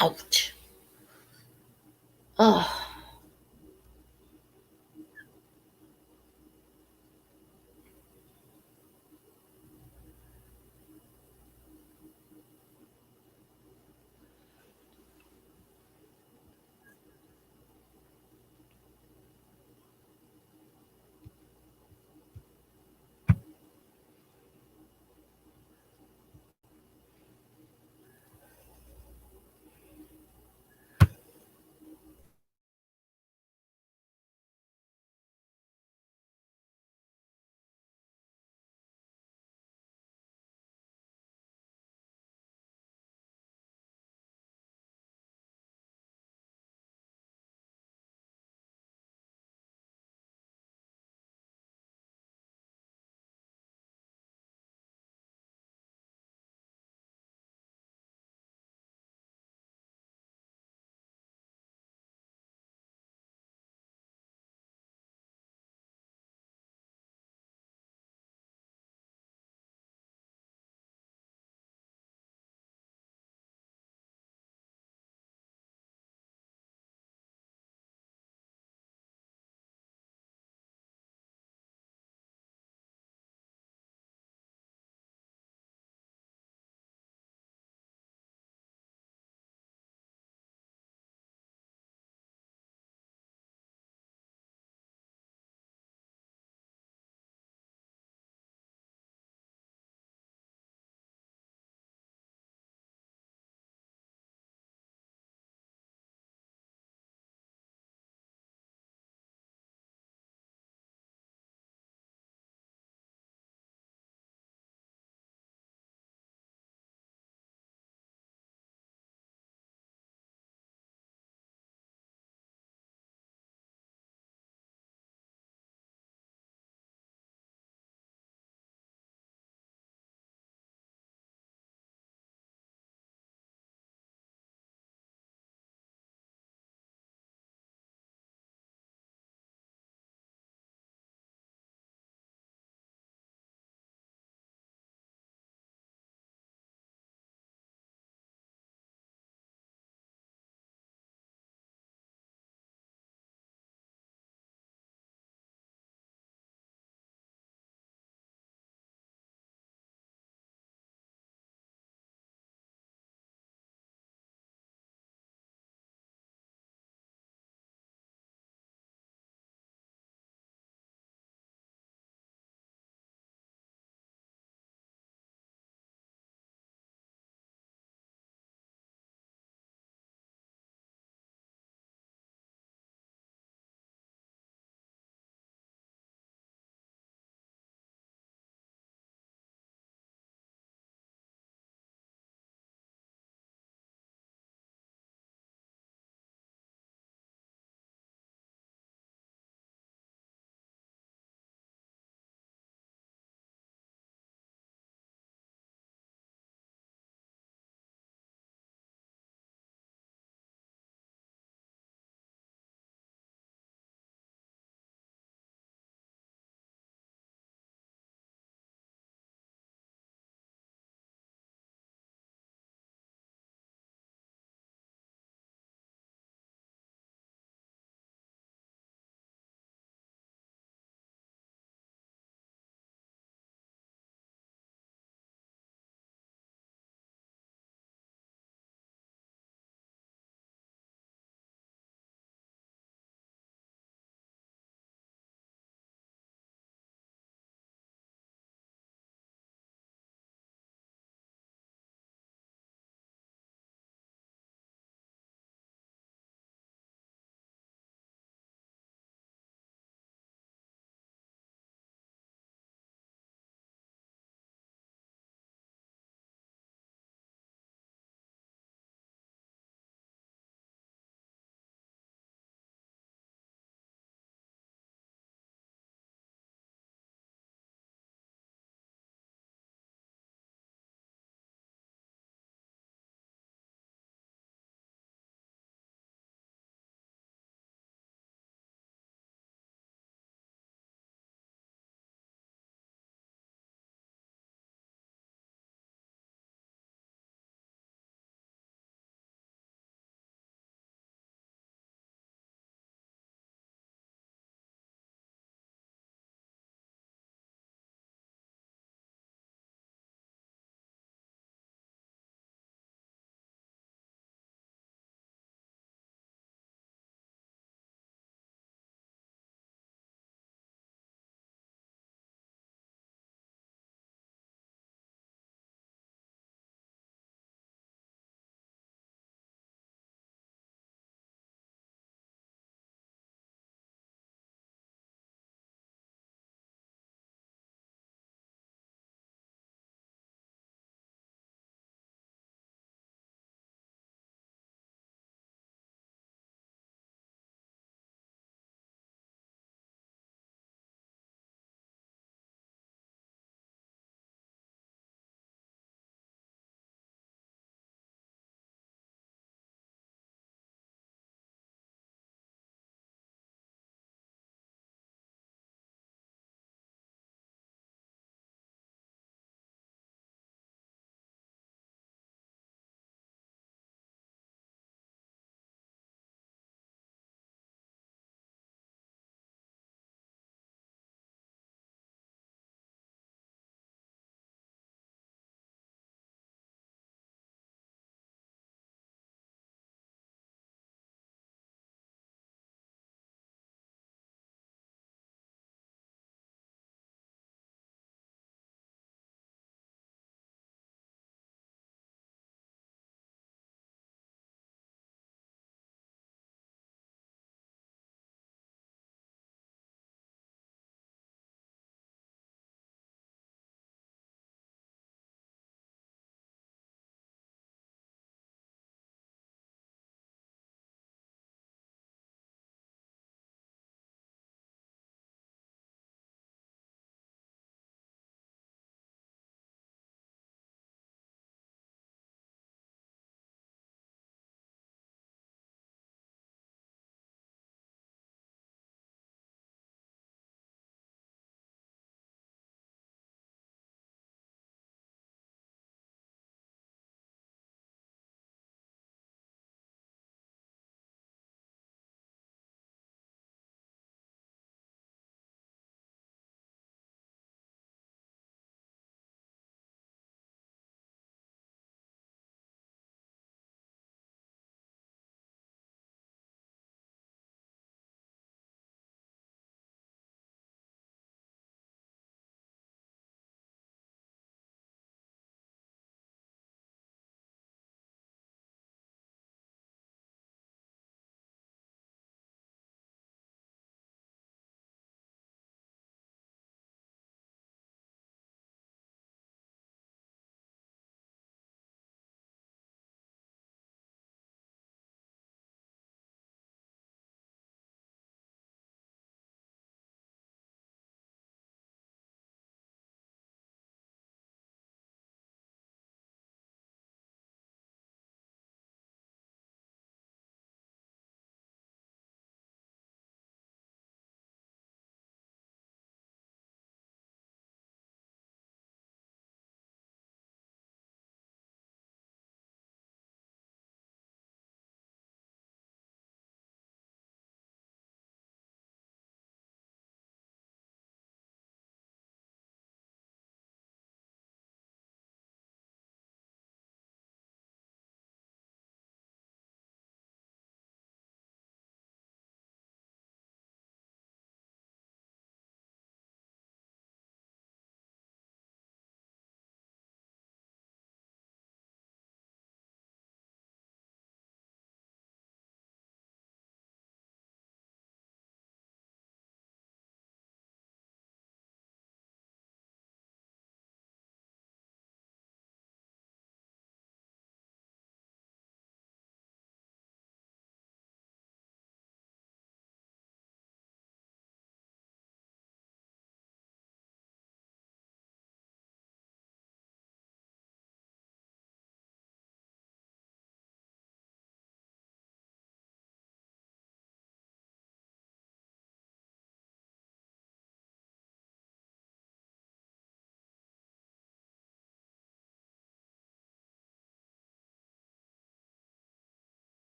A: Ouch. Oh.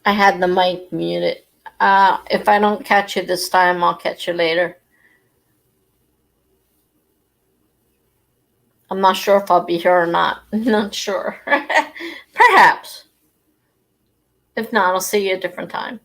A: I had the mic muted. If I don't catch you this time, I'll catch you later. I'm not sure if I'll be here or not. Not sure. Perhaps. If not, I'll see you a different time.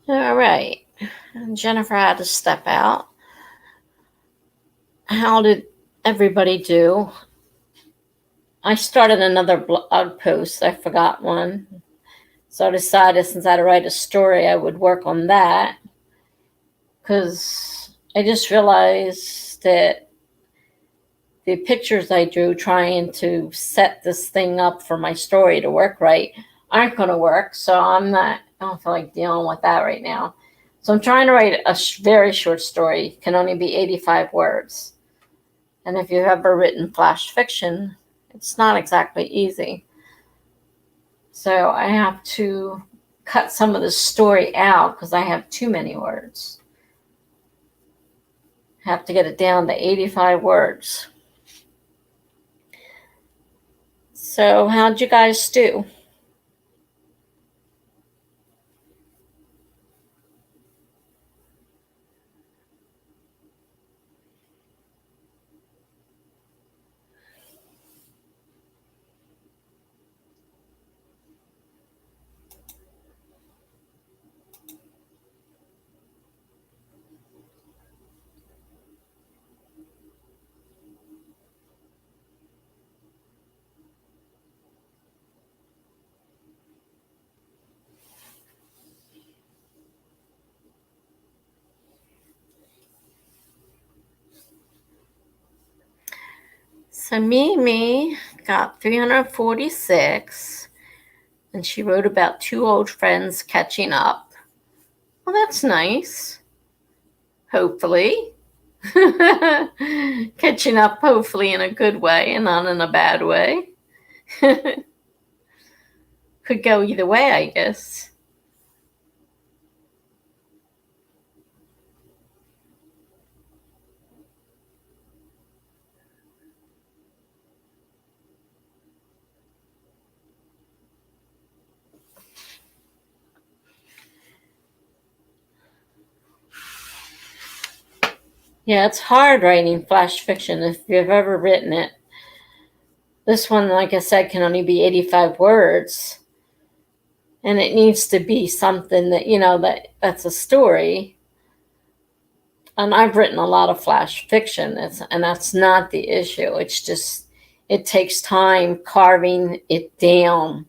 A: All right. Jennifer had to step out. How did everybody do? I started another blog post. I forgot one. So I decided since I had to write a story, I would work on that. Because I just realized that the pictures I drew trying to set this thing up for my story to work right aren't going to work. So I don't feel like dealing with that right now. So I'm trying to write a very short story. It can only be 85 words. And if you've ever written flash fiction, it's not exactly easy. So I have to cut some of the story out because I have too many words. I have to get it down to 85 words. So how'd you guys do? So Mimi got 346, and she wrote about two old friends catching up. Well, that's nice. Hopefully. Catching up, hopefully, in a good way and not in a bad way. Could go either way, I guess. Yeah, it's hard writing flash fiction if you've ever written it. This one, like I said, can only be 85 words. And it needs to be something that, that's a story. And I've written a lot of flash fiction, and that's not the issue. It's just, it takes time carving it down.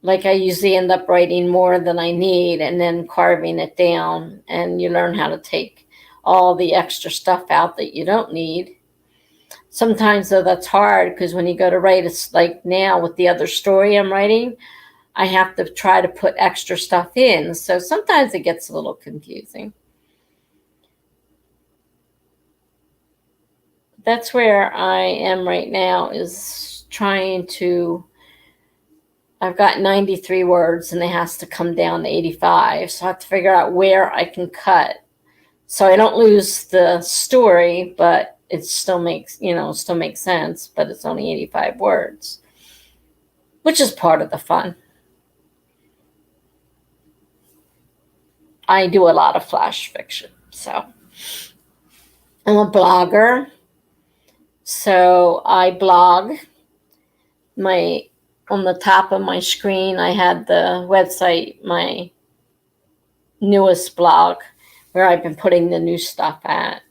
A: Like I usually end up writing more than I need and then carving it down. And you learn how to take all the extra stuff out that you don't need. Sometimes, though, that's hard because when you go to write, it's like now with the other story I'm writing, I have to try to put extra stuff in. So sometimes it gets a little confusing. That's where I am right now, is trying to, I've got 93 words and it has to come down to 85. So I have to figure out where I can cut so I don't lose the story, but it still makes, still makes sense, but it's only 85 words, which is part of the fun. I do a lot of flash fiction, so I'm a blogger. So I blog. On the top of my screen, I had the website, my newest blog, where I've been putting the new stuff at.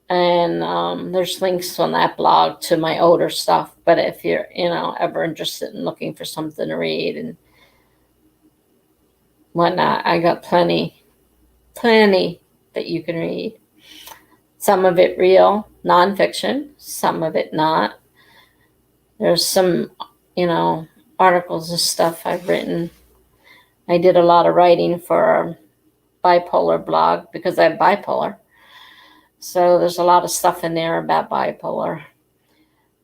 A: And there's links on that blog to my older stuff. But if you're, ever interested in looking for something to read and whatnot, I got plenty that you can read. Some of it real, nonfiction, some of it not. There's some, articles and stuff I've written. I did a lot of writing for a bipolar blog because I have bipolar. So there's a lot of stuff in there about bipolar.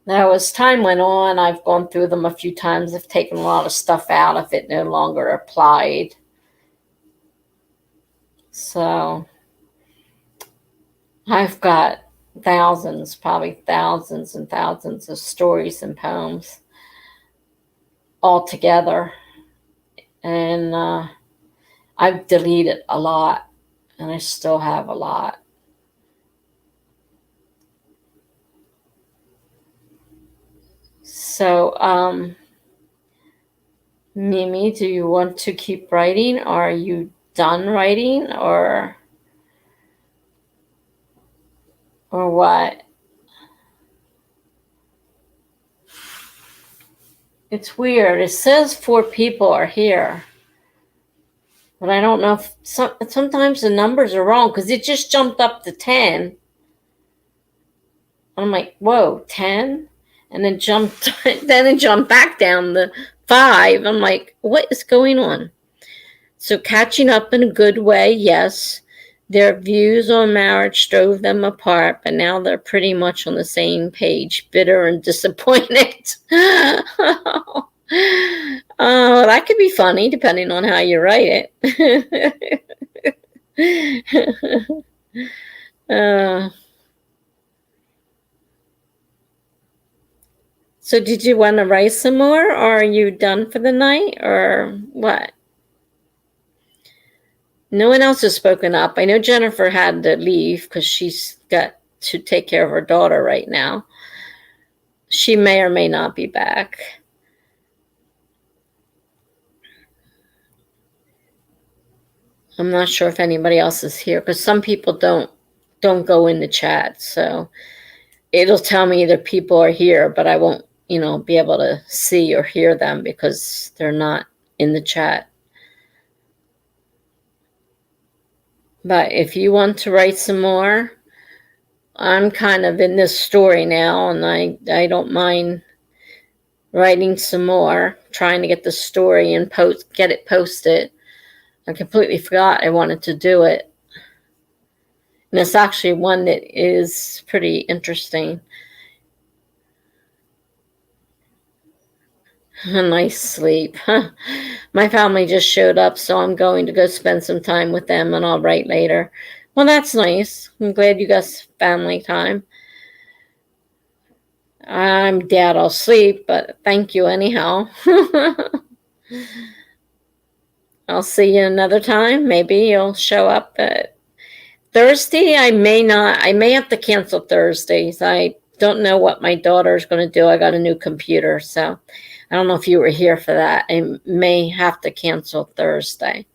A: Now, as time went on, I've gone through them a few times. I've taken a lot of stuff out if it no longer applied. So I've got probably thousands and thousands of stories and poems all together. And I've deleted a lot, and I still have a lot. So, Mimi, do you want to keep writing? Are you done writing, or what? It's weird. It says 4 people are here, but I don't know if sometimes the numbers are wrong because it just jumped up to 10. I'm like, whoa, 10? And then it jumped back down to 5. I'm like, what is going on? So catching up in a good way, yes. Their views on marriage drove them apart, but now they're pretty much on the same page, bitter and disappointed. Oh, that could be funny depending on how you write it. So did you want to write some more, or are you done for the night, or what? No one else has spoken up. I know Jennifer had to leave because she's got to take care of her daughter right now. She may or may not be back. I'm not sure if anybody else is here because some people don't go in the chat. So it'll tell me either people are here, but I won't, be able to see or hear them because they're not in the chat. But if you want to write some more, I'm kind of in this story now, and I don't mind writing some more, trying to get the story and get it posted. I completely forgot I wanted to do it. And it's actually one that is pretty interesting. A nice sleep. My family just showed up, so I'm going to go spend some time with them, and I'll write later. Well, that's nice. I'm glad you got family time. I'm dead. I'll sleep, but thank you anyhow. I'll see you another time. Maybe you'll show up at Thursday. I may not. I may have to cancel Thursdays. I don't know what my daughter's going to do. I got a new computer, so I don't know if you were here for that. I may have to cancel Thursday.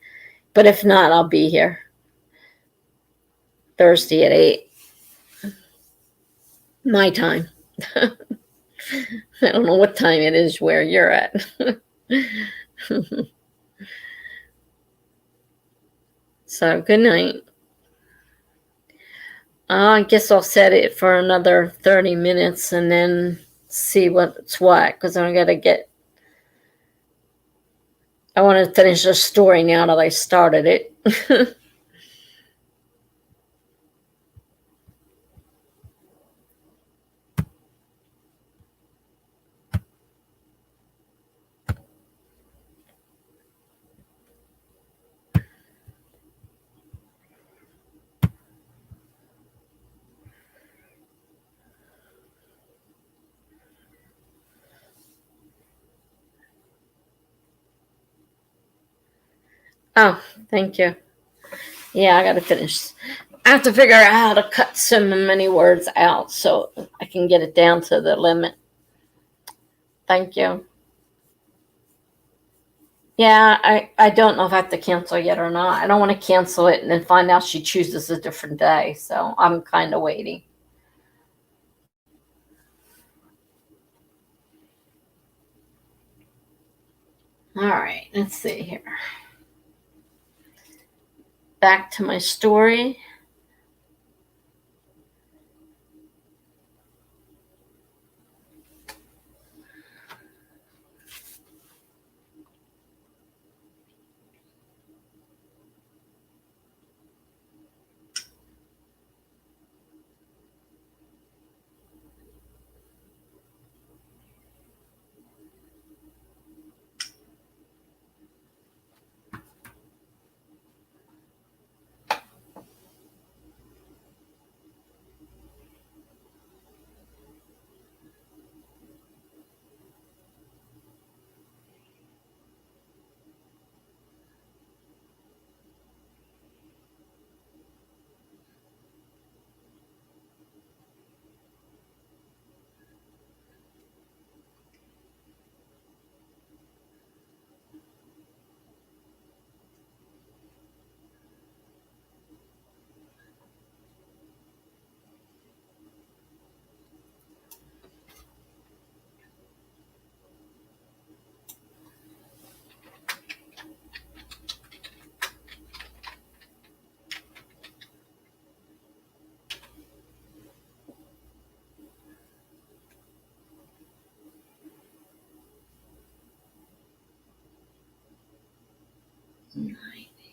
A: But if not, I'll be here Thursday at 8. My time. I don't know what time it is where you're at. So, good night. I guess I'll set it for another 30 minutes and then see what's what, because I gotta get. I want to finish the story now that I started it. Oh, thank you. Yeah, I gotta finish. I have to figure out how to cut so many words out so I can get it down to the limit. Thank you. Yeah, I don't know if I have to cancel yet or not. I don't want to cancel it and then find out she chooses a different day. So I'm kind of waiting. All right, let's see here. Back to my story.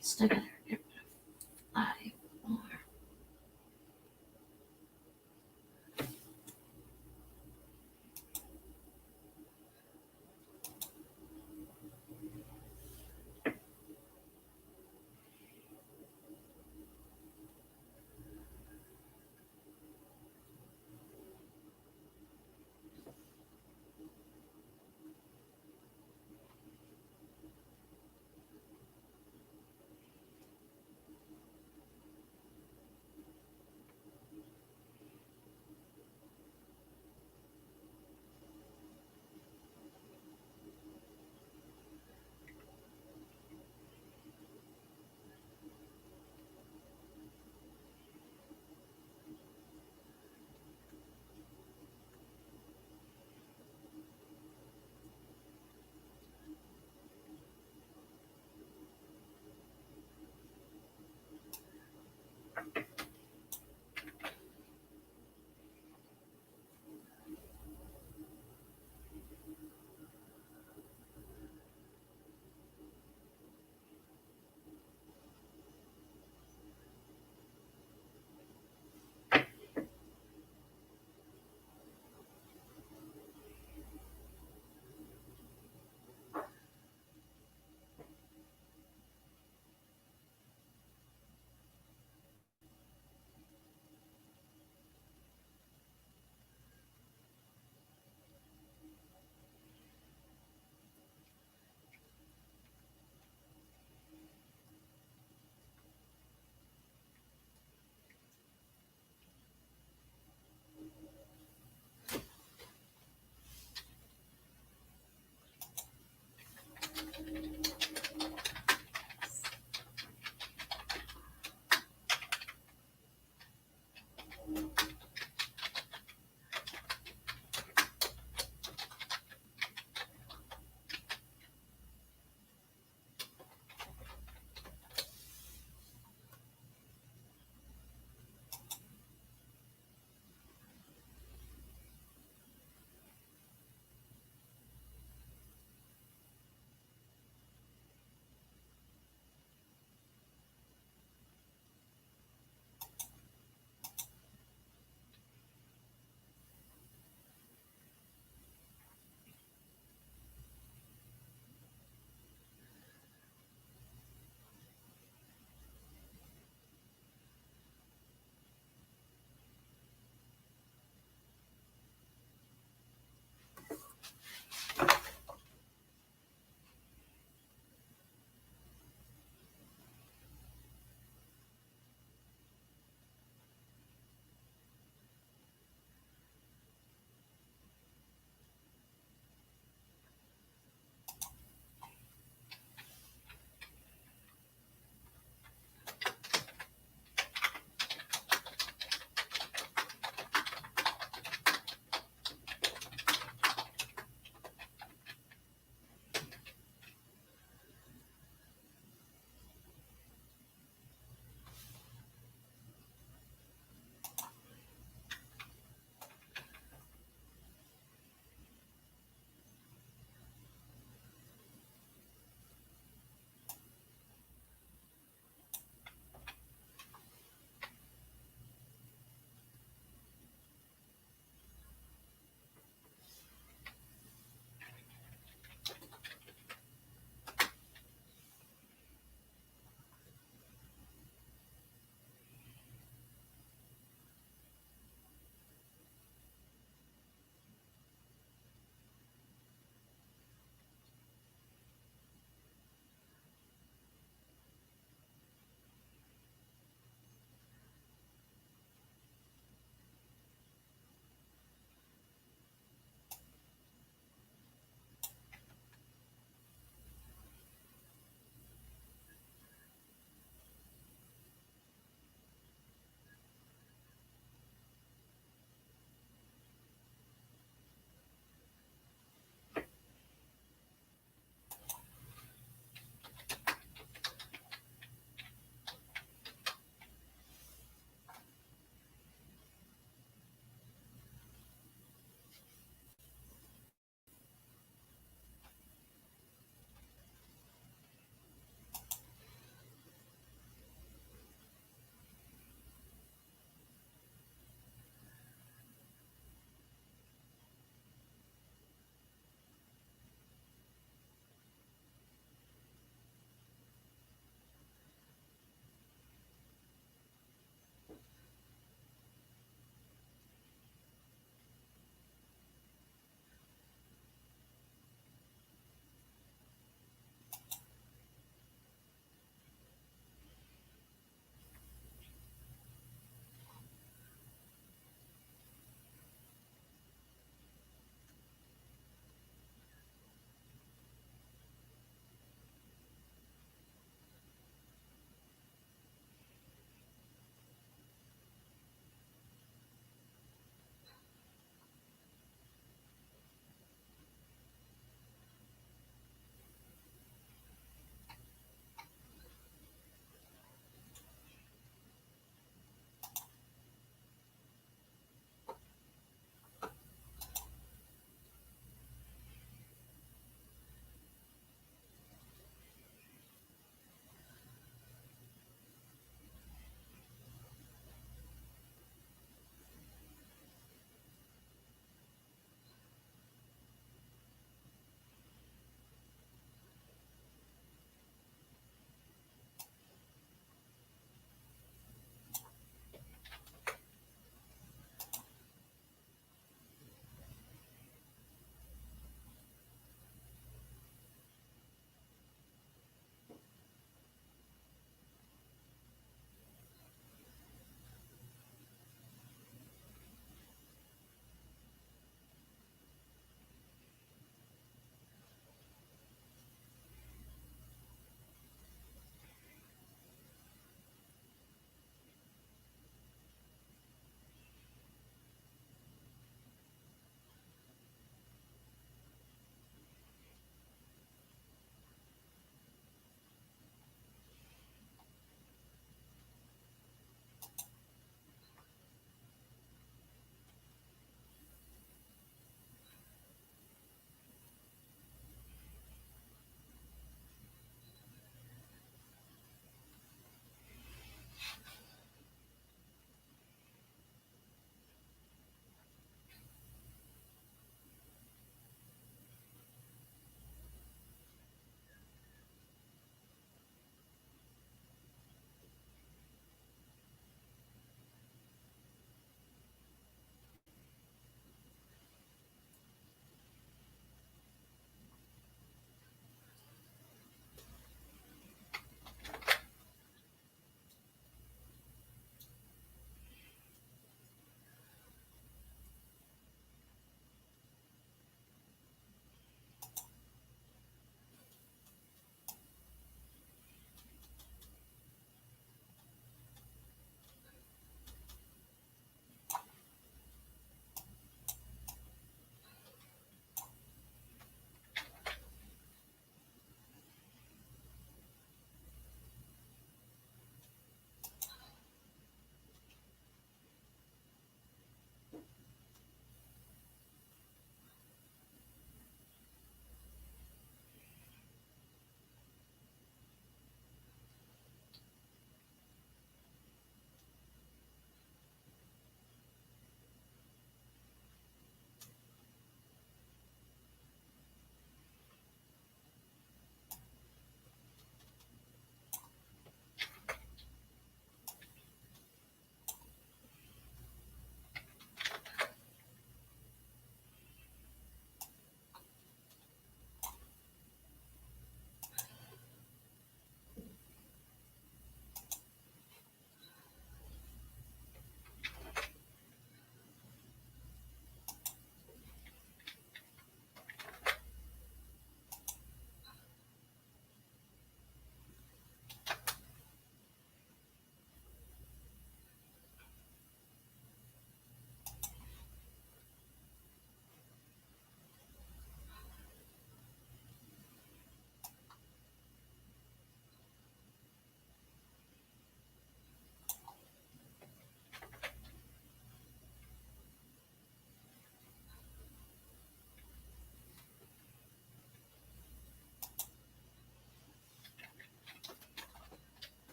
A: Still got to five more.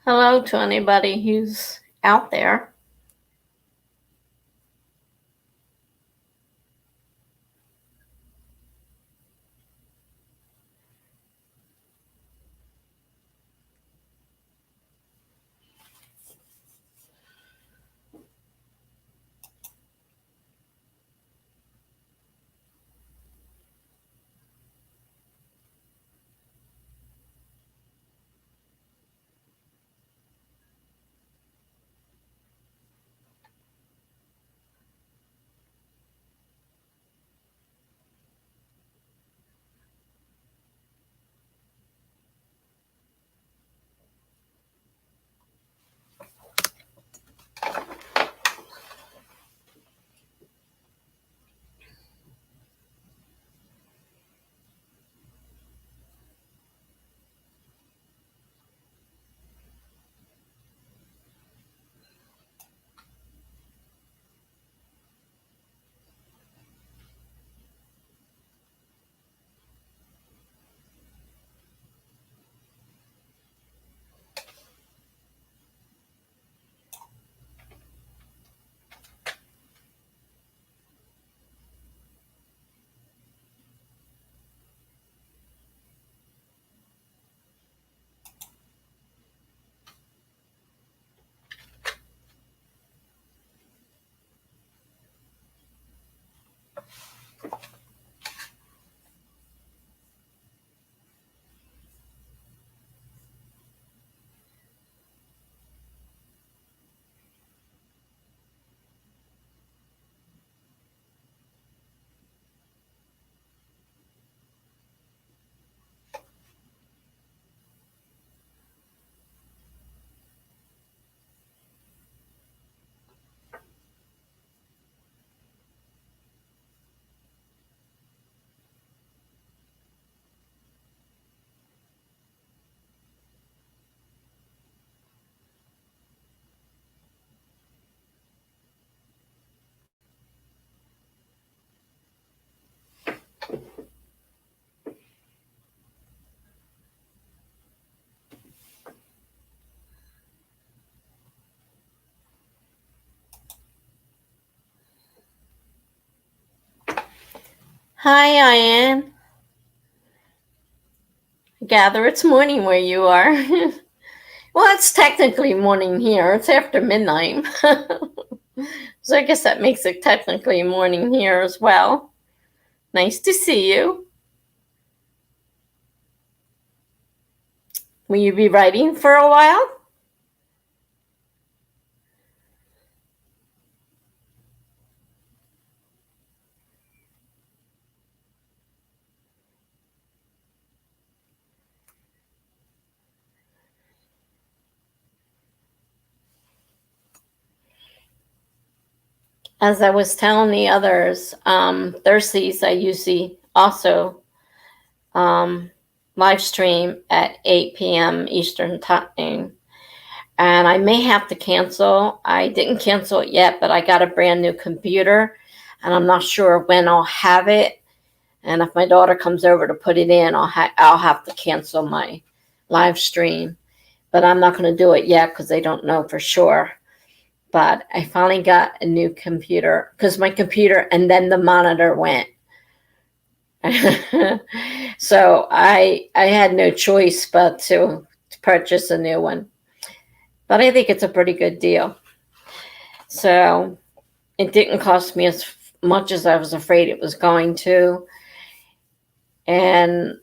A: Hello to anybody who's out there. Hi, Ian. I gather it's morning where you are. Well, it's technically morning here. It's after midnight. So I guess that makes it technically morning here as well. Nice to see you. Will you be writing for a while? As I was telling the others, Thursdays I usually also live stream at 8 p.m. Eastern Time. And I may have to cancel. I didn't cancel it yet, but I got a brand new computer, and I'm not sure when I'll have it. And if my daughter comes over to put it in, I'll have to cancel my live stream. But I'm not going to do it yet because I don't know for sure. But I finally got a new computer because my computer and then the monitor went. So I had no choice but to purchase a new one. But I think it's a pretty good deal. So it didn't cost me as much as I was afraid it was going to. And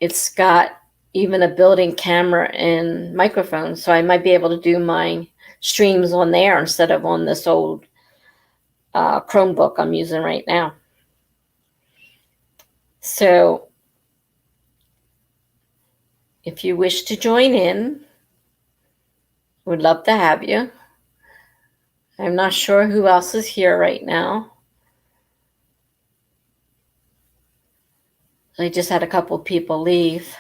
A: it's got even a built-in camera and microphone. So I might be able to do my streams on there instead of on this old Chromebook I'm using right now. So if you wish to join in, we'd love to have you. I'm not sure who else is here right now. I just had a couple people leave.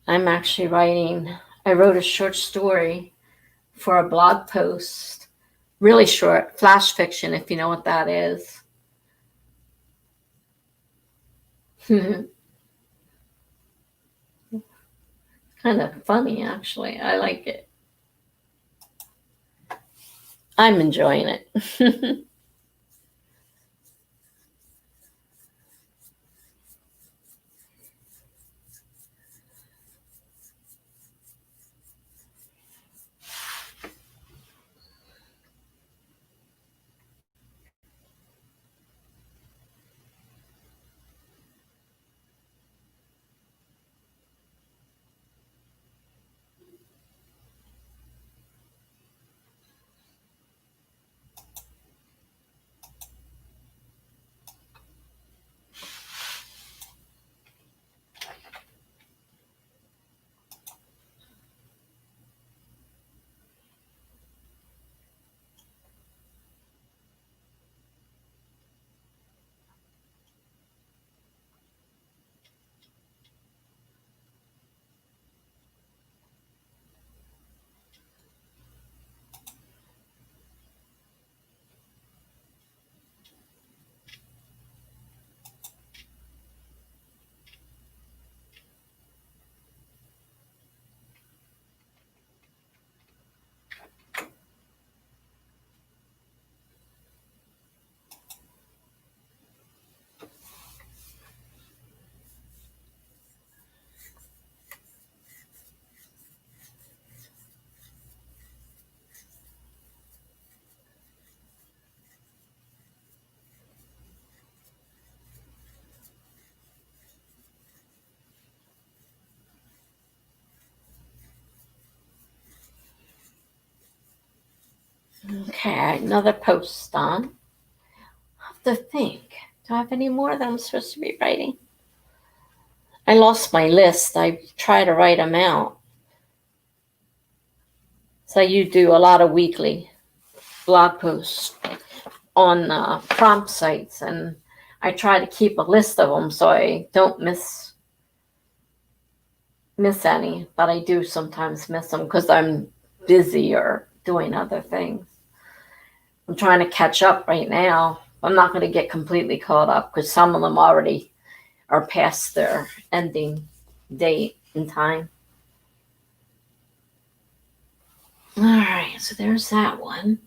A: I'm actually I wrote a short story for a blog post, really short, flash fiction, if you know what that is. Kind of funny, actually. I like it. I'm enjoying it. Okay, another post on. I have to think. Do I have any more that I'm supposed to be writing? I lost my list. I try to write them out. So you do a lot of weekly blog posts on prompt sites, and I try to keep a list of them so I don't miss any, but I do sometimes miss them because I'm busy or doing other things. I'm trying to catch up right now. I'm not going to get completely caught up because some of them already are past their ending date and time. All right, so there's that one.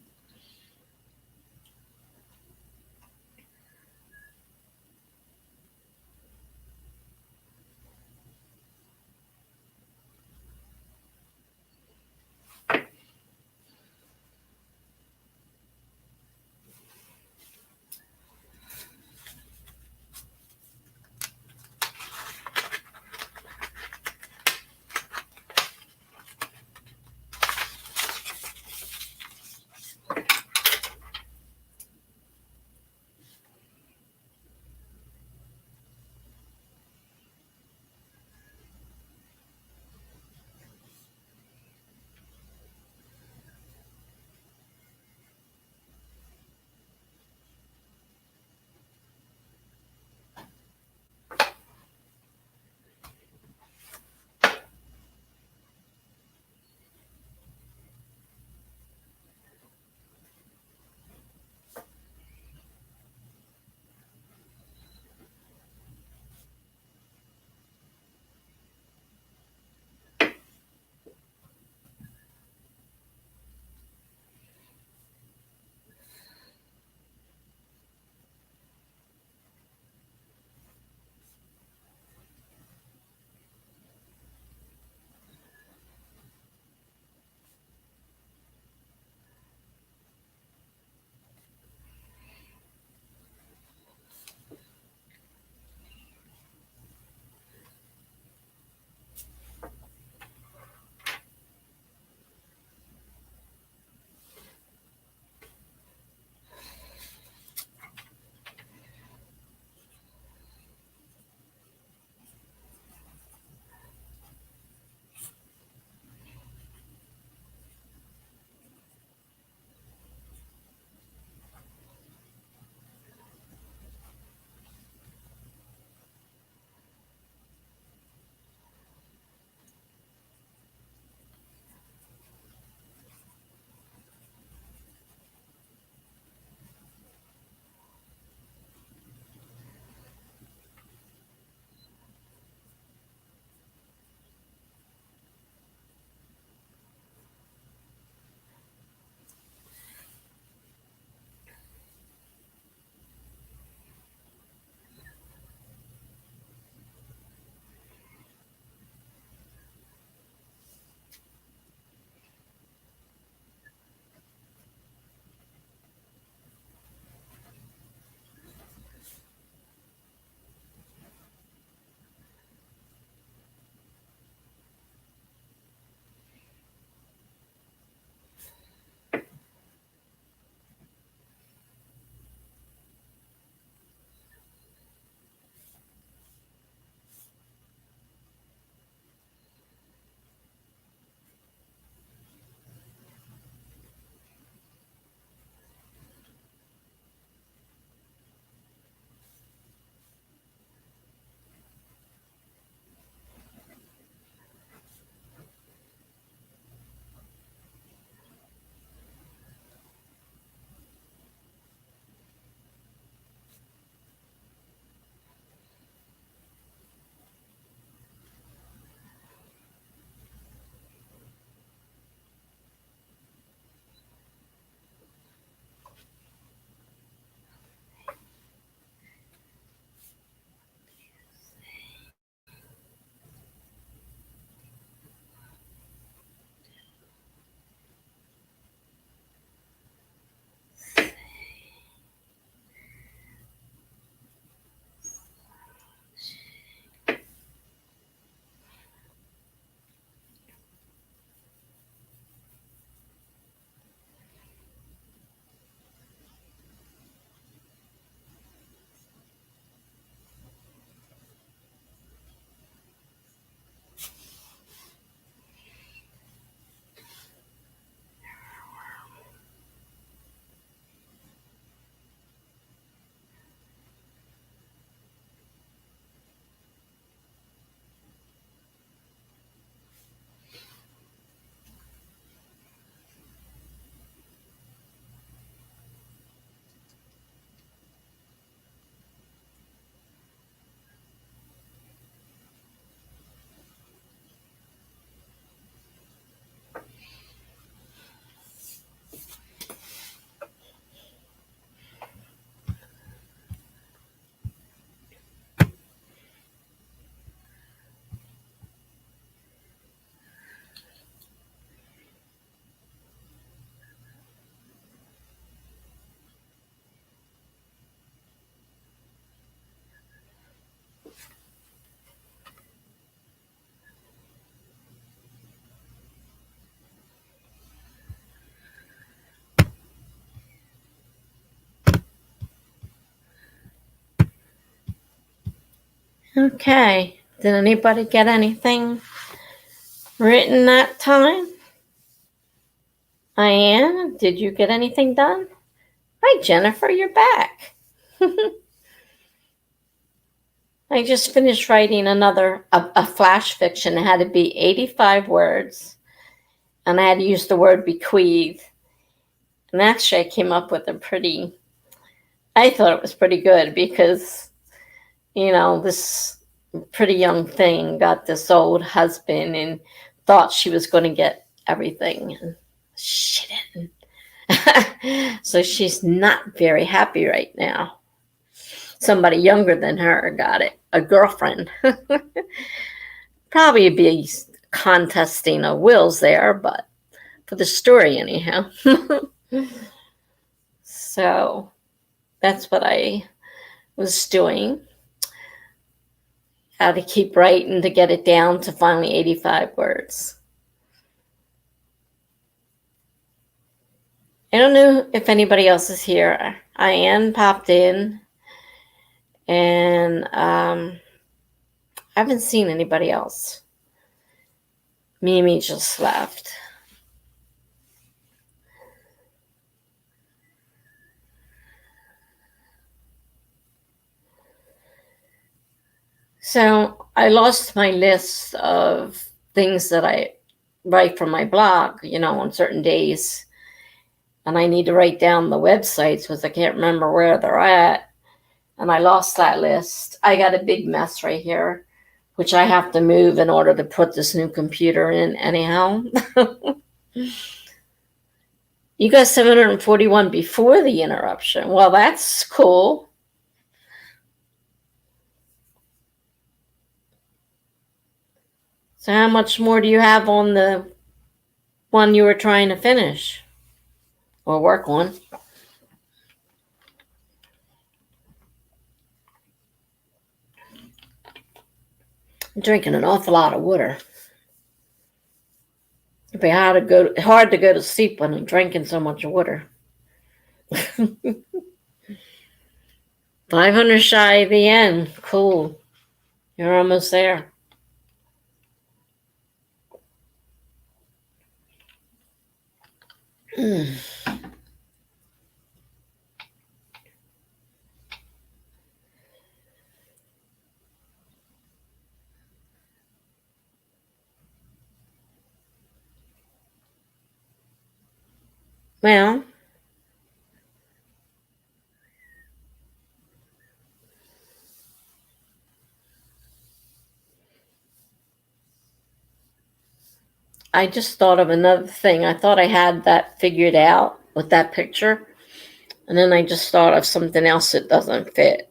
A: Okay. Did anybody get anything written that time? Diane, did you get anything done? Hi, Jennifer, you're back. I just finished writing a flash fiction. It had to be 85 words, and I had to use the word bequeath. And actually, I came up with I thought it was pretty good because, this pretty young thing got this old husband and thought she was going to get everything. And she didn't. So she's not very happy right now. Somebody younger than her got it, a girlfriend. Probably be contesting of wills there, but for the story anyhow. So that's what I was doing. How to keep writing to get it down to finally 85 words. I don't know if anybody else is here. Ian popped in, and I haven't seen anybody else. Mimi just left. So I lost my list of things that I write for my blog, on certain days. And I need to write down the websites because I can't remember where they're at. And I lost that list. I got a big mess right here, which I have to move in order to put this new computer in anyhow. You got 741 before the interruption. Well, that's cool. So how much more do you have on the one you were trying to finish or work on? I'm drinking an awful lot of water. It'd be hard to go to sleep when I'm drinking so much water. 500 shy of the end. Cool. You're almost there. Well, I just thought of another thing. I thought I had that figured out with that picture. And then I just thought of something else that doesn't fit.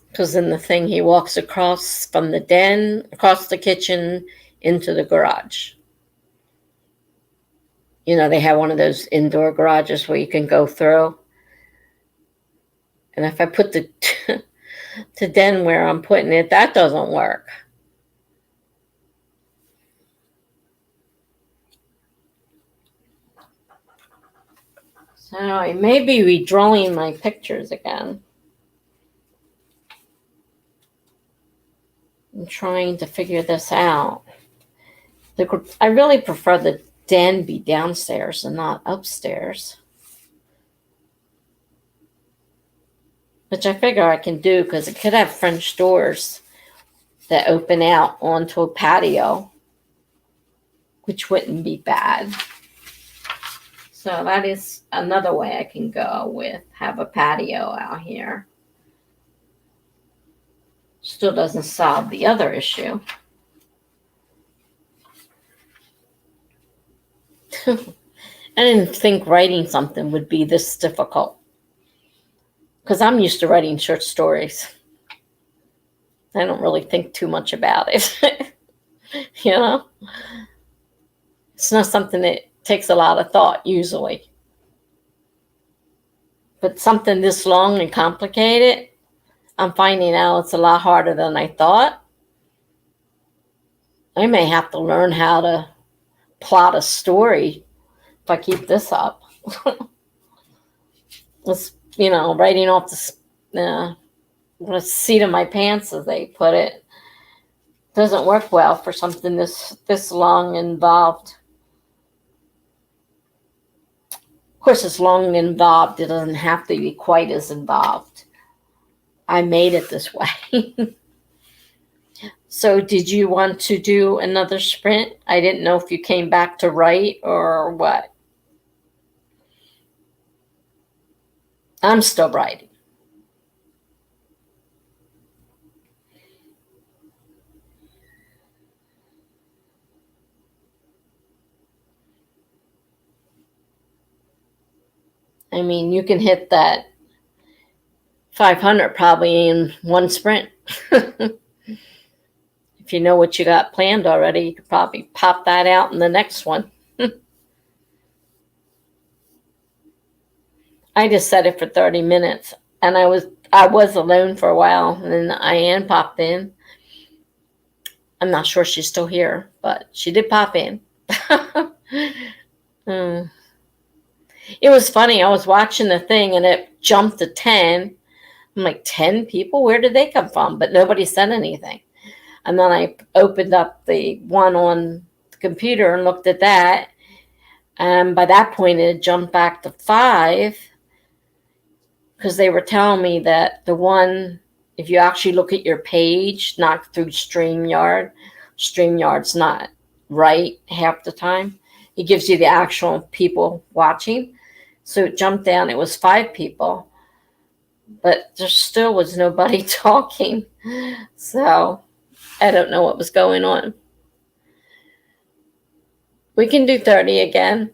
A: Because in the thing, he walks across from the den, across the kitchen, into the garage. They have one of those indoor garages where you can go through. And if I put the den where I'm putting it, that doesn't work. So I may be redrawing my pictures again. I'm trying to figure this out. I really prefer the den be downstairs and not upstairs. Which I figure I can do because it could have French doors that open out onto a patio, which wouldn't be bad. So that is another way I can go with have a patio out here. Still doesn't solve the other issue. I didn't think writing something would be this difficult. Because I'm used to writing short stories. I don't really think too much about it. It's not something that takes a lot of thought usually. But something this long and complicated, I'm finding out it's a lot harder than I thought. I may have to learn how to plot a story if I keep this up. It's, writing off the seat of my pants, as they put it. Doesn't work well for something this long and involved. Of course, it's long and involved. It doesn't have to be quite as involved. I made it this way. So did you want to do another sprint? I didn't know if you came back to write or what. I'm still writing. I mean, you can hit that 500 probably in one sprint. If you know what you got planned already, you could probably pop that out in the next one. I just set it for 30 minutes, and I was alone for a while, and then Ian popped in. I'm not sure she's still here, but she did pop in. It was funny. I was watching the thing, and it jumped to 10. I'm like, 10 people? Where did they come from? But nobody said anything. And then I opened up the one on the computer and looked at that. And by that point, it had jumped back to 5, because they were telling me that the one, if you actually look at your page, not through StreamYard's not right half the time. It gives you the actual people watching. So it jumped down. It was 5 people, but there still was nobody talking. So I don't know what was going on. We can do 30 again.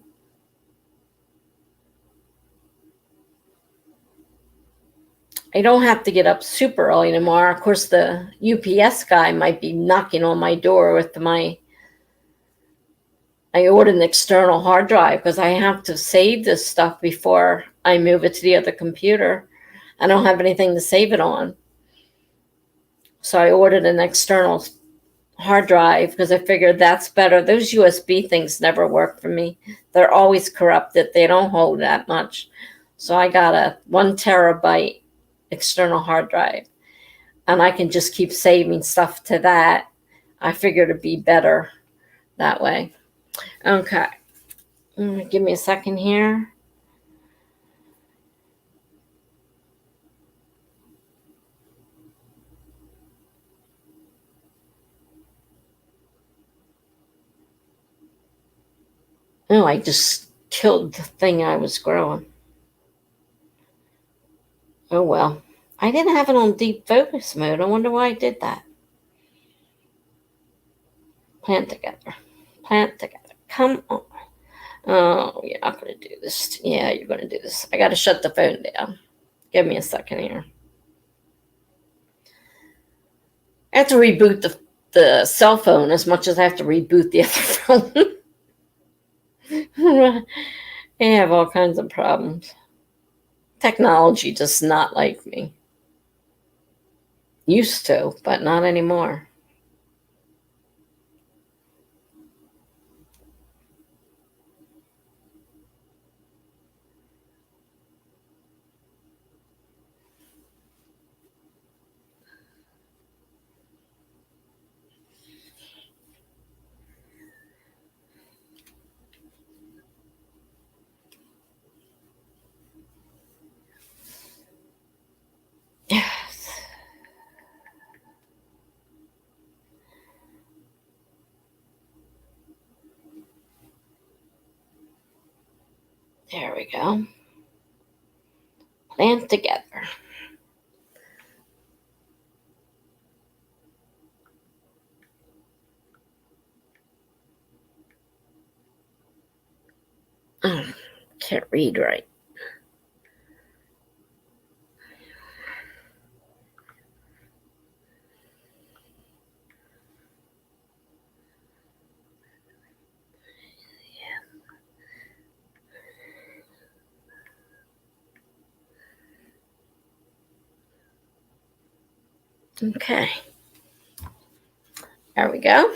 A: I don't have to get up super early tomorrow. Of course, the UPS guy might be knocking on my door with I ordered an external hard drive because I have to save this stuff before I move it to the other computer. I don't have anything to save it on. So I ordered an external hard drive because I figured that's better. Those USB things never work for me. They're always corrupted. They don't hold that much. So I got a 1 terabyte external hard drive, and I can just keep saving stuff to that. I figured it'd be better that way. Okay. Give me a second here. Oh, I just killed the thing I was growing. Oh, well. I didn't have it on deep focus mode. I wonder why I did that. Plant together. Plant together. Come on. Oh, you're not going to do this. Yeah, you're going to do this. I got to shut the phone down. Give me a second here. I have to reboot the cell phone as much as I have to reboot the other phone. They have all kinds of problems. Technology does not like me. Used to, but not anymore. Yes. There we go. Plant together. Can't read right. Okay. There we go.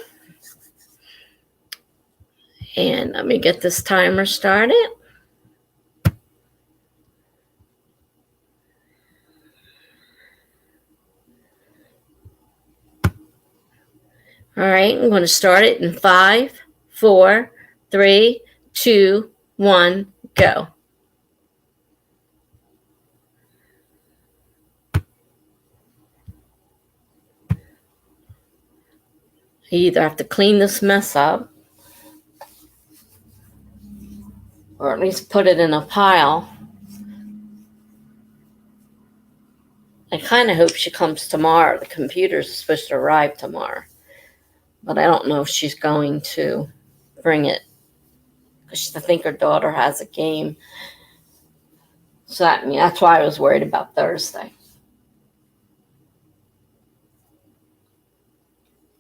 A: And let me get this timer started. All right, I'm going to start it in 5, 4, 3, 2, 1, go. You either have to clean this mess up or at least put it in a pile. I kind of hope she comes tomorrow. The computer's supposed to arrive tomorrow, but I don't know if she's going to bring it because I think her daughter has a game. So that's why I was worried about Thursday.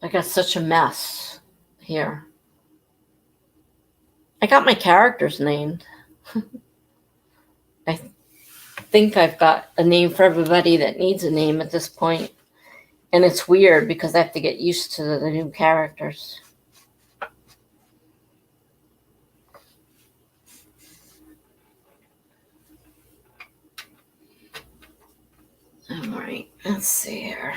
A: I got such a mess here. I got my characters named. I think I've got a name for everybody that needs a name at this point. And it's weird because I have to get used to the new characters. All right, let's see here.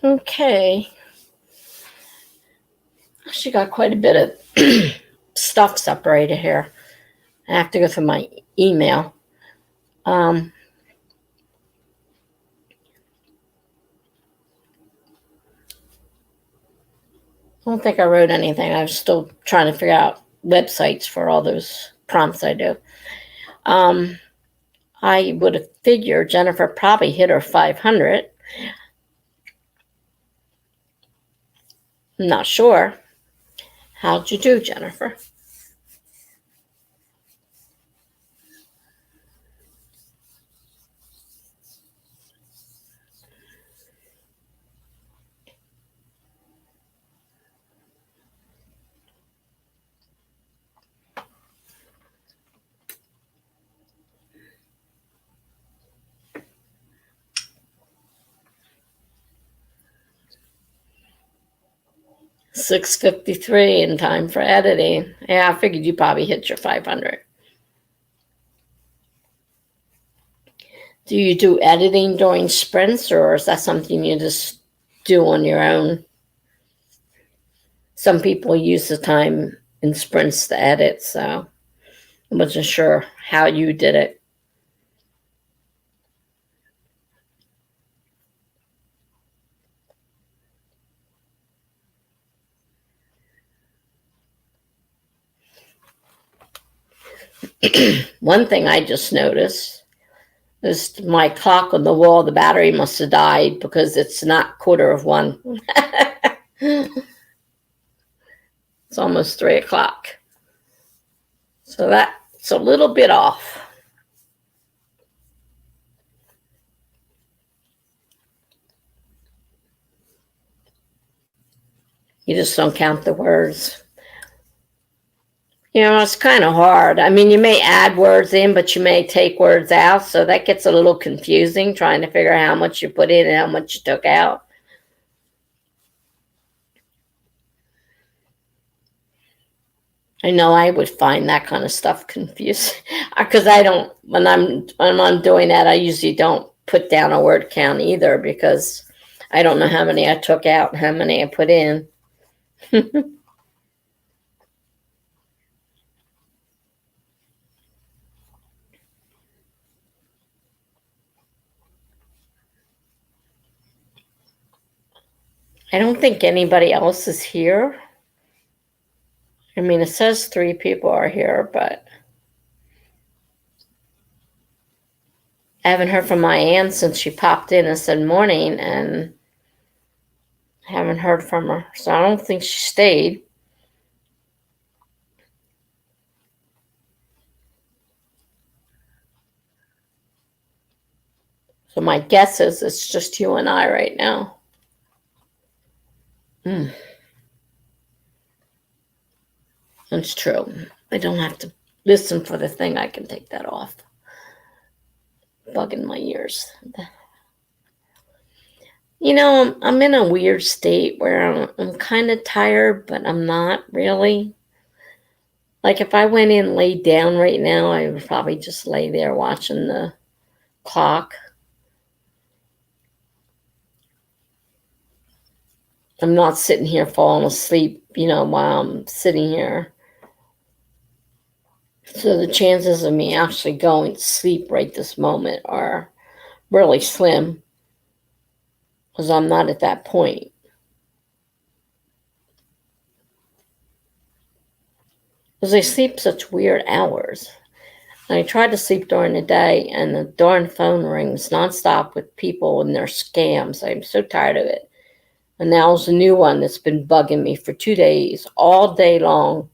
A: Okay. She got quite a bit of stuff separated here. I have to go through my email. I don't think I wrote anything. I was still trying to figure out websites for all those prompts I do. I would have figured Jennifer probably hit her 500. I'm not sure. How'd you do, Jennifer? $6:53 in time for editing. Yeah, I figured you probably hit your 500. Do you do editing during sprints, or is that something you just do on your own? Some people use the time in sprints to edit, so I wasn't sure how you did it. One thing I just noticed is my clock on the wall, the battery must have died because it's not 1:15. It's almost 3:00. So that's a little bit off. You just don't count the words. It's kind of hard. I mean, you may add words in, but you may take words out. So that gets a little confusing trying to figure out how much you put in and how much you took out. I know I would find that kind of stuff confusing because I don't, when I'm doing that, I usually don't put down a word count either because I don't know how many I took out and how many I put in. I don't think anybody else is here. I mean, it says 3 people are here, but I haven't heard from my aunt since she popped in and said morning, and haven't heard from her. So I don't think she stayed. So my guess is it's just you and I right now. It's true. I don't have to listen for the thing. I can take that off. Bugging my ears. I'm in a weird state where I'm kind of tired, but I'm not really. Like if I went in and laid down right now, I would probably just lay there watching the clock. I'm not sitting here falling asleep, while I'm sitting here. So the chances of me actually going to sleep right this moment are really slim because I'm not at that point. Because I sleep such weird hours. And I try to sleep during the day, and the darn phone rings nonstop with people and their scams. I'm so tired of it. And now there's a new one that's been bugging me for 2 days, all day long,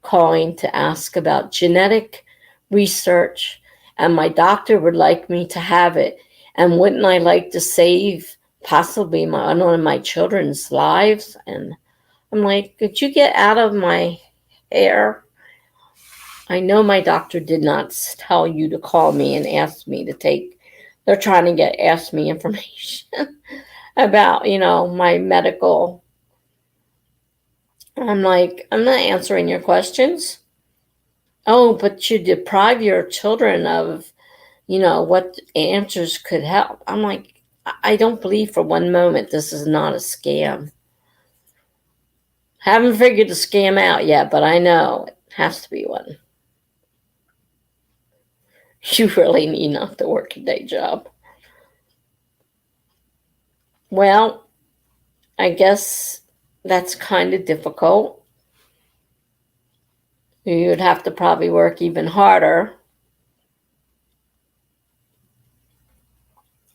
A: calling to ask about genetic research, and my doctor would like me to have it. And wouldn't I like to save possibly one of my children's lives? And I'm like, could you get out of my hair? I know my doctor did not tell you to call me and ask me to take. They're trying to ask me information about, my medical. I'm like, I'm not answering your questions. Oh, but you deprive your children of, what answers could help. I'm like, I don't believe for one moment this is not a scam. Haven't figured the scam out yet, but I know it has to be one. You really need not to work a day job. Well, I guess that's kind of difficult. You'd have to probably work even harder.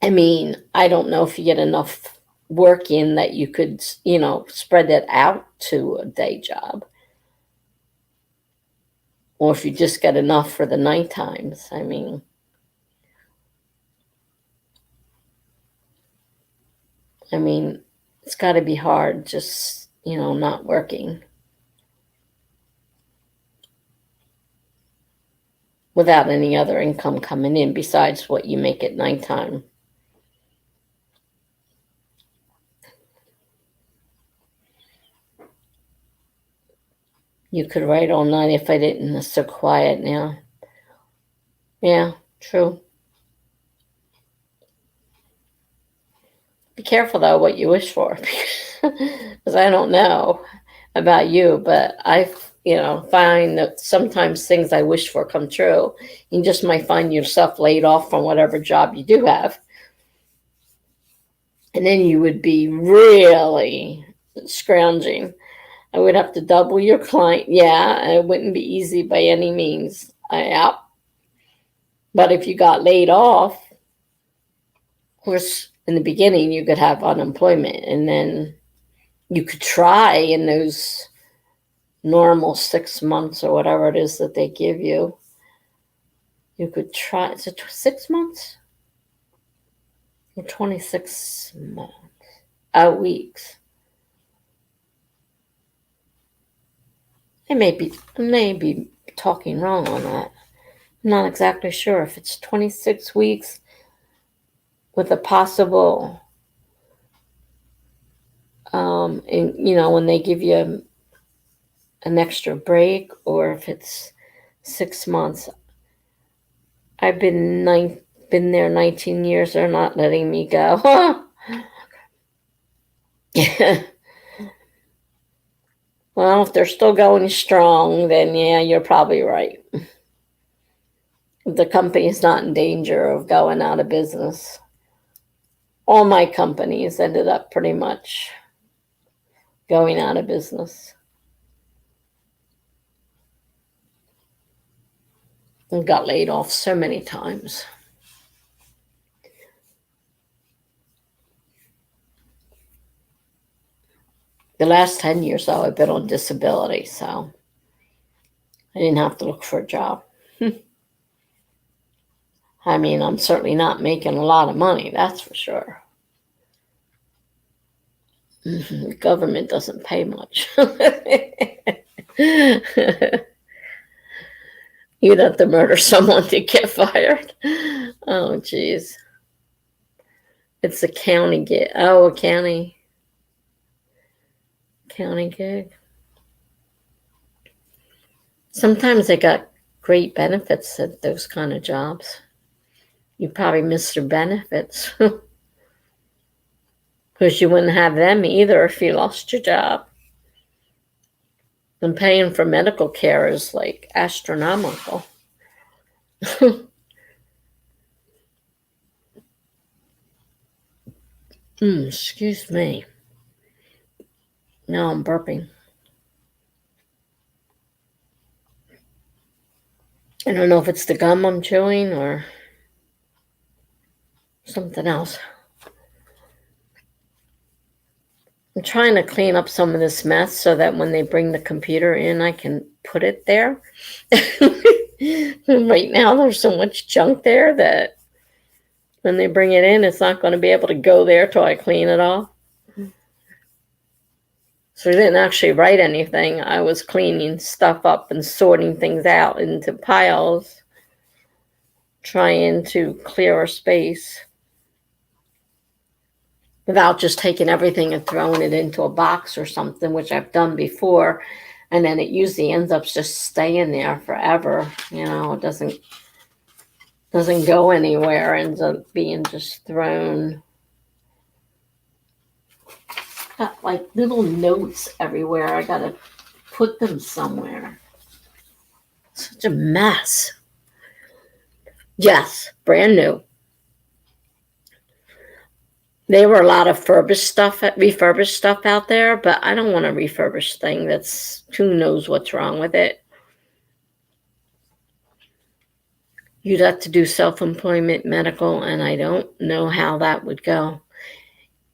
A: I mean, I don't know if you get enough work in that you could, spread that out to a day job. Or if you just get enough for the night times. I mean, it's got to be hard just, not working without any other income coming in besides what you make at nighttime. You could write all night if I didn't. It's so quiet now. Yeah, true. Be careful, though, what you wish for. Because I don't know about you, but I, find that sometimes things I wish for come true. You just might find yourself laid off from whatever job you do have. And then you would be really scrounging. I would have to double your client. Yeah, it wouldn't be easy by any means. Yeah. But if you got laid off, of course, in the beginning, you could have unemployment. And then you could try in those normal 6 months or whatever it is that they give you. You could try. Is it 6 months? Or 26 months? Weeks. I may be talking wrong on that. I'm not exactly sure if it's 26 weeks with a possible, when they give you an extra break, or if it's 6 months. I've been there 19 years. They're not letting me go. Well, if they're still going strong, then yeah, you're probably right. The company's not in danger of going out of business. All my companies ended up pretty much going out of business. And got laid off so many times. The last 10 years, though, I've been on disability, so I didn't have to look for a job. I mean, I'm certainly not making a lot of money, that's for sure. The government doesn't pay much. You'd have to murder someone to get fired. Oh, geez. It's a county gig. Oh, a county gig. Sometimes they got great benefits at those kind of jobs. You probably miss their benefits. Because you wouldn't have them either if you lost your job. And paying for medical care is like astronomical. Excuse me. Now I'm burping. I don't know if it's the gum I'm chewing or something else. I'm trying to clean up some of this mess so that when they bring the computer in, I can put it there. Right now, there's so much junk there that when they bring it in, it's not going to be able to go there till I clean it off. So I didn't actually write anything. I was cleaning stuff up and sorting things out into piles, trying to clear a space without just taking everything and throwing it into a box or something, which I've done before. And then it usually ends up just staying there forever. It doesn't go anywhere, ends up being just thrown. got like little notes everywhere. I gotta put them somewhere. Such a mess. Yes, brand new. There were a lot of refurbished stuff out there, but I don't want a refurbished thing that's who knows what's wrong with it. You'd have to do self-employment medical, and I don't know how that would go.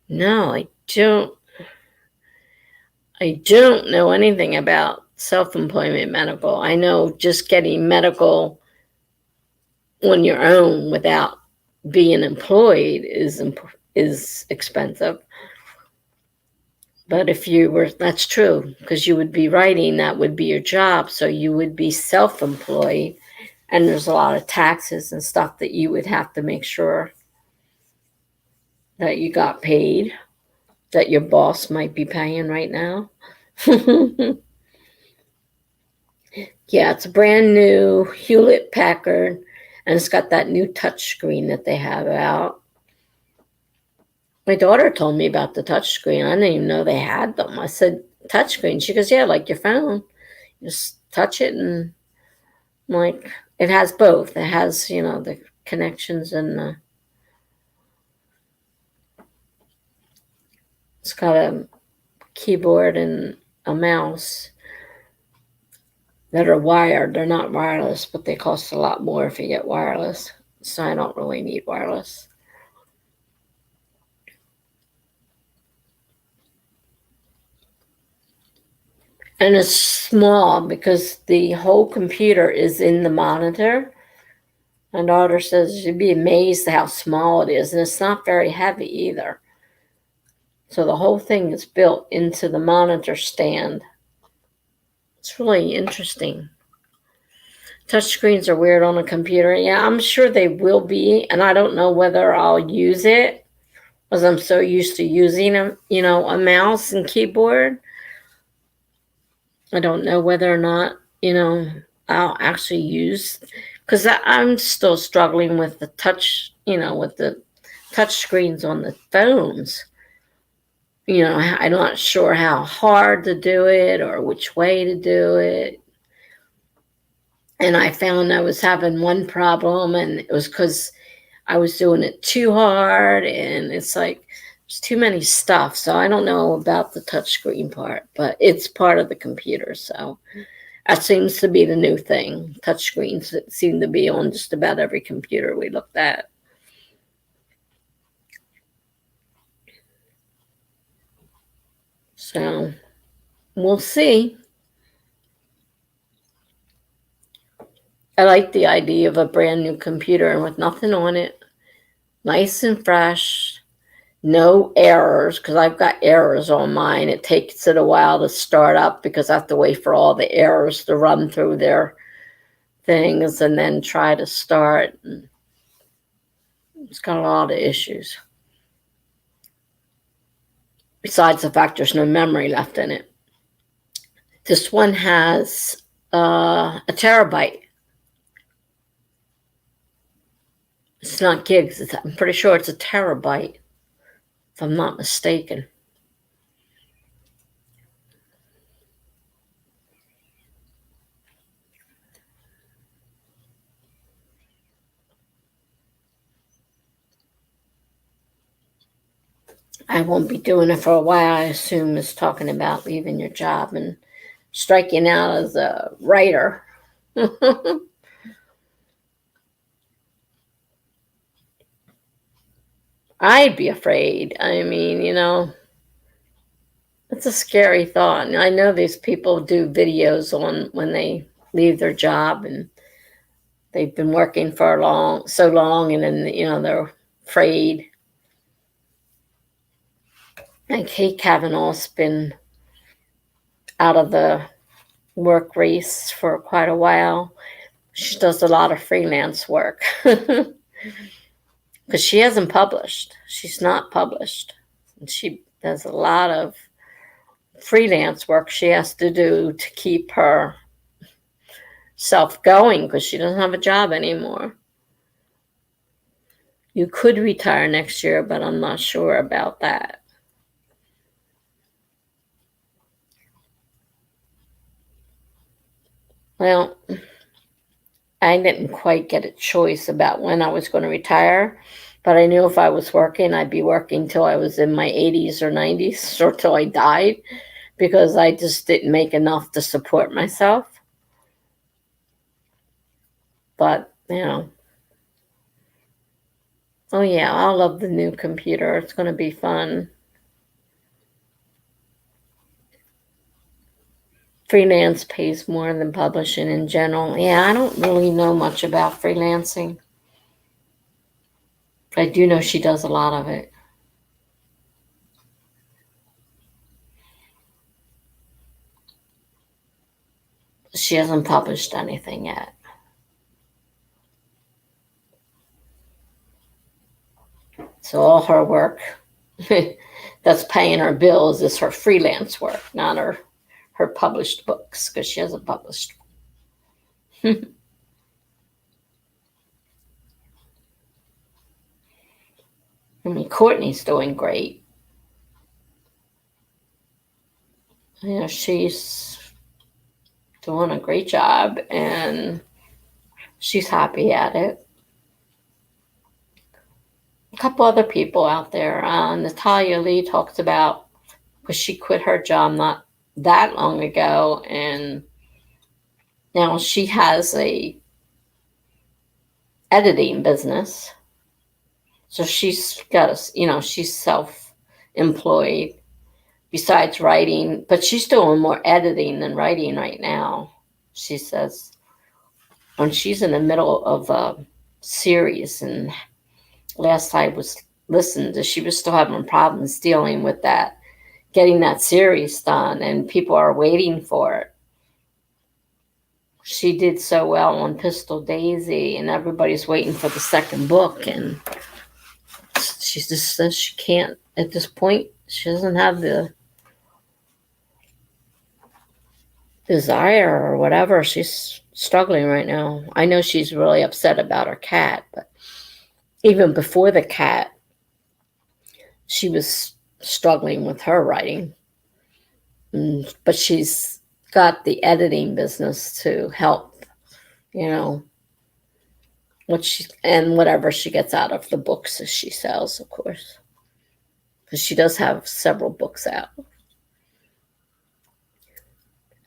A: No, I don't. I don't know anything about self-employment medical. I know just getting medical on your own without being employed is expensive. But if you were, that's true, because you would be writing, that would be your job. So you would be self-employed, and there's a lot of taxes and stuff that you would have to make sure that you got paid, that your boss might be paying right now. Yeah, it's a brand new Hewlett Packard, and it's got that new touch screen that they have out. My daughter told me about the touch screen. I didn't even know they had them. I said, touch screen? She goes, yeah, like your phone. Just touch it, and I'm like, it has both. It has, the connections, and it's got a keyboard and a mouse that are wired. They're not wireless, but they cost a lot more if you get wireless. So I don't really need wireless. And it's small because the whole computer is in the monitor. My daughter says you'd be amazed how small it is, and it's not very heavy either. So the whole thing is built into the monitor stand. It's really interesting. Touchscreens are weird on a computer. Yeah, I'm sure they will be, and I don't know whether I'll use it because I'm so used to using a mouse and keyboard. I don't know whether or not, I'll actually use, because I'm still struggling with the touch, with the touch screens on the phones. I'm not sure how hard to do it or which way to do it. And I found I was having one problem, and it was because I was doing it too hard, and it's like there's too many stuff. So I don't know about the touchscreen part, but it's part of the computer. So that seems to be the new thing. Touchscreens seem to be on just about every computer we looked at. So we'll see. I like the idea of a brand new computer and with nothing on it, nice and fresh, no errors, because I've got errors on mine. It takes it a while to start up because I have to wait for all the errors to run through their things and then try to start. It's got a lot of issues. Besides the fact there's no memory left in it. This one has a terabyte. It's not gigs. I'm pretty sure it's a terabyte, if I'm not mistaken. I won't be doing it for a while. I assume it's talking about leaving your job and striking out as a writer. I'd be afraid. I mean, it's a scary thought. And I know these people do videos on when they leave their job and they've been working for so long, and then, they're afraid. Like Kate Kavanaugh's been out of the work race for quite a while. She does a lot of freelance work because she hasn't published. She's not published. And she does a lot of freelance work she has to do to keep her self going because she doesn't have a job anymore. You could retire next year, but I'm not sure about that. Well, I didn't quite get a choice about when I was going to retire, but I knew if I was working, I'd be working till I was in my 80s or 90s or till I died, because I just didn't make enough to support myself. But, oh yeah, I'll love the new computer. It's going to be fun. Freelance pays more than publishing in general. Yeah, I don't really know much about freelancing. I do know she does a lot of it. She hasn't published anything yet. So all her work that's paying her bills is her freelance work, not her published books, because she hasn't published. I mean, Courtney's doing great. She's doing a great job, and she's happy at it. A couple other people out there. Natalia Lee talks about, because she quit her job not that long ago, and now she has a editing business. So she's got she's self-employed besides writing, but she's doing more editing than writing right now. She says when she's in the middle of a series, and last I was listened to, she was still having problems dealing with that, getting that series done, and people are waiting for it. She did so well on Pistol Daisy, and everybody's waiting for the second book, and she just says she can't at this point. She doesn't have the desire or whatever. She's struggling right now. I know she's really upset about her cat, but even before the cat, she was struggling with her writing. But she's got the editing business to help, and whatever she gets out of the books that she sells, of course, because she does have several books out.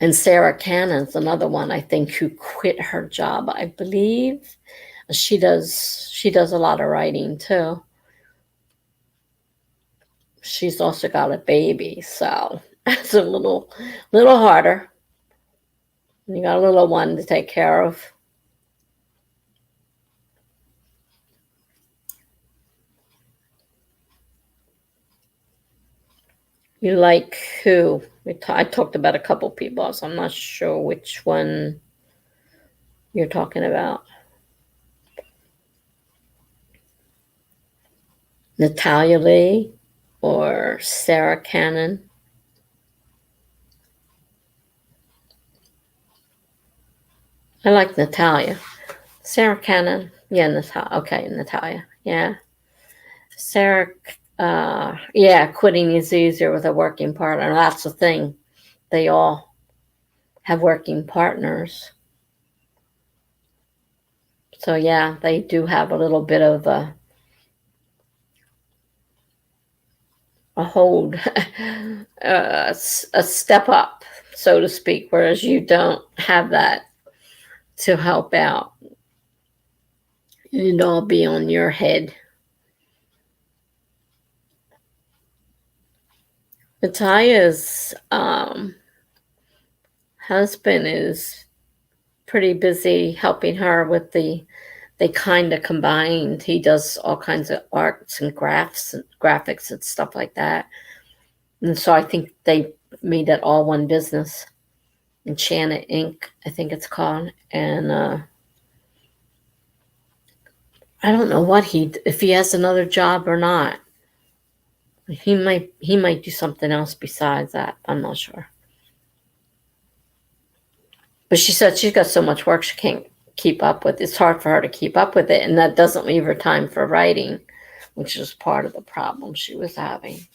A: And Sarah Cannon's another one, I think, who quit her job, I believe. She does a lot of writing too. She's also got a baby, so that's a little harder. You got a little one to take care of. You like who? I talked about a couple people, so I'm not sure which one you're talking about. Natalia Lee or Sarah Cannon? I like Natalia. Sarah Cannon. Yeah, Natalia. Okay, Natalia. Yeah. Sarah, yeah, quitting is easier with a working partner. That's the thing. They all have working partners. So, yeah, they do have a little bit of a hold, a step up, so to speak, whereas you don't have that to help out. It'd all be on your head. Natalia's husband is pretty busy helping her with they kind of combined. He does all kinds of arts and graphics and stuff like that. And so I think they made that all one business. Enchanted Inc., I think it's called. And I don't know if he has another job or not. He might do something else besides that. I'm not sure. But she said she's got so much work she can't keep up with. It's hard for her to keep up with it, and that doesn't leave her time for writing, which is part of the problem she was having.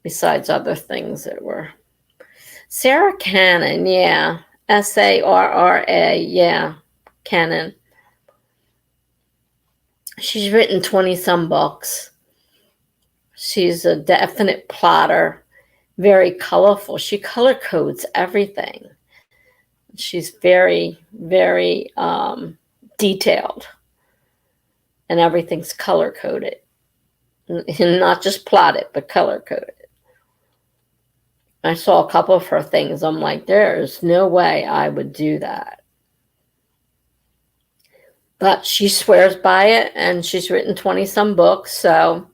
A: Besides other things that were. Sarah Cannon, yeah. Sarra, yeah, Canon. She's written 20 some books. She's a definite plotter, very colorful. She color codes everything. She's very, very detailed, and everything's color coded. And not just plotted, but color coded. I saw a couple of her things. I'm like, there's no way I would do that. But she swears by it, and she's written 20 some books. So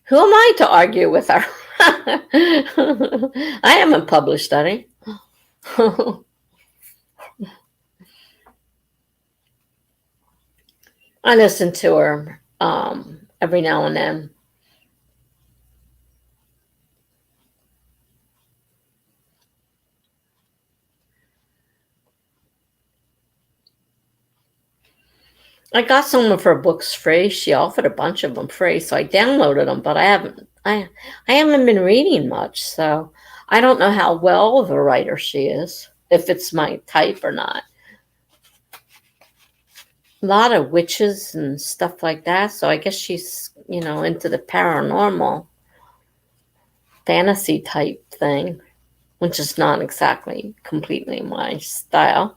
A: who am I to argue with her? I haven't published any. I listen to her every now and then. I got some of her books free. She offered a bunch of them free, so I downloaded them. But I haven't been reading much, so I don't know how well of a writer she is, if it's my type or not. A lot of witches and stuff like that, so I guess she's, into the paranormal fantasy type thing, which is not exactly completely my style.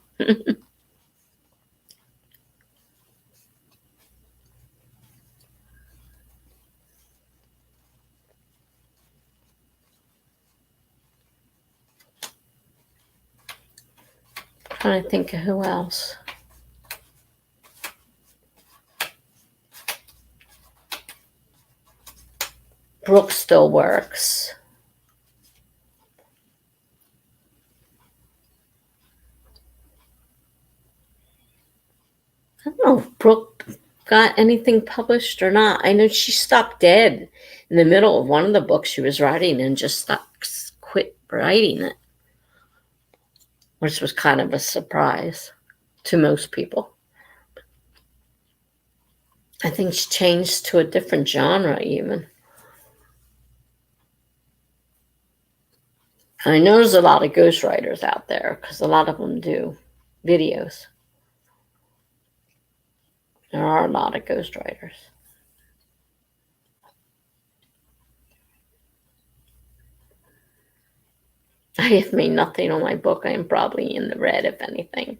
A: Trying to think of who else. Brooke still works. I don't know if Brooke got anything published or not. I know she stopped dead in the middle of one of the books she was writing and just quit writing it, which was kind of a surprise to most people. I think she changed to a different genre even. I know there's a lot of ghostwriters out there because a lot of them do videos. There are a lot of ghostwriters. I have made nothing on my book. I am probably in the red, if anything.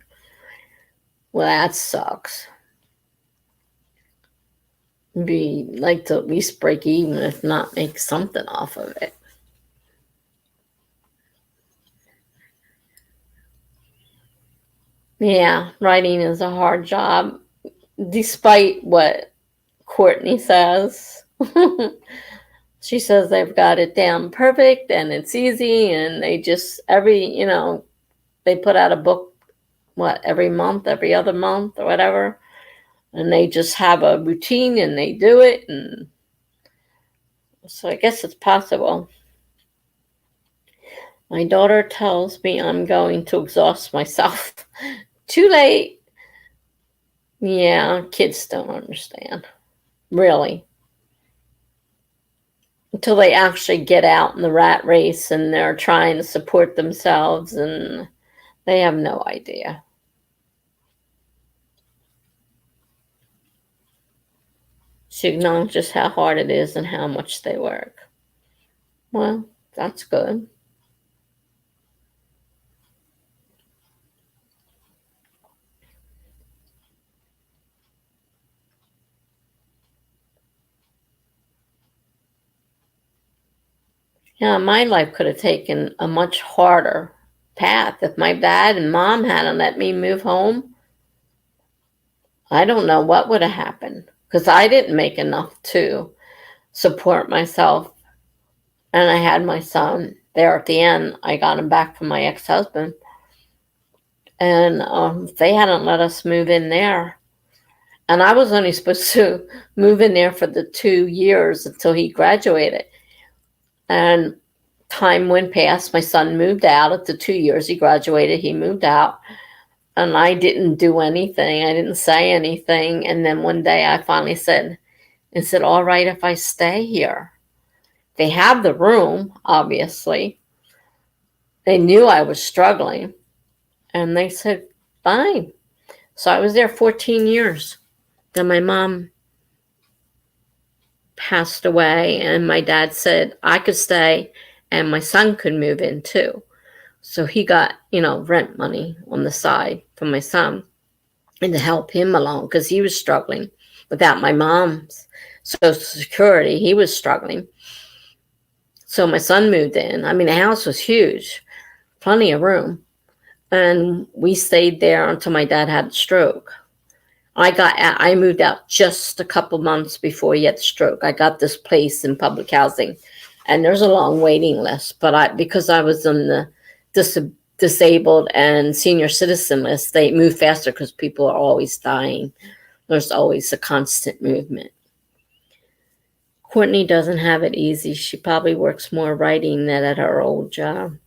A: Well, that sucks. Be like to at least break even, if not make something off of it. Yeah, writing is a hard job, despite what Courtney says. She says they've got it down perfect and it's easy, and they just they put out a book, every month, every other month, or whatever, and they just have a routine and they do it, and so I guess it's possible. My daughter tells me I'm going to exhaust myself. Too late. Yeah, kids don't understand, really, until they actually get out in the rat race and they're trying to support themselves, and they have no idea. She acknowledges how hard it is and how much they work. Well, that's good. Yeah, my life could have taken a much harder path if my dad and mom hadn't let me move home. I don't know what would have happened, because I didn't make enough to support myself. And I had my son there at the end. I got him back from my ex-husband. And they hadn't let us move in there. And I was only supposed to move in there for the 2 years until he graduated. And time went past. My son moved out at the 2 years. He graduated. He moved out. And I didn't do anything. I didn't say anything. And then one day I finally said, all right, if I stay here. They have the room, obviously. They knew I was struggling. And they said, fine. So I was there 14 years. Then my mom passed away, and my dad said I could stay and my son could move in too. So he got, rent money on the side for my son and to help him along because he was struggling without my mom's Social Security. He was struggling. So my son moved in. I mean, the house was huge, plenty of room. And we stayed there until my dad had a stroke. I moved out just a couple months before he had the stroke. I got this place in public housing, and there's a long waiting list. But because I was on the disabled and senior citizen list, they move faster because people are always dying. There's always a constant movement. Courtney doesn't have it easy. She probably works more writing than at her old job.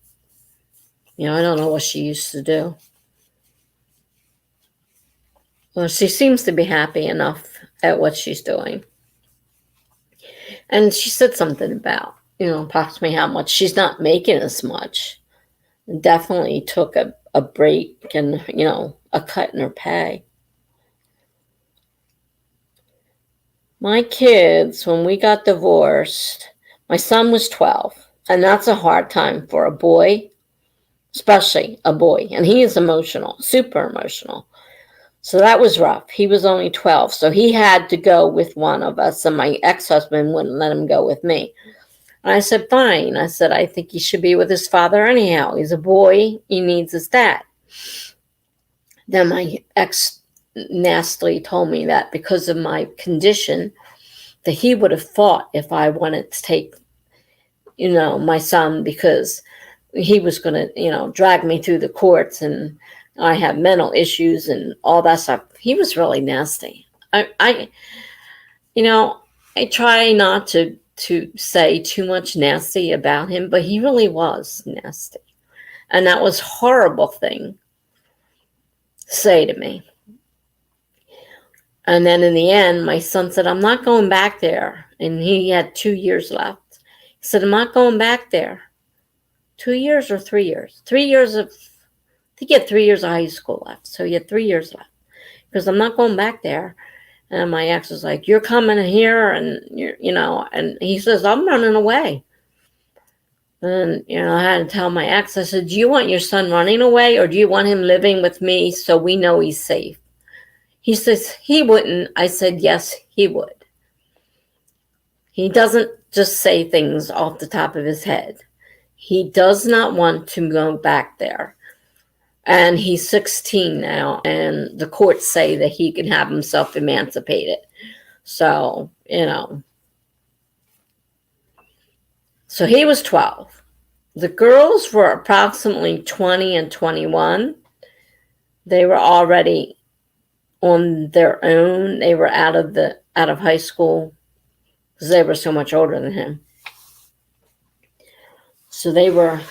A: I don't know what she used to do. Well, she seems to be happy enough at what she's doing. And she said something about, approximately how much she's not making as much. Definitely took a break and, a cut in her pay. My kids, when we got divorced, my son was 12. And that's a hard time for a boy, especially a boy. And he is emotional, super emotional. So that was rough. He was only 12. So he had to go with one of us. And my ex-husband wouldn't let him go with me. And I said, fine. I said, I think he should be with his father anyhow. He's a boy. He needs his dad. Then my ex nastily told me that because of my condition, that he would have fought if I wanted to take, my son, because he was going to, drag me through the courts, and I have mental issues and all that stuff. He was really nasty. I try not to say too much nasty about him, but he really was nasty. And that was a horrible thing to say to me. And then in the end, my son said, I'm not going back there. And he had 2 years left. He said, I'm not going back there. 2 years or 3 years? 3 years of, I think he had 3 years of high school left. So he had 3 years left. Because I'm not going back there. And my ex was like, you're coming here, and and he says, I'm running away. And, I had to tell my ex, I said, do you want your son running away, or do you want him living with me so we know he's safe? He says he wouldn't. I said, yes, he would. He doesn't just say things off the top of his head. He does not want to go back there. And he's 16 now, and the courts say that he can have himself emancipated. So, So he was 12. The girls were approximately 20 and 21. They were already on their own. They were out of high school because they were so much older than him. So they were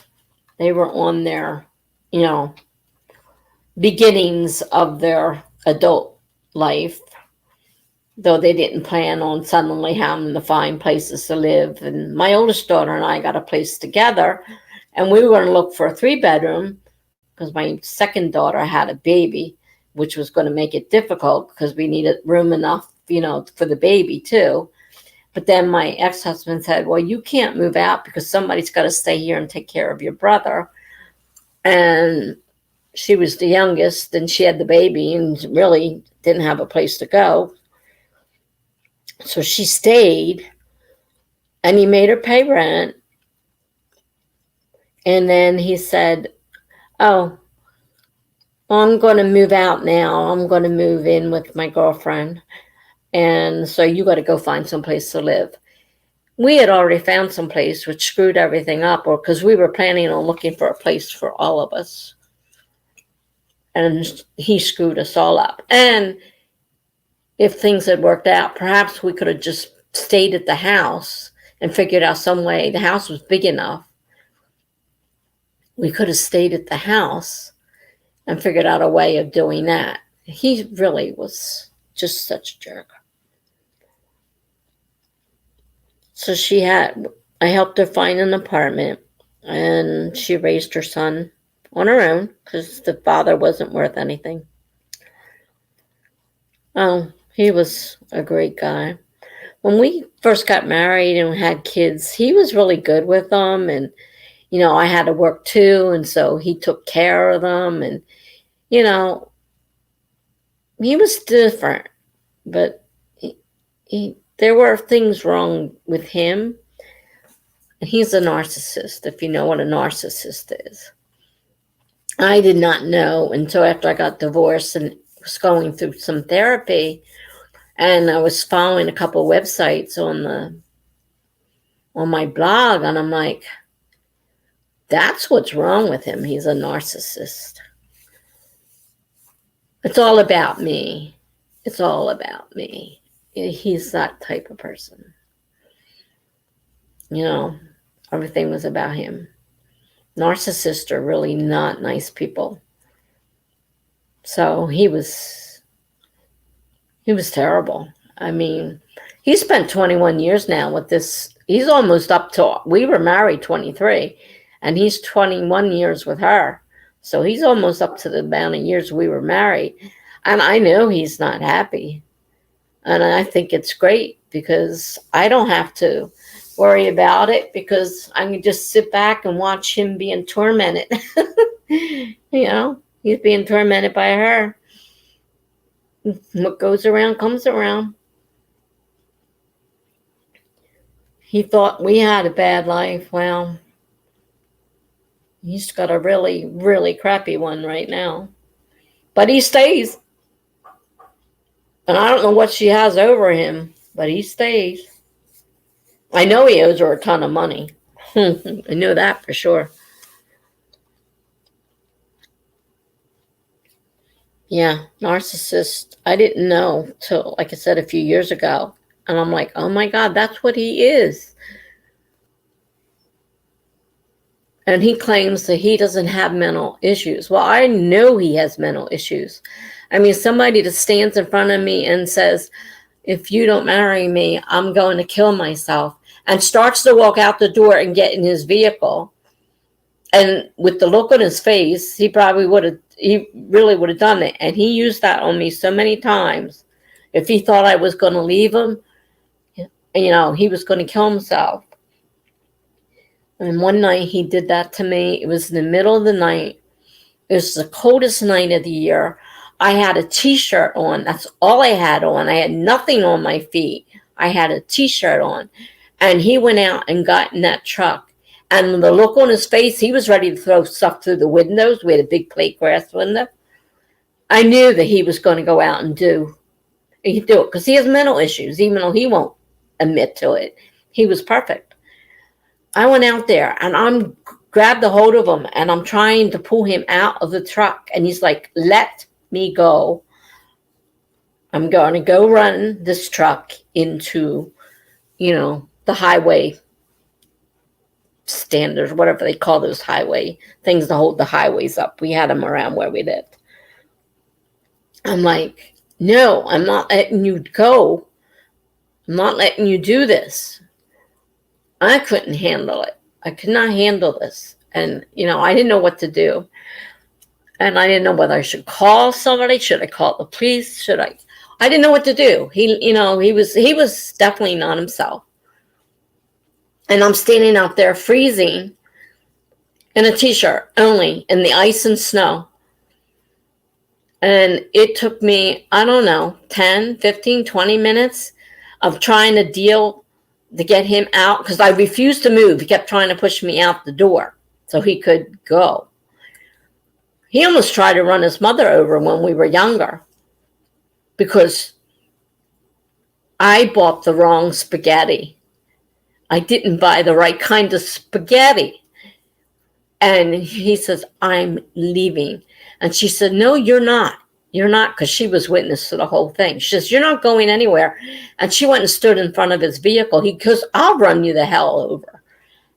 A: on their, beginnings of their adult life, though they didn't plan on suddenly having to find places to live. And my oldest daughter and I got a place together, and we were going to look for a 3-bedroom because my second daughter had a baby, which was going to make it difficult because we needed room enough, for the baby too. But then my ex-husband said, well, you can't move out because somebody's got to stay here and take care of your brother. And she was the youngest, and she had the baby and really didn't have a place to go. So she stayed, and he made her pay rent. And then he said, oh, I'm going to move out now. I'm going to move in with my girlfriend. And so you got to go find some place to live. We had already found some place, which screwed everything up, or because we were planning on looking for a place for all of us. And he screwed us all up. And if things had worked out, perhaps we could have just stayed at the house and figured out some way. The house was big enough. We could have stayed at the house and figured out a way of doing that. He really was just such a jerk. So I helped her find an apartment, and she raised her son on her own because the father wasn't worth anything. Oh, he was a great guy. When we first got married and had kids, he was really good with them. And, I had to work too. And so he took care of them. And, you know, he was different. But there were things wrong with him. And he's a narcissist, if you know what a narcissist is. I did not know until after I got divorced and was going through some therapy. And I was following a couple of websites on my blog, and I'm like, that's what's wrong with him. He's a narcissist. It's all about me. It's all about me. He's that type of person. Everything was about him. Narcissists are really not nice people. So he was terrible. I mean, he spent 21 years now with this. He's almost up to, we were married 23, and he's 21 years with her. So he's almost up to the amount of years we were married. And I know he's not happy. And I think it's great because I don't have to worry about it because I can just sit back and watch him being tormented. He's being tormented by her. What goes around comes around. He thought we had a bad life. Well, he's got a really, really crappy one right now. But he stays. And I don't know what she has over him, but he stays. I know he owes her a ton of money. I know that for sure. Yeah, narcissist. I didn't know till, like I said, a few years ago. And I'm like, oh my God, that's what he is. And he claims that he doesn't have mental issues. Well, I know he has mental issues. I mean, somebody that stands in front of me and says, if you don't marry me, I'm going to kill myself, and starts to walk out the door and get in his vehicle. And with the look on his face, he really would have done it. And he used that on me so many times. If he thought I was going to leave him, he was going to kill himself. And one night he did that to me. It was in the middle of the night. It was the coldest night of the year. I had a t-shirt on. That's all I had on. I had nothing on my feet. I had a t-shirt on. And he went out and got in that truck. And the look on his face, he was ready to throw stuff through the windows. We had a big plate glass window. I knew that he was going to go out and do it because he has mental issues, even though he won't admit to it. He was perfect. I went out there and I'm grabbed a hold of him and I'm trying to pull him out of the truck. And he's like, let me go. I'm going to go run this truck into, the highway standards, whatever they call those highway things to hold the highways up. We had them around where we lived. I'm like, no, I'm not letting you go. I'm not letting you do this. I couldn't handle it. I could not handle this. And, I didn't know what to do. And I didn't know whether I should call somebody. Should I call the police? I didn't know what to do. He was definitely not himself. And I'm standing out there freezing in a t-shirt only in the ice and snow. And it took me, I don't know, 10, 15, 20 minutes of trying to get him out because I refused to move. He kept trying to push me out the door so he could go. He almost tried to run his mother over when we were younger because I bought the wrong spaghetti. I didn't buy the right kind of spaghetti. And he says, I'm leaving. And she said, no, you're not. You're not, because she was witness to the whole thing. She says, you're not going anywhere. And she went and stood in front of his vehicle. He goes, I'll run you the hell over.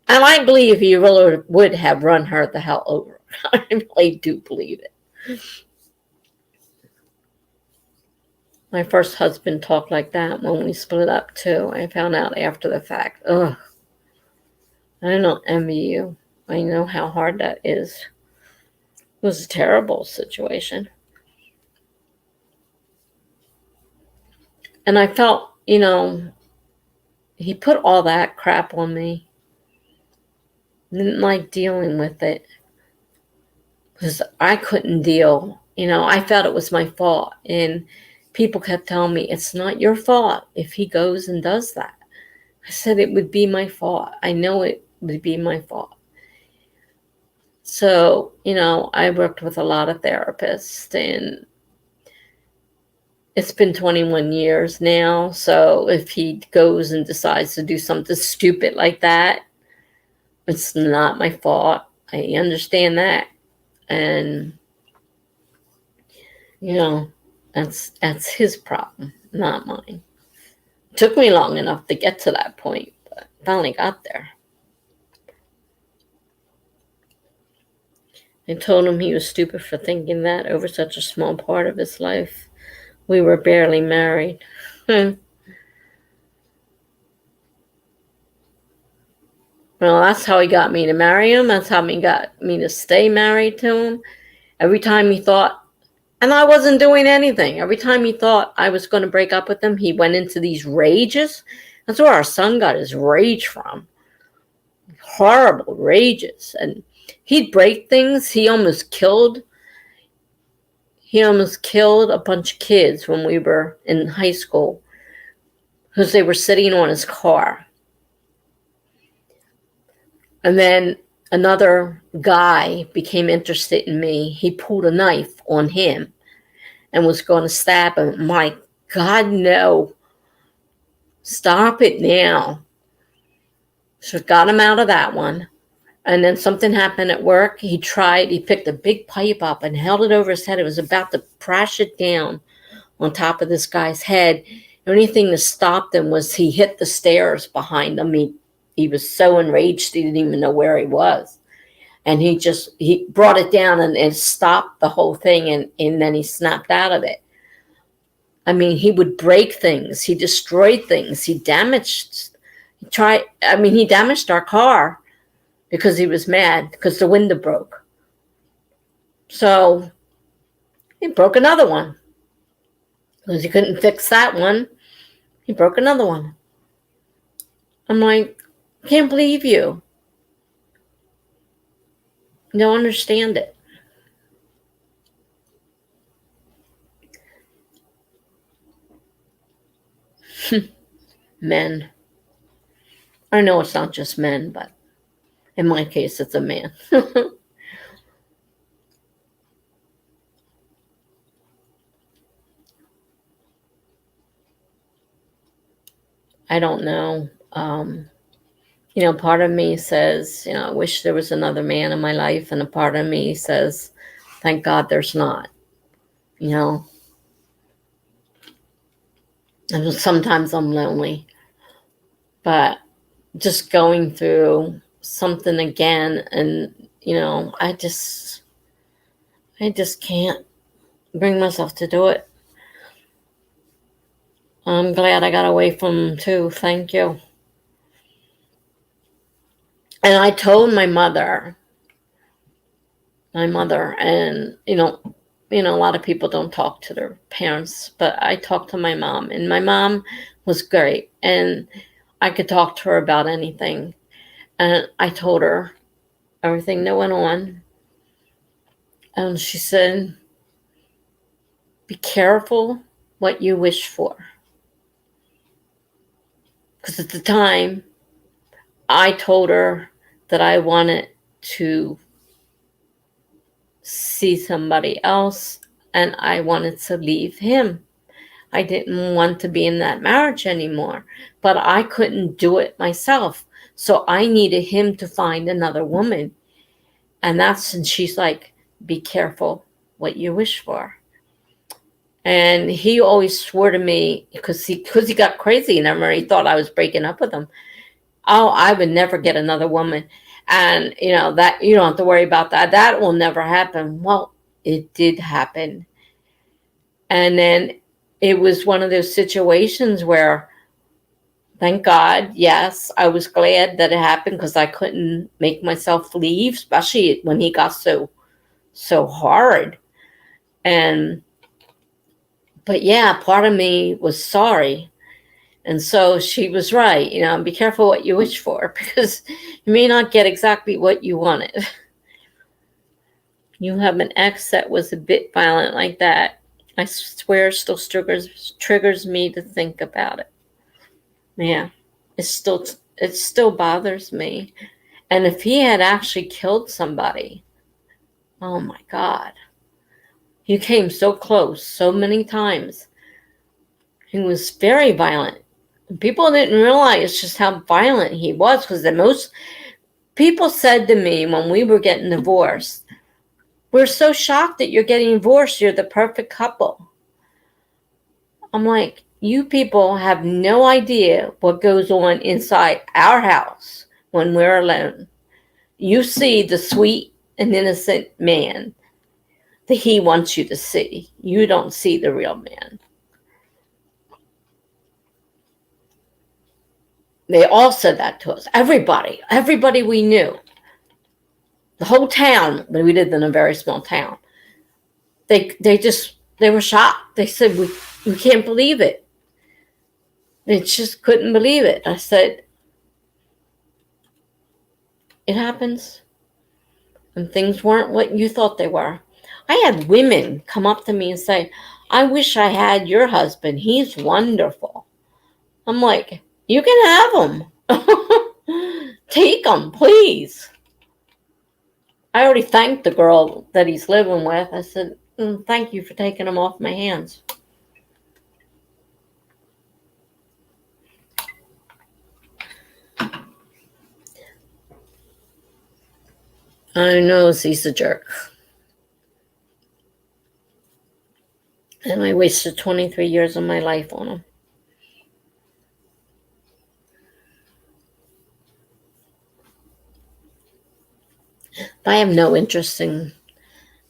A: And I believe he really would have run her the hell over. I really do believe it. My first husband talked like that when we split up too. I found out after the fact. Ugh. I don't envy you. I know how hard that is. It was a terrible situation. And I felt, he put all that crap on me. Didn't like dealing with it because I couldn't deal. I felt it was my fault. And people kept telling me, it's not your fault if he goes and does that. I said it would be my fault. I know it would be my fault. So, I worked with a lot of therapists, and it's been 21 years now. So if he goes and decides to do something stupid like that, it's not my fault. I understand that. And, that's his problem, not mine. It took me long enough to get to that point, but finally got there. I told him he was stupid for thinking that over such a small part of his life. We were barely married. Well, that's how he got me to marry him. That's how he got me to stay married to him. Every time he thought, and I wasn't doing anything, every time he thought I was going to break up with him, he went into these rages. That's where our son got his rage from. Horrible rages. And he'd break things. He almost killed a bunch of kids when we were in high school because they were sitting on his car. And then another guy became interested in me. He pulled a knife on him and was going to stab him. My God, no. Stop it now. So got him out of that one. And then something happened at work. He picked a big pipe up and held it over his head. It was about to crash it down on top of this guy's head. The only thing that stopped him was he hit the stairs behind him. He was so enraged he didn't even know where he was. And he brought it down and stopped the whole thing, and then he snapped out of it. I mean, he would break things. He destroyed things. He damaged our car because he was mad because the window broke. So he broke another one. Because he couldn't fix that one, he broke another one. I'm like, can't believe you. Don't understand it. Men. I know it's not just men, but in my case, it's a man. I don't know. Part of me says, I wish there was another man in my life. And a part of me says, thank God there's not. And sometimes I'm lonely. But just going through something again, and, I just can't bring myself to do it. I'm glad I got away from him too. Thank you. And I told my mother, and, a lot of people don't talk to their parents, but I talked to my mom, and my mom was great, and I could talk to her about anything. And I told her everything that went on. And she said, be careful what you wish for. Because at the time, I told her that I wanted to see somebody else, and I wanted to leave him. I didn't want to be in that marriage anymore, but I couldn't do it myself. So I needed him to find another woman. And she's like, be careful what you wish for. And he always swore to me, because he got crazy, and he thought I was breaking up with him. Oh, I would never get another woman. And, that you don't have to worry about that. That will never happen. Well, it did happen. And then it was one of those situations where, thank God, yes, I was glad that it happened, because I couldn't make myself leave, especially when he got so so hard. But yeah, part of me was sorry. And so she was right. Be careful what you wish for, because you may not get exactly what you wanted. You have an ex that was a bit violent like that. I swear, still triggers me to think about it. Yeah, it still bothers me. And if he had actually killed somebody, oh my God, he came so close so many times. He was very violent. People didn't realize just how violent he was, because the most people said to me when we were getting divorced, "We're so shocked that you're getting divorced. You're the perfect couple." I'm like, you people have no idea what goes on inside our house when we're alone. You see the sweet and innocent man that he wants you to see. You don't see the real man. They all said that to us. Everybody we knew. The whole town, when we lived in a very small town, they were shocked. They said, we can't believe it. They just couldn't believe it. I said, it happens. And things weren't what you thought they were. I had women come up to me and say, "I wish I had your husband. He's wonderful." I'm like, you can have him. Take him, please. I already thanked the girl that he's living with. I said, thank you for taking him off my hands. I know he's a jerk. And I wasted 23 years of my life on him. I have no interest in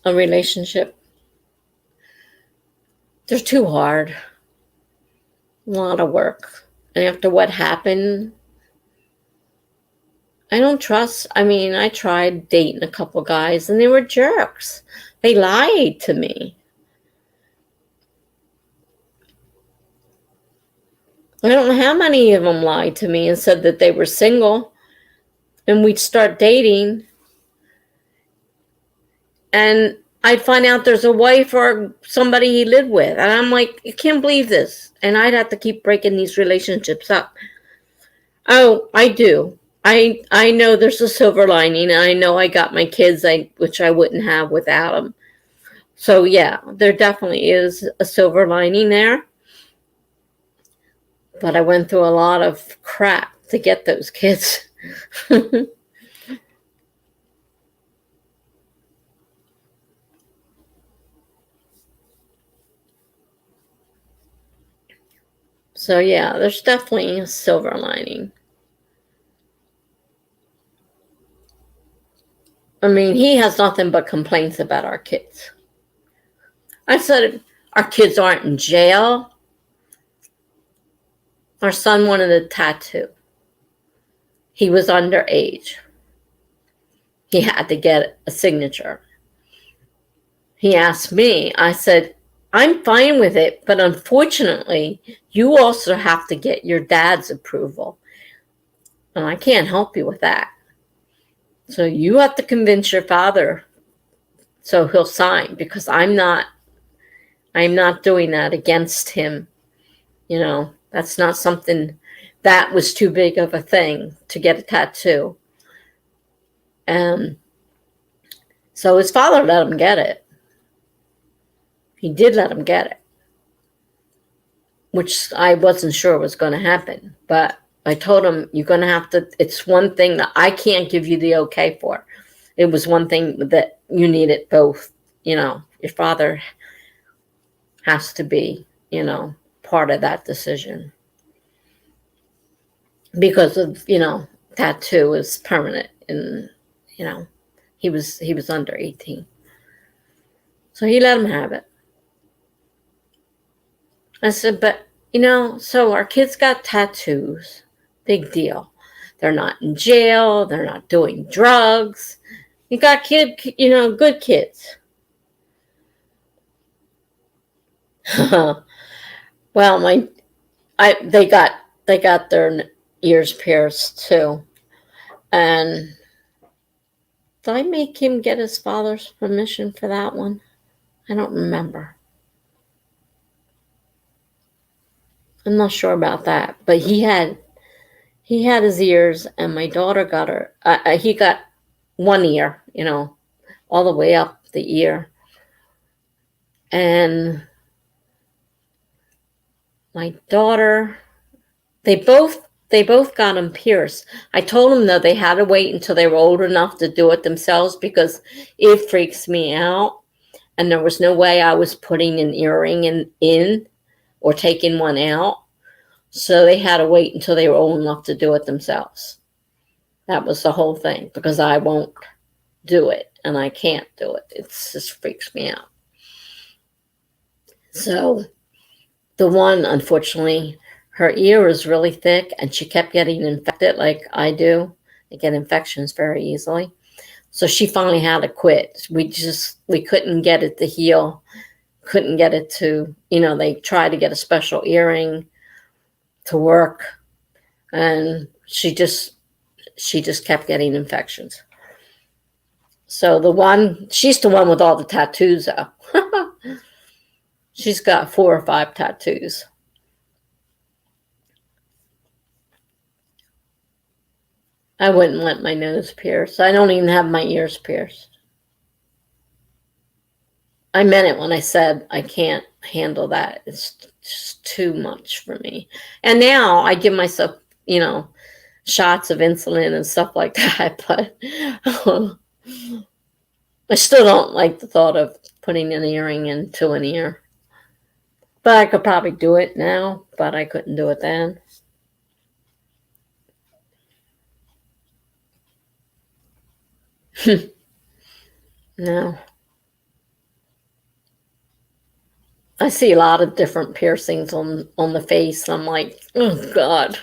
A: a relationship. They're too hard. A lot of work. And after what happened, I don't trust. I tried dating a couple guys and they were jerks. They lied to me. I don't know how many of them lied to me and said that they were single. And we'd start dating. And I'd find out there's a wife or somebody he lived with. And I'm like, I can't believe this. And I'd have to keep breaking these relationships up. Oh, I do. I know there's a silver lining. I know I got my kids, which I wouldn't have without them. So yeah, there definitely is a silver lining there. But I went through a lot of crap to get those kids. So yeah, there's definitely a silver lining. He has nothing but complaints about our kids. I said, our kids aren't in jail. Our son wanted a tattoo. He was underage. He had to get a signature. He asked me, I said, I'm fine with it, but unfortunately, you also have to get your dad's approval. And I can't help you with that. So you have to convince your father so he'll sign, because I'm not doing that against him. That's not something that was too big of a thing to get a tattoo. So his father let him get it. He did let him get it, which I wasn't sure was going to happen. But I told him, you're going to have to, it's one thing that I can't give you the okay for. It was one thing that you needed both. Your father has to be, part of that decision. Because of, tattoo is permanent, and, he was under 18. So he let him have it. I said, but, so our kids got tattoos. Big deal. They're not in jail. They're not doing drugs. You got good kids. Well, they got their ears pierced too, and did I make him get his father's permission for that one? I don't remember. I'm not sure about that, but he had his ears, and my daughter got her. He got one ear, all the way up the ear, and my daughter, they both got them pierced. I told them though they had to wait until they were old enough to do it themselves because it freaks me out, and there was no way I was putting an earring in or taking one out. So they had to wait until they were old enough to do it themselves. That was the whole thing because I won't do it and I can't do it. It just freaks me out. So the one, unfortunately, her ear was really thick and she kept getting infected like I do. I get infections very easily. So she finally had to quit. We couldn't get it to heal. Couldn't get it to, they tried to get a special earring to work, and she just kept getting infections. So she's the one with all the tattoos though. She's got 4 or 5 tattoos. I wouldn't let my nose pierce. I don't even have my ears pierced. I meant it when I said I can't handle that. It's just too much for me. And now I give myself, shots of insulin and stuff like that, but I still don't like the thought of putting an earring into an ear. But I could probably do it now, but I couldn't do it then. No. I see a lot of different piercings on the face, and I'm like, oh, God.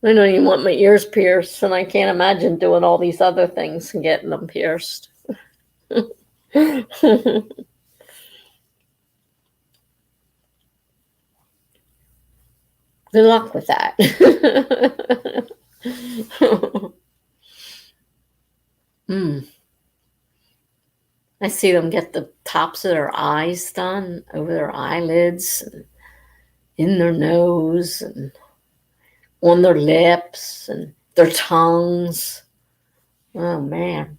A: I don't even want my ears pierced, and I can't imagine doing all these other things and getting them pierced. Good luck with that. I see them get the tops of their eyes done over their eyelids and in their nose and on their lips and their tongues. Oh, man.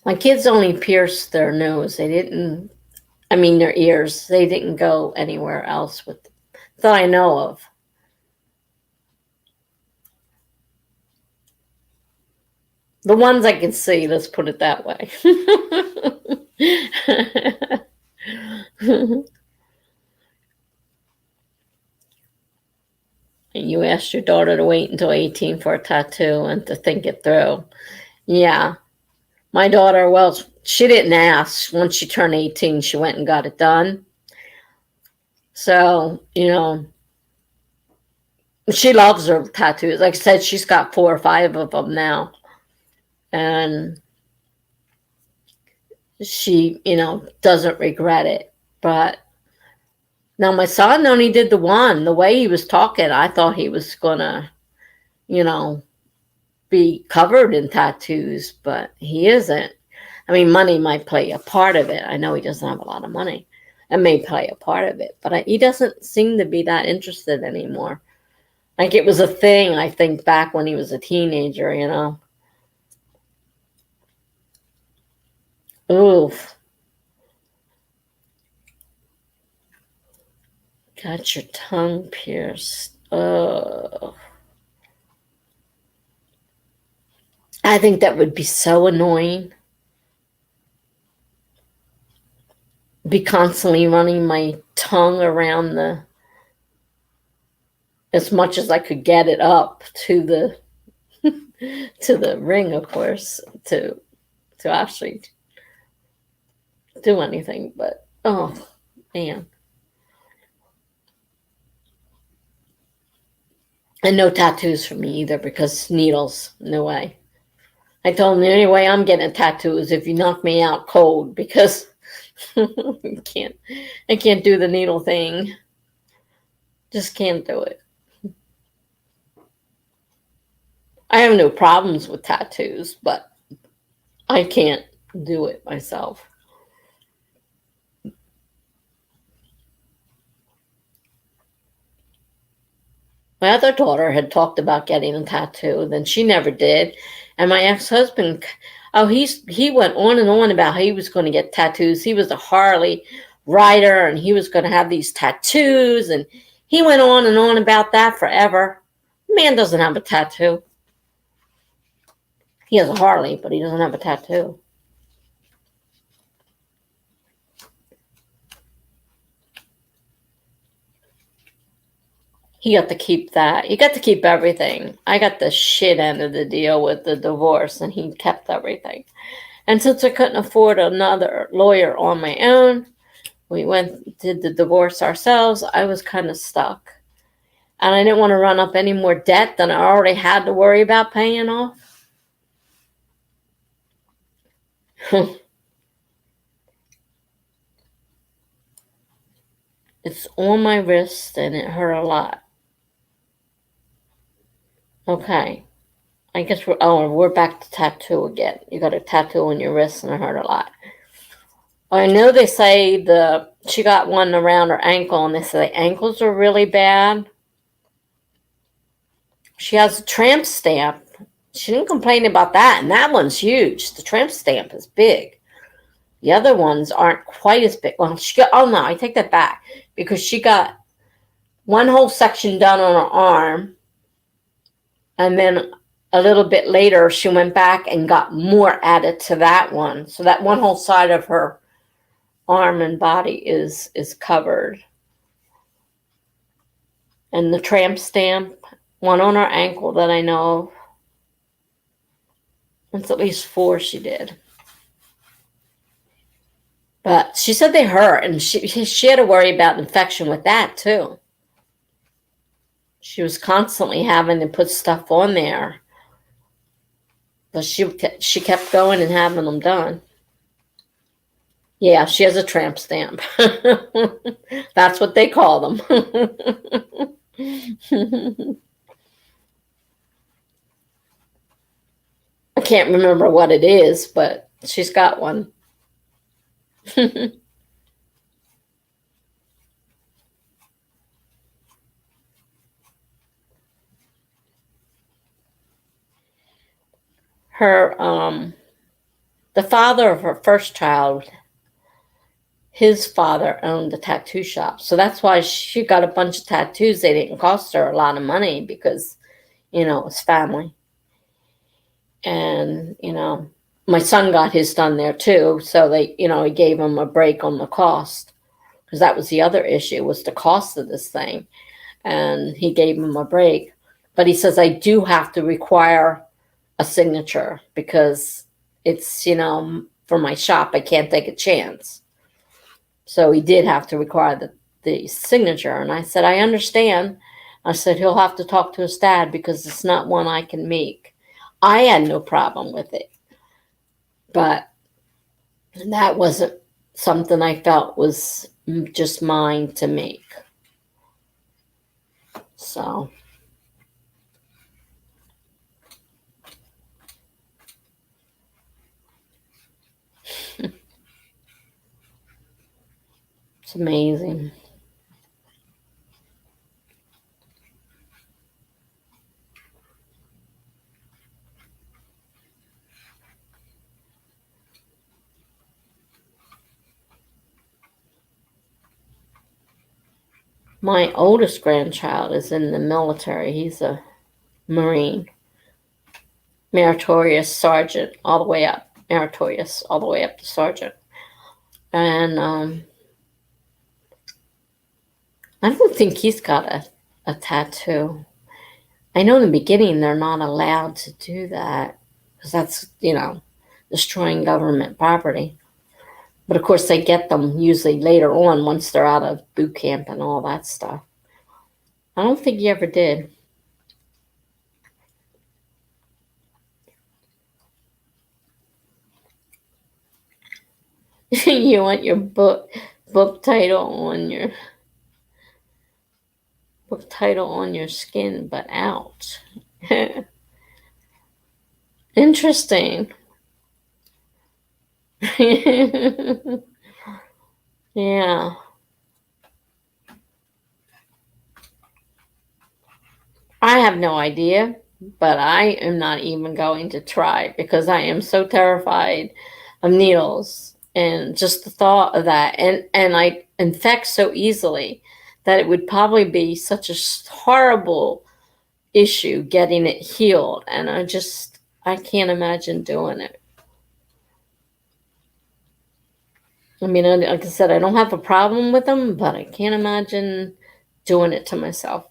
A: My kids only pierced their nose. Their ears. They didn't go anywhere else that I know of. The ones I can see, let's put it that way. You asked your daughter to wait until 18 for a tattoo and to think it through. Yeah. My daughter, well, she didn't ask. Once she turned 18, she went and got it done. So, she loves her tattoos. Like I said, she's got 4 or 5 of them now. And she, doesn't regret it. But now my son only did the one. The way he was talking, I thought he was going to, be covered in tattoos, but he isn't. Money might play a part of it. I know he doesn't have a lot of money. It may play a part of it, but he doesn't seem to be that interested anymore. Like it was a thing, I think, back when he was a teenager, Oof. Got your tongue pierced. Oh. I think that would be so annoying. Be constantly running my tongue around as much as I could get it up to the to the ring, of course, to actually do anything. But oh man. And no tattoos for me either because needles, no way. I told him the only way I'm getting a tattoo is if you knock me out cold, because I can't do the needle thing. Just can't do it. I have no problems with tattoos, but I can't do it myself. My other daughter had talked about getting a tattoo, then she never did. And my ex-husband, oh, he went on and on about how he was going to get tattoos. He was a Harley rider, and he was going to have these tattoos, and he went on and on about that forever. Man doesn't have a tattoo. He has a Harley, but he doesn't have a tattoo. He got to keep that. He got to keep everything. I got the shit end of the deal with the divorce, and he kept everything. And since I couldn't afford another lawyer on my own, we did the divorce ourselves. I was kind of stuck. And I didn't want to run up any more debt than I already had to worry about paying off. It's on my wrist, and it hurt a lot. Okay. I guess we're back to tattoo again. You got a tattoo on your wrist, and it hurt a lot. I know they say she got one around her ankle, and they say the ankles are really bad. She has a tramp stamp. She didn't complain about that, and that one's huge. The tramp stamp is big. The other ones aren't quite as big. Well, oh no, I take that back, because she got one whole section done on her arm, and then a little bit later she went back and got more added to that one. So that one whole side of her arm and body is covered. And the tramp stamp, one on her ankle that I know of. It's at least 4 she did. But she said they hurt, and she had to worry about infection with that too. She was constantly having to put stuff on there. But she kept going and having them done. Yeah, she has a tramp stamp. That's what they call them. I can't remember what it is, but she's got one. The father of her first child, his father owned a tattoo shop. So that's why she got a bunch of tattoos. They didn't cost her a lot of money because, it was family. And, my son got his done there too. So he gave him a break on the cost, because that was the other issue, was the cost of this thing. And he gave him a break. But he says, I do have to require a signature, because it's, for my shop, I can't take a chance. So he did have to require the signature. And I said, I understand. I said, he'll have to talk to his dad, because it's not one I can make. I had no problem with it. But that wasn't something I felt was just mine to make. So it's amazing. My oldest grandchild is in the military. He's a Marine. Meritorious sergeant all the way up. Meritorious all the way up to sergeant. And I don't think he's got a tattoo. I know in the beginning they're not allowed to do that, because that's, destroying government property. But of course they get them usually later on, once they're out of boot camp and all that stuff. I don't think he ever did. You want your book title on your skin, but out. Interesting. Yeah. I have no idea, but I am not even going to try because I am so terrified of needles and just the thought of that, and I infect so easily that it would probably be such a horrible issue getting it healed, and I can't imagine doing it. I mean, like I said, I don't have a problem with them, but I can't imagine doing it to myself.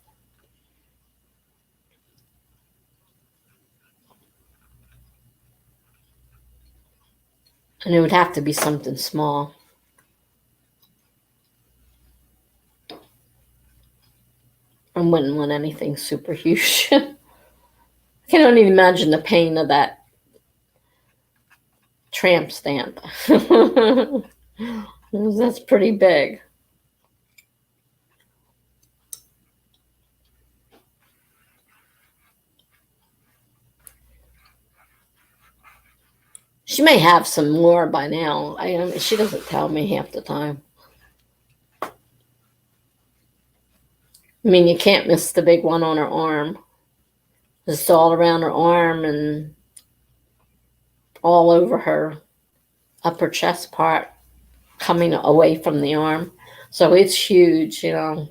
A: And it would have to be something small. I wouldn't want anything super huge. I can only imagine the pain of that tramp stamp. That's pretty big. She may have some more by now. She doesn't tell me half the time. I mean, you can't miss the big one on her arm. It's all around her arm and all over her upper chest part, coming away from the arm. So it's huge. So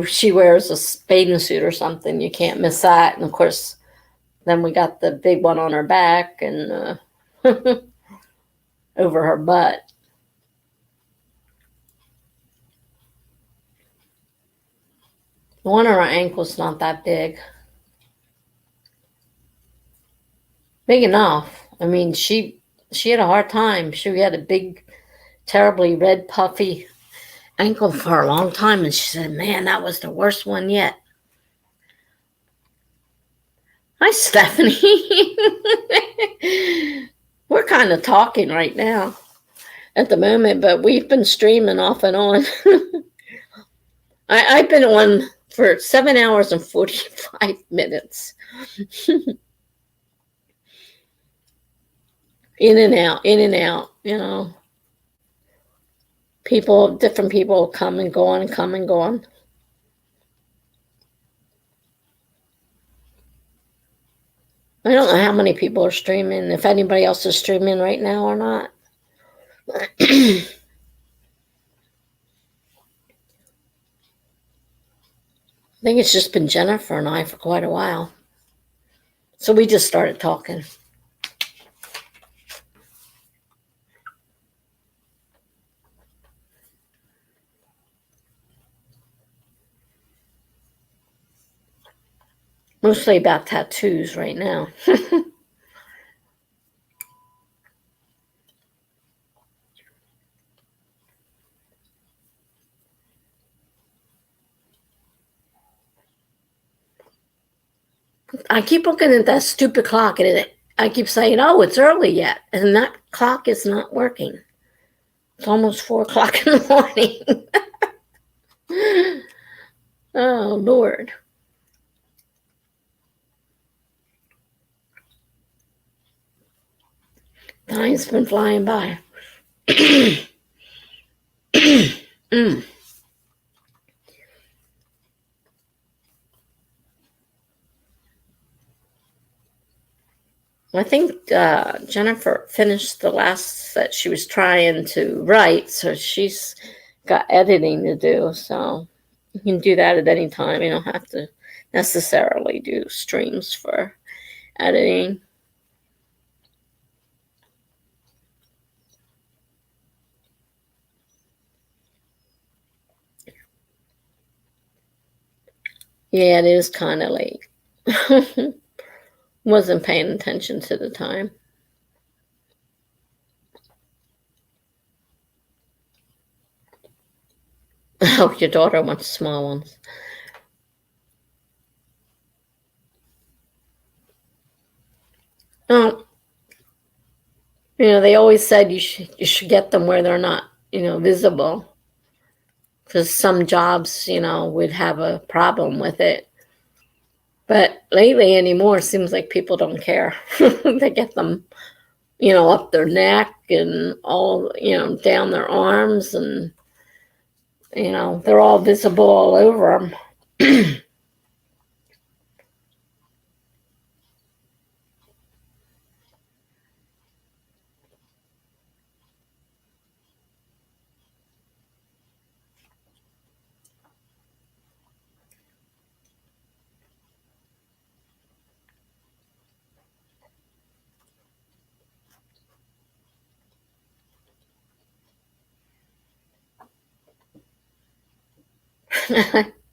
A: she wears a bathing suit or something. You can't miss that. And of course, then we got the big one on her back and over her butt. The one on her ankle's not that big. Big enough. I mean, she had a hard time. She had a big, terribly red, puffy ankle for a long time, and she said, "Man, that was the worst one yet." Hi, Stephanie. We're kind of talking right now at the moment, but we've been streaming off and on. I've been on for 7 hours and 45 minutes. In and out, in and out. Different people come and go on, come and go on. I don't know how many people are streaming, if anybody else is streaming right now or not. I think it's just been Jennifer and I for quite a while. So we just started talking. Mostly about tattoos right now. I keep looking at that stupid clock and I keep saying, "Oh, it's early yet." And that clock is not working. It's almost 4 o'clock in the morning. Oh, Lord. Time's been flying by. Mm. I think Jennifer finished the last that she was trying to write, so she's got editing to do. So you can do that at any time. You don't have to necessarily do streams for editing. Yeah, it is kind of late. Wasn't paying attention to the time. Oh, your daughter wants small ones. Oh, They always said you should get them where they're not, visible. Because some jobs, would have a problem with it. But lately anymore, it seems like people don't care. They get them, up their neck and all, down their arms, and, they're all visible all over them.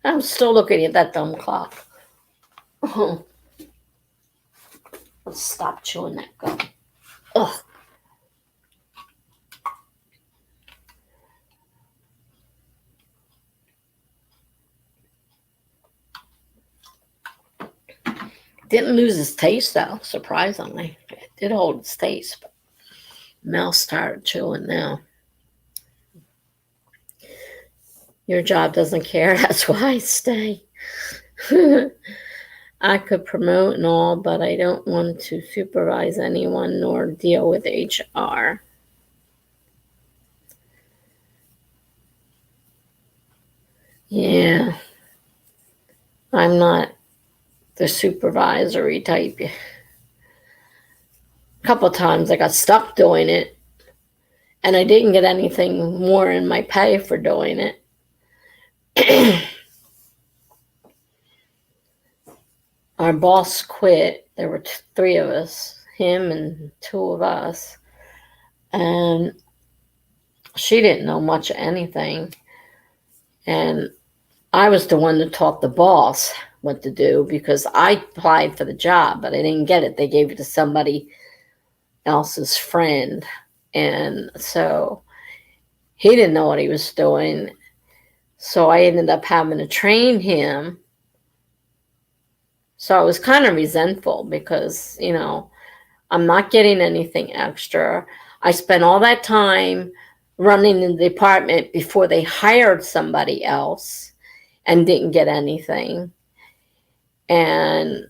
A: I'm still looking at that dumb clock. Let's stop chewing that gum. Ugh. Didn't lose its taste though, surprisingly. It did hold its taste, but mouth started chewing now. Your job doesn't care, that's why I stay. I could promote and all, but I don't want to supervise anyone nor deal with HR. Yeah, I'm not the supervisory type. A couple of times I got stuck doing it, and I didn't get anything more in my pay for doing it. Our boss quit. There were 3 of us, him and 2 of us, and she didn't know much of anything. And I was the one that taught the boss what to do, because I applied for the job, but I didn't get it. They gave it to somebody else's friend. And so he didn't know what he was doing. So I ended up having to train him. So I was kind of resentful because, I'm not getting anything extra. I spent all that time running the department before they hired somebody else and didn't get anything. And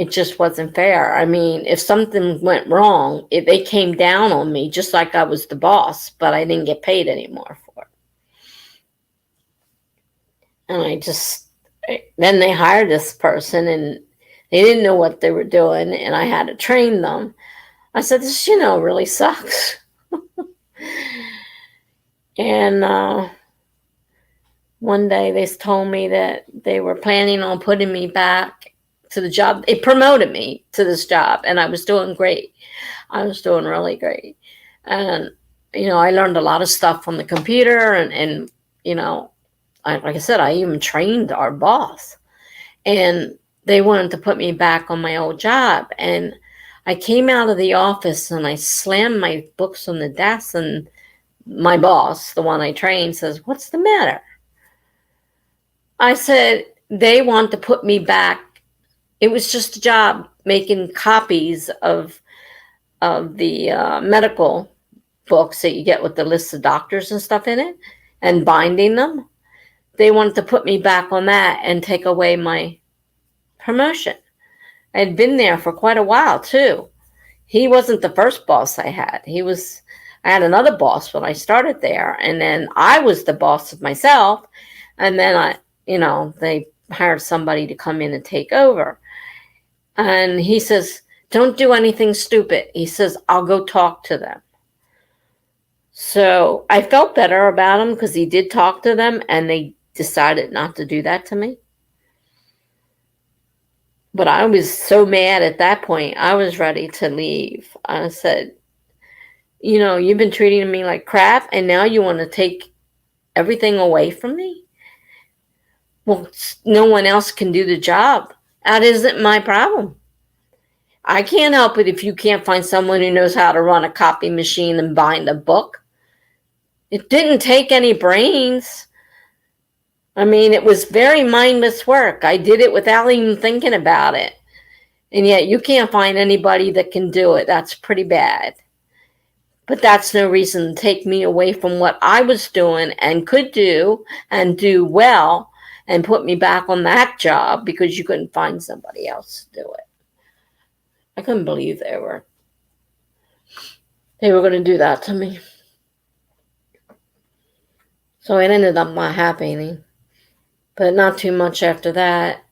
A: it just wasn't fair. I mean, if something went wrong, they came down on me just like I was the boss, but I didn't get paid anymore for it. And then they hired this person, and they didn't know what they were doing, and I had to train them. I said, this, really sucks. And one day they told me that they were planning on putting me back to the job. They promoted me to this job, and I was doing great. I was doing really great. And, I learned a lot of stuff on the computer, and like I said, I even trained our boss. And they wanted to put me back on my old job. And I came out of the office and I slammed my books on the desk, and my boss, the one I trained, says, "What's the matter?" I said, they want to put me back. It was just a job making copies of the medical books that you get with the lists of doctors and stuff in it, and binding them. They wanted to put me back on that and take away my promotion. I had been there for quite a while too. He wasn't the first boss I had. I had another boss when I started there, and then I was the boss of myself, and then they hired somebody to come in and take over. And he says, "Don't do anything stupid." He says, "I'll go talk to them." So I felt better about him because he did talk to them, and they decided not to do that to me. But I was so mad at that point, I was ready to leave. I said, you've been treating me like crap, and now you want to take everything away from me? Well, no one else can do the job. That isn't my problem. I can't help it if you can't find someone who knows how to run a copy machine and bind a book. It didn't take any brains. I mean, it was very mindless work. I did it without even thinking about it. And yet you can't find anybody that can do it. That's pretty bad. But that's no reason to take me away from what I was doing and could do and do well and put me back on that job because you couldn't find somebody else to do it. I couldn't believe they were going to do that to me. So it ended up not happening. But not too much after that.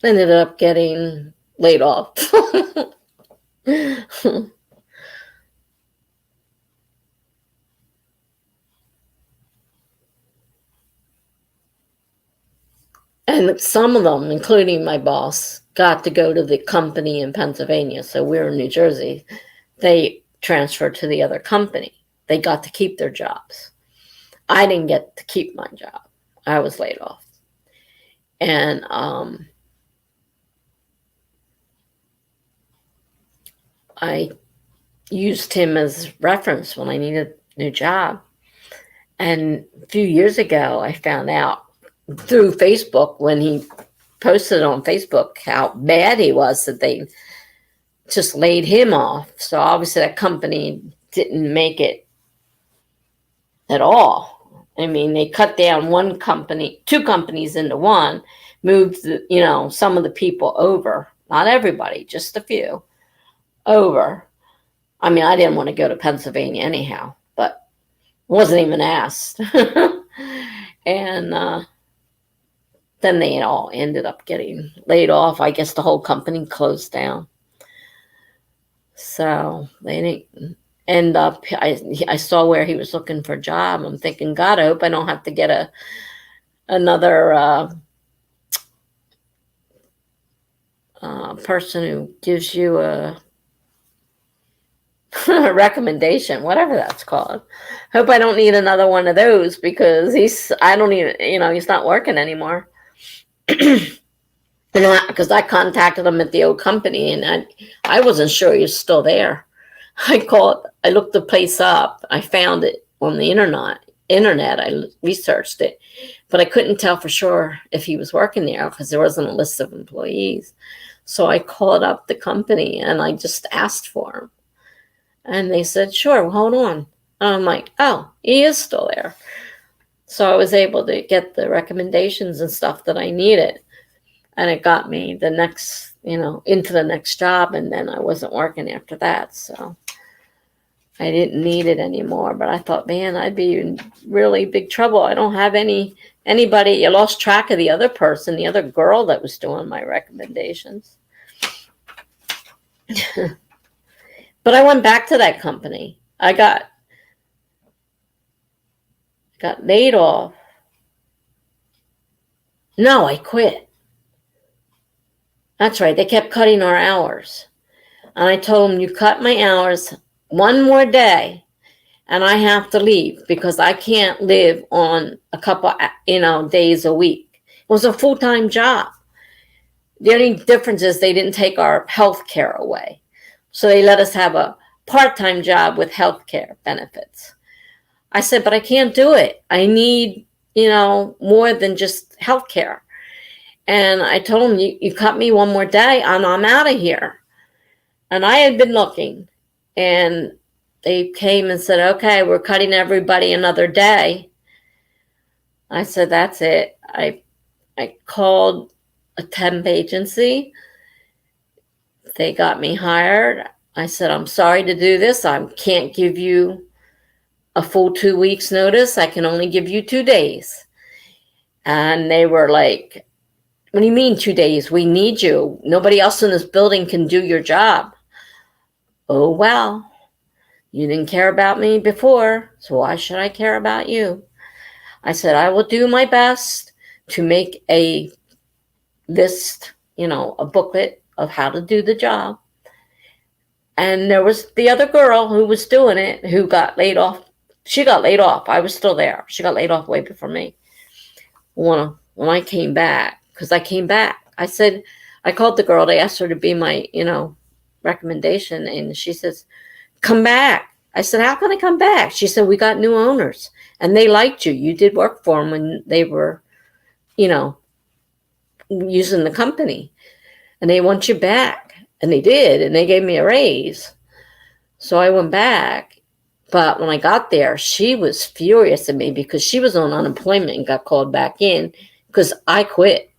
A: Ended up getting laid off. And some of them, including my boss, got to go to the company in Pennsylvania. So we were in New Jersey. They transferred to the other company. They got to keep their jobs. I didn't get to keep my job. I was laid off. And I used him as reference when I needed a new job. And a few years ago, I found out through Facebook when he posted on Facebook how bad he was that they just laid him off. So obviously that company didn't make it at all. I mean, they cut down two companies into one, moved some of the people over, not everybody, just a few over. I mean, I didn't want to go to Pennsylvania anyhow, but wasn't even asked. And then they all ended up getting laid off. I guess the whole company closed down. So they didn't end up, I saw where he was looking for a job. I'm thinking, God, I hope I don't have to get another person who gives you a recommendation, whatever that's called. Hope I don't need another one of those because he's not working anymore. Because I contacted him at the old company and I wasn't sure he was still there. I looked the place up. I found it on the internet. I researched it, but I couldn't tell for sure if he was working there because there wasn't a list of employees. So I called up the company and I just asked for him. And they said, sure, well, hold on. And I'm like, oh, he is still there. So I was able to get the recommendations and stuff that I needed. And it got me the next, into the next job. And then I wasn't working after that. So I didn't need it anymore. But I thought, man, I'd be in really big trouble. I don't have anybody. I lost track of the other person, the other girl that was doing my recommendations. But I went back to that company. I got laid off. No, I quit. That's right. They kept cutting our hours. And I told them, you cut my hours one more day and I have to leave because I can't live on a couple, days a week. It was a full-time job. The only difference is they didn't take our health care away. So they let us have a part-time job with health care benefits. I said, but I can't do it. I need, more than just health care. And I told him, you cut me one more day and I'm out of here. And I had been looking and they came and said, okay, we're cutting everybody another day. I said, that's it. I called a temp agency. They got me hired. I said, I'm sorry to do this. I can't give you a full 2 weeks notice. I can only give you 2 days. And they were like, what do you mean 2 days? We need you. Nobody else in this building can do your job. Oh, well, you didn't care about me before, so why should I care about you? I said, I will do my best to make a list, a booklet of how to do the job. And there was the other girl who was doing it who got laid off. She got laid off. I was still there. She got laid off way before me. When I came back, because I came back, I said, I called the girl. They asked her to be my, recommendation. And she says, come back. I said, how can I come back? She said, we got new owners and they liked you. You did work for them when they were, using the company and they want you back. And they did. And they gave me a raise. So I went back. But when I got there, she was furious at me because she was on unemployment and got called back in because I quit.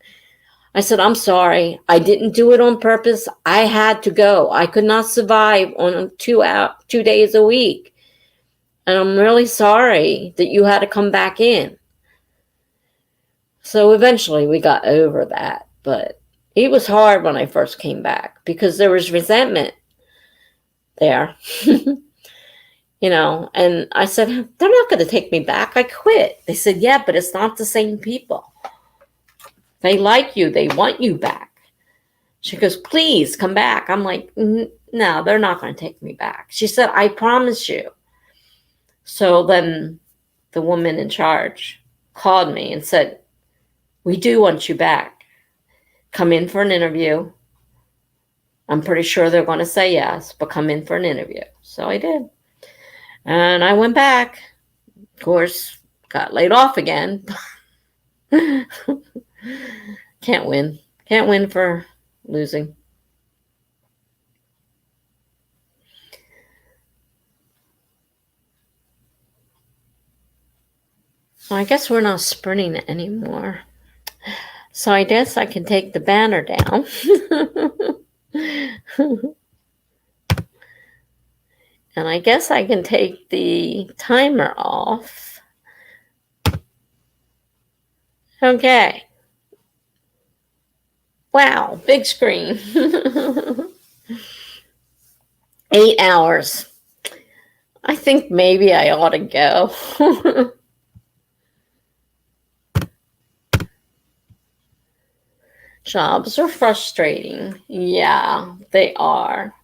A: I said, I'm sorry. I didn't do it on purpose. I had to go. I could not survive on 2 days a week. And I'm really sorry that you had to come back in. So eventually we got over that. But it was hard when I first came back because there was resentment there. And I said, they're not going to take me back. I quit. They said, yeah, but it's not the same people. They like you. They want you back. She goes, please come back. I'm like, no, they're not going to take me back. She said, I promise you. So then the woman in charge called me and said, we do want you back. Come in for an interview. I'm pretty sure they're going to say yes, but come in for an interview. So I did. And I went back. Of course, got laid off again. Can't win. Can't win for losing. Well, I guess we're not sprinting anymore. So I guess I can take the banner down. And I guess I can take the timer off. Okay. Wow, big screen. 8 hours. I think maybe I ought to go. Jobs are frustrating. Yeah, they are.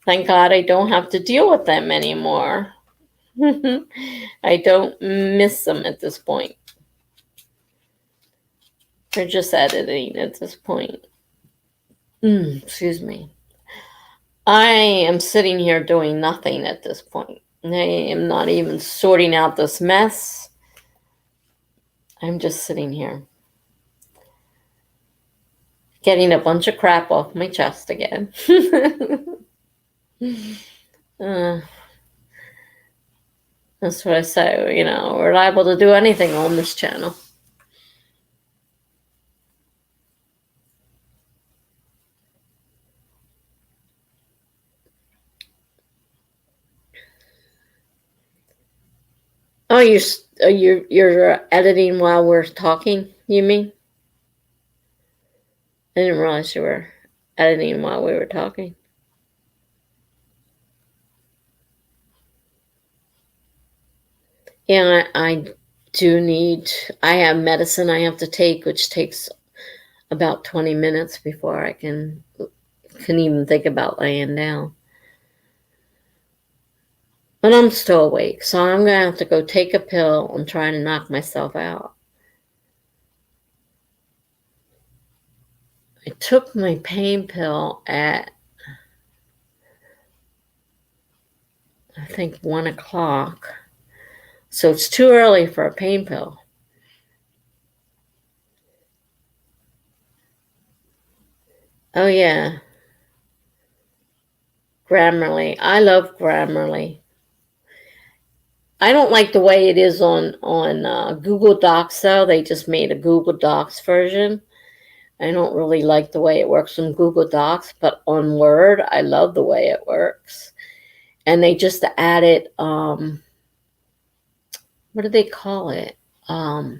A: Thank God I don't have to deal with them anymore. I don't miss them at this point. They're just editing at this point. Excuse me. I am sitting here doing nothing at this point. I am not even sorting out this mess. I'm just sitting here. Getting a bunch of crap off my chest again. That's what I say, we're liable to do anything on this channel. Oh, you're editing while we're talking, you mean? I didn't realize you were editing while we were talking. Yeah, I have medicine I have to take, which takes about 20 minutes before I can even think about laying down. But I'm still awake, so I'm going to have to go take a pill and try to knock myself out. I took my pain pill at, I think, 1 o'clock. So it's too early for a pain pill. Oh, yeah. Grammarly. I love Grammarly. I don't like the way it is on Google Docs, though. They just made a Google Docs version. I don't really like the way it works on Google Docs, but on Word, I love the way it works. And they just added, what do they call it? I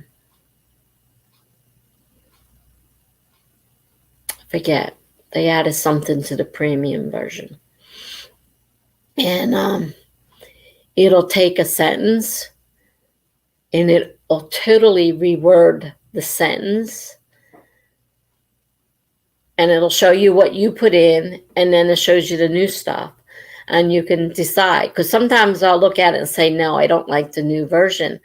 A: forget. They added something to the premium version. And it'll take a sentence and it'll totally reword the sentence. And it'll show you what you put in, and then it shows you the new stuff. And you can decide. Because sometimes I'll look at it and say, no, I don't like the new version.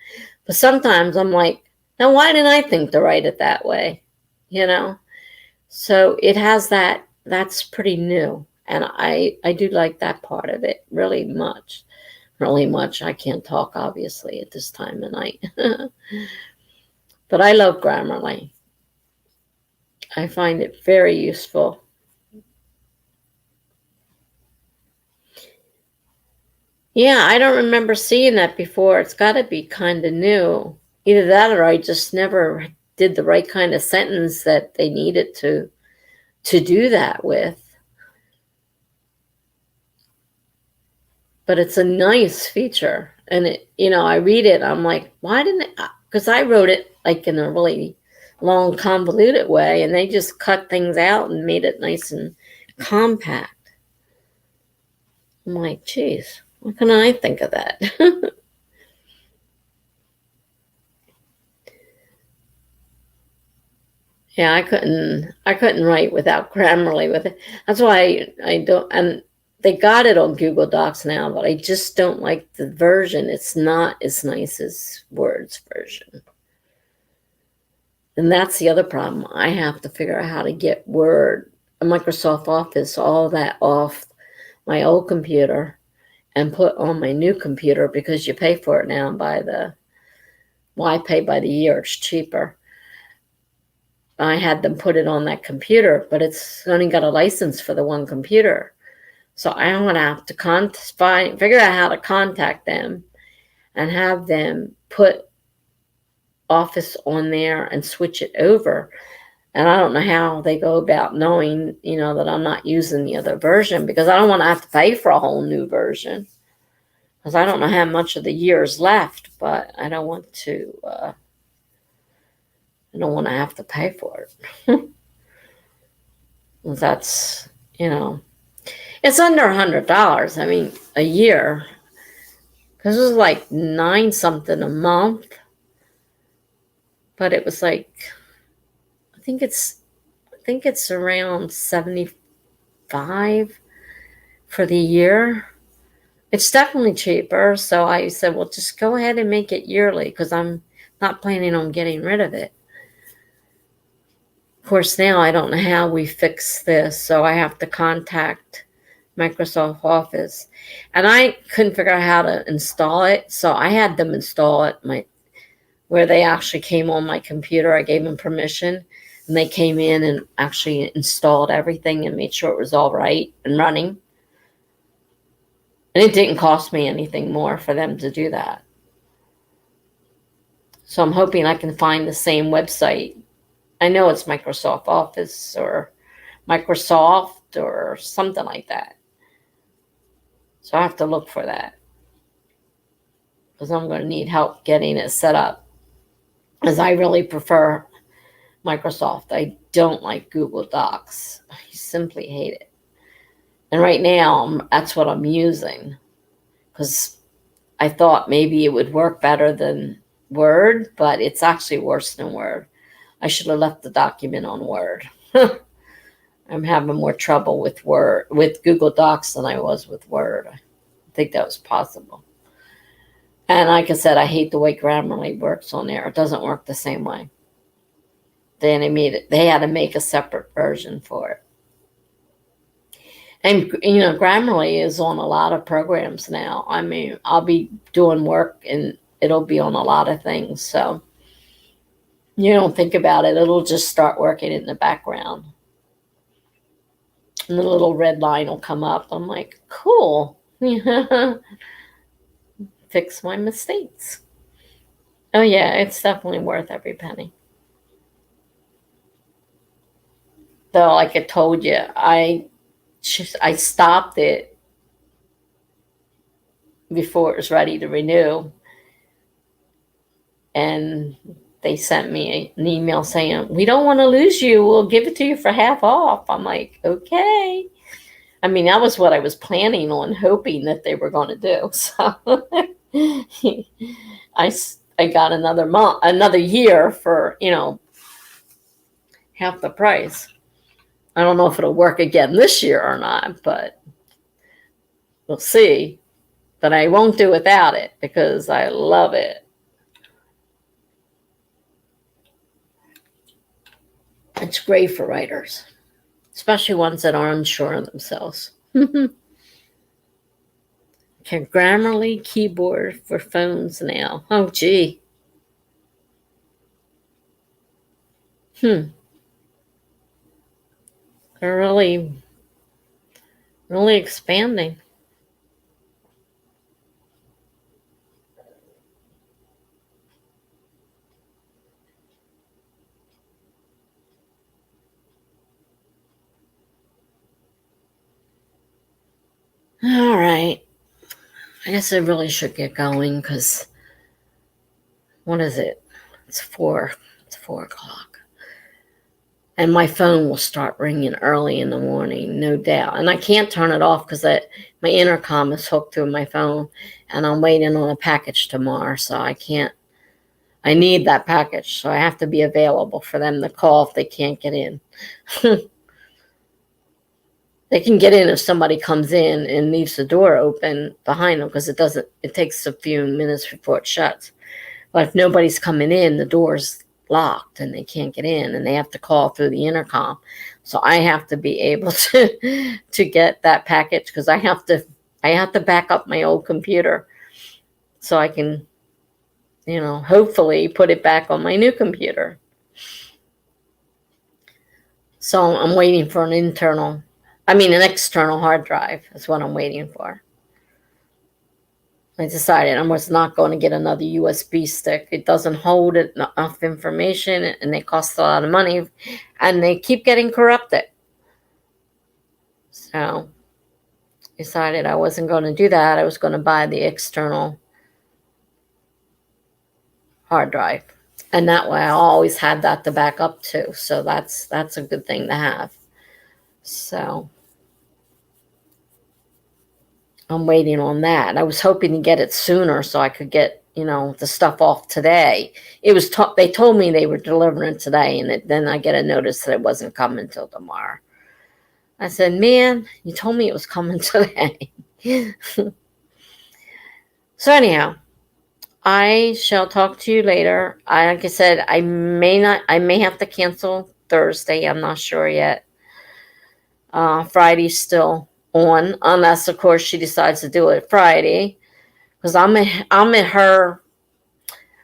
A: But sometimes I'm like, now why didn't I think to write it that way? So it has that. That's pretty new. And I do like that part of it really much. Really much. I can't talk, obviously, at this time of night. But I love Grammarly. I find it very useful. Yeah, I don't remember seeing that before. It's got to be kind of new. Either that or I just never did the right kind of sentence that they needed to do that with. But it's a nice feature. And I read it, I'm like, why didn't it? Because I wrote it like in a really long, convoluted way, and they just cut things out and made it nice and compact. I'm like, geez, why couldn't I think of that? Yeah, I couldn't write without Grammarly with it. That's why I don't, and they got it on Google Docs now, but I just don't like the version. It's not as nice as Word's version. And that's the other problem. I have to figure out how to get Word, Microsoft Office, all that off my old computer and put on my new computer, because you pay for it now I pay by the year. It's cheaper. I had them put it on that computer, but it's only got a license for the one computer. So I'm going to have to figure out how to contact them and have them put Office on there and switch it over. And I don't know how they go about knowing, that I'm not using the other version, because I don't want to have to pay for a whole new version, because I don't know how much of the year is left, but I don't want to. I don't want to have to pay for it. That's it's under $100. I mean, a year, because it was like 9 something a month, but it was like I think it's around 75 for the year. It's definitely cheaper. So I said, well, just go ahead and make it yearly, because I'm not planning on getting rid of it. Of course, now I don't know how we fix this, so I have to contact Microsoft Office. And I couldn't figure out how to install it, so I had them install it where they actually came on my computer. I gave them permission, and they came in and actually installed everything and made sure it was all right and running. And it didn't cost me anything more for them to do that. So I'm hoping I can find the same website. I know it's Microsoft Office or Microsoft or something like that. So I have to look for that, because I'm going to need help getting it set up, as I really prefer Microsoft. I don't like Google Docs. I simply hate it. And right now, that's what I'm using, because I thought maybe it would work better than Word, but it's actually worse than Word. I should have left the document on Word. I'm having more trouble with Google Docs than I was with Word. I think that was possible. And like I said, I hate the way Grammarly works on there. It doesn't work the same way. They had to make a separate version for it. And Grammarly is on a lot of programs now. I mean, I'll be doing work and it'll be on a lot of things. So you don't think about it. It'll just start working in the background. And the little red line will come up. I'm like, cool. Fix my mistakes. Oh yeah, it's definitely worth every penny. Though, like I told you, I stopped it before it was ready to renew, and they sent me an email saying, we don't want to lose you, we'll give it to you for half off. I'm like, okay. I mean, that was what I was planning on, hoping that they were going to do. So I got another year for half the price. I don't know if it'll work again this year or not, but we'll see. But I won't do without it, because I love it. It's great for writers, especially ones that are unsure of themselves. Grammarly keyboard for phones now. Oh, gee. They're really, really expanding. All right. I guess I really should get going because what is it? It's 4. It's 4 o'clock. And my phone will start ringing early in the morning, no doubt. And I can't turn it off because my intercom is hooked through my phone, and I'm waiting on a package tomorrow, so I can't. I need that package, so I have to be available for them to call if they can't get in. They can get in if somebody comes in and leaves the door open behind them because it takes a few minutes before it shuts. But if nobody's coming in, the door's locked and they can't get in and they have to call through the intercom. So I have to be able to get that package because I have to back up my old computer so I can, hopefully put it back on my new computer. So I'm waiting for an external hard drive is what I'm waiting for. I decided I was not going to get another USB stick. It doesn't hold enough information, and they cost a lot of money, and they keep getting corrupted. So decided I wasn't going to do that. I was going to buy the external hard drive, and that way I always had that to back up to. So that's a good thing to have. So I'm waiting on that. I was hoping to get it sooner so I could get, the stuff off today. They told me they were delivering today, and then I get a notice that it wasn't coming till tomorrow. I said, man, you told me it was coming today. So anyhow, I shall talk to you later. Like I said, I may have to cancel Thursday. I'm not sure yet. Friday's still on, unless of course she decides to do it Friday, because I'm at her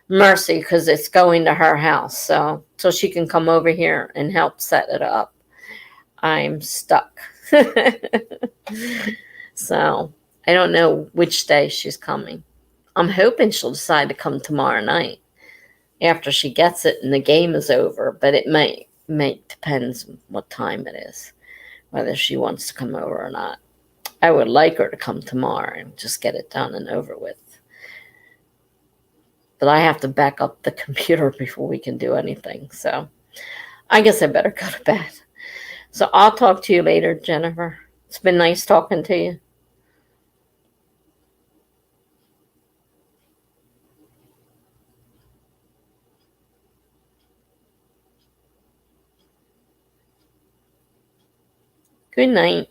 A: mercy because it's going to her house, so she can come over here and help set it up. I'm stuck. So I don't know which day she's coming. I'm hoping she'll decide to come tomorrow night after she gets it and the game is over, but it may depends what time it is, whether she wants to come over or not. I would like her to come tomorrow and just get it done and over with. But I have to back up the computer before we can do anything. So I guess I better go to bed. So I'll talk to you later, Jennifer. It's been nice talking to you. Good night.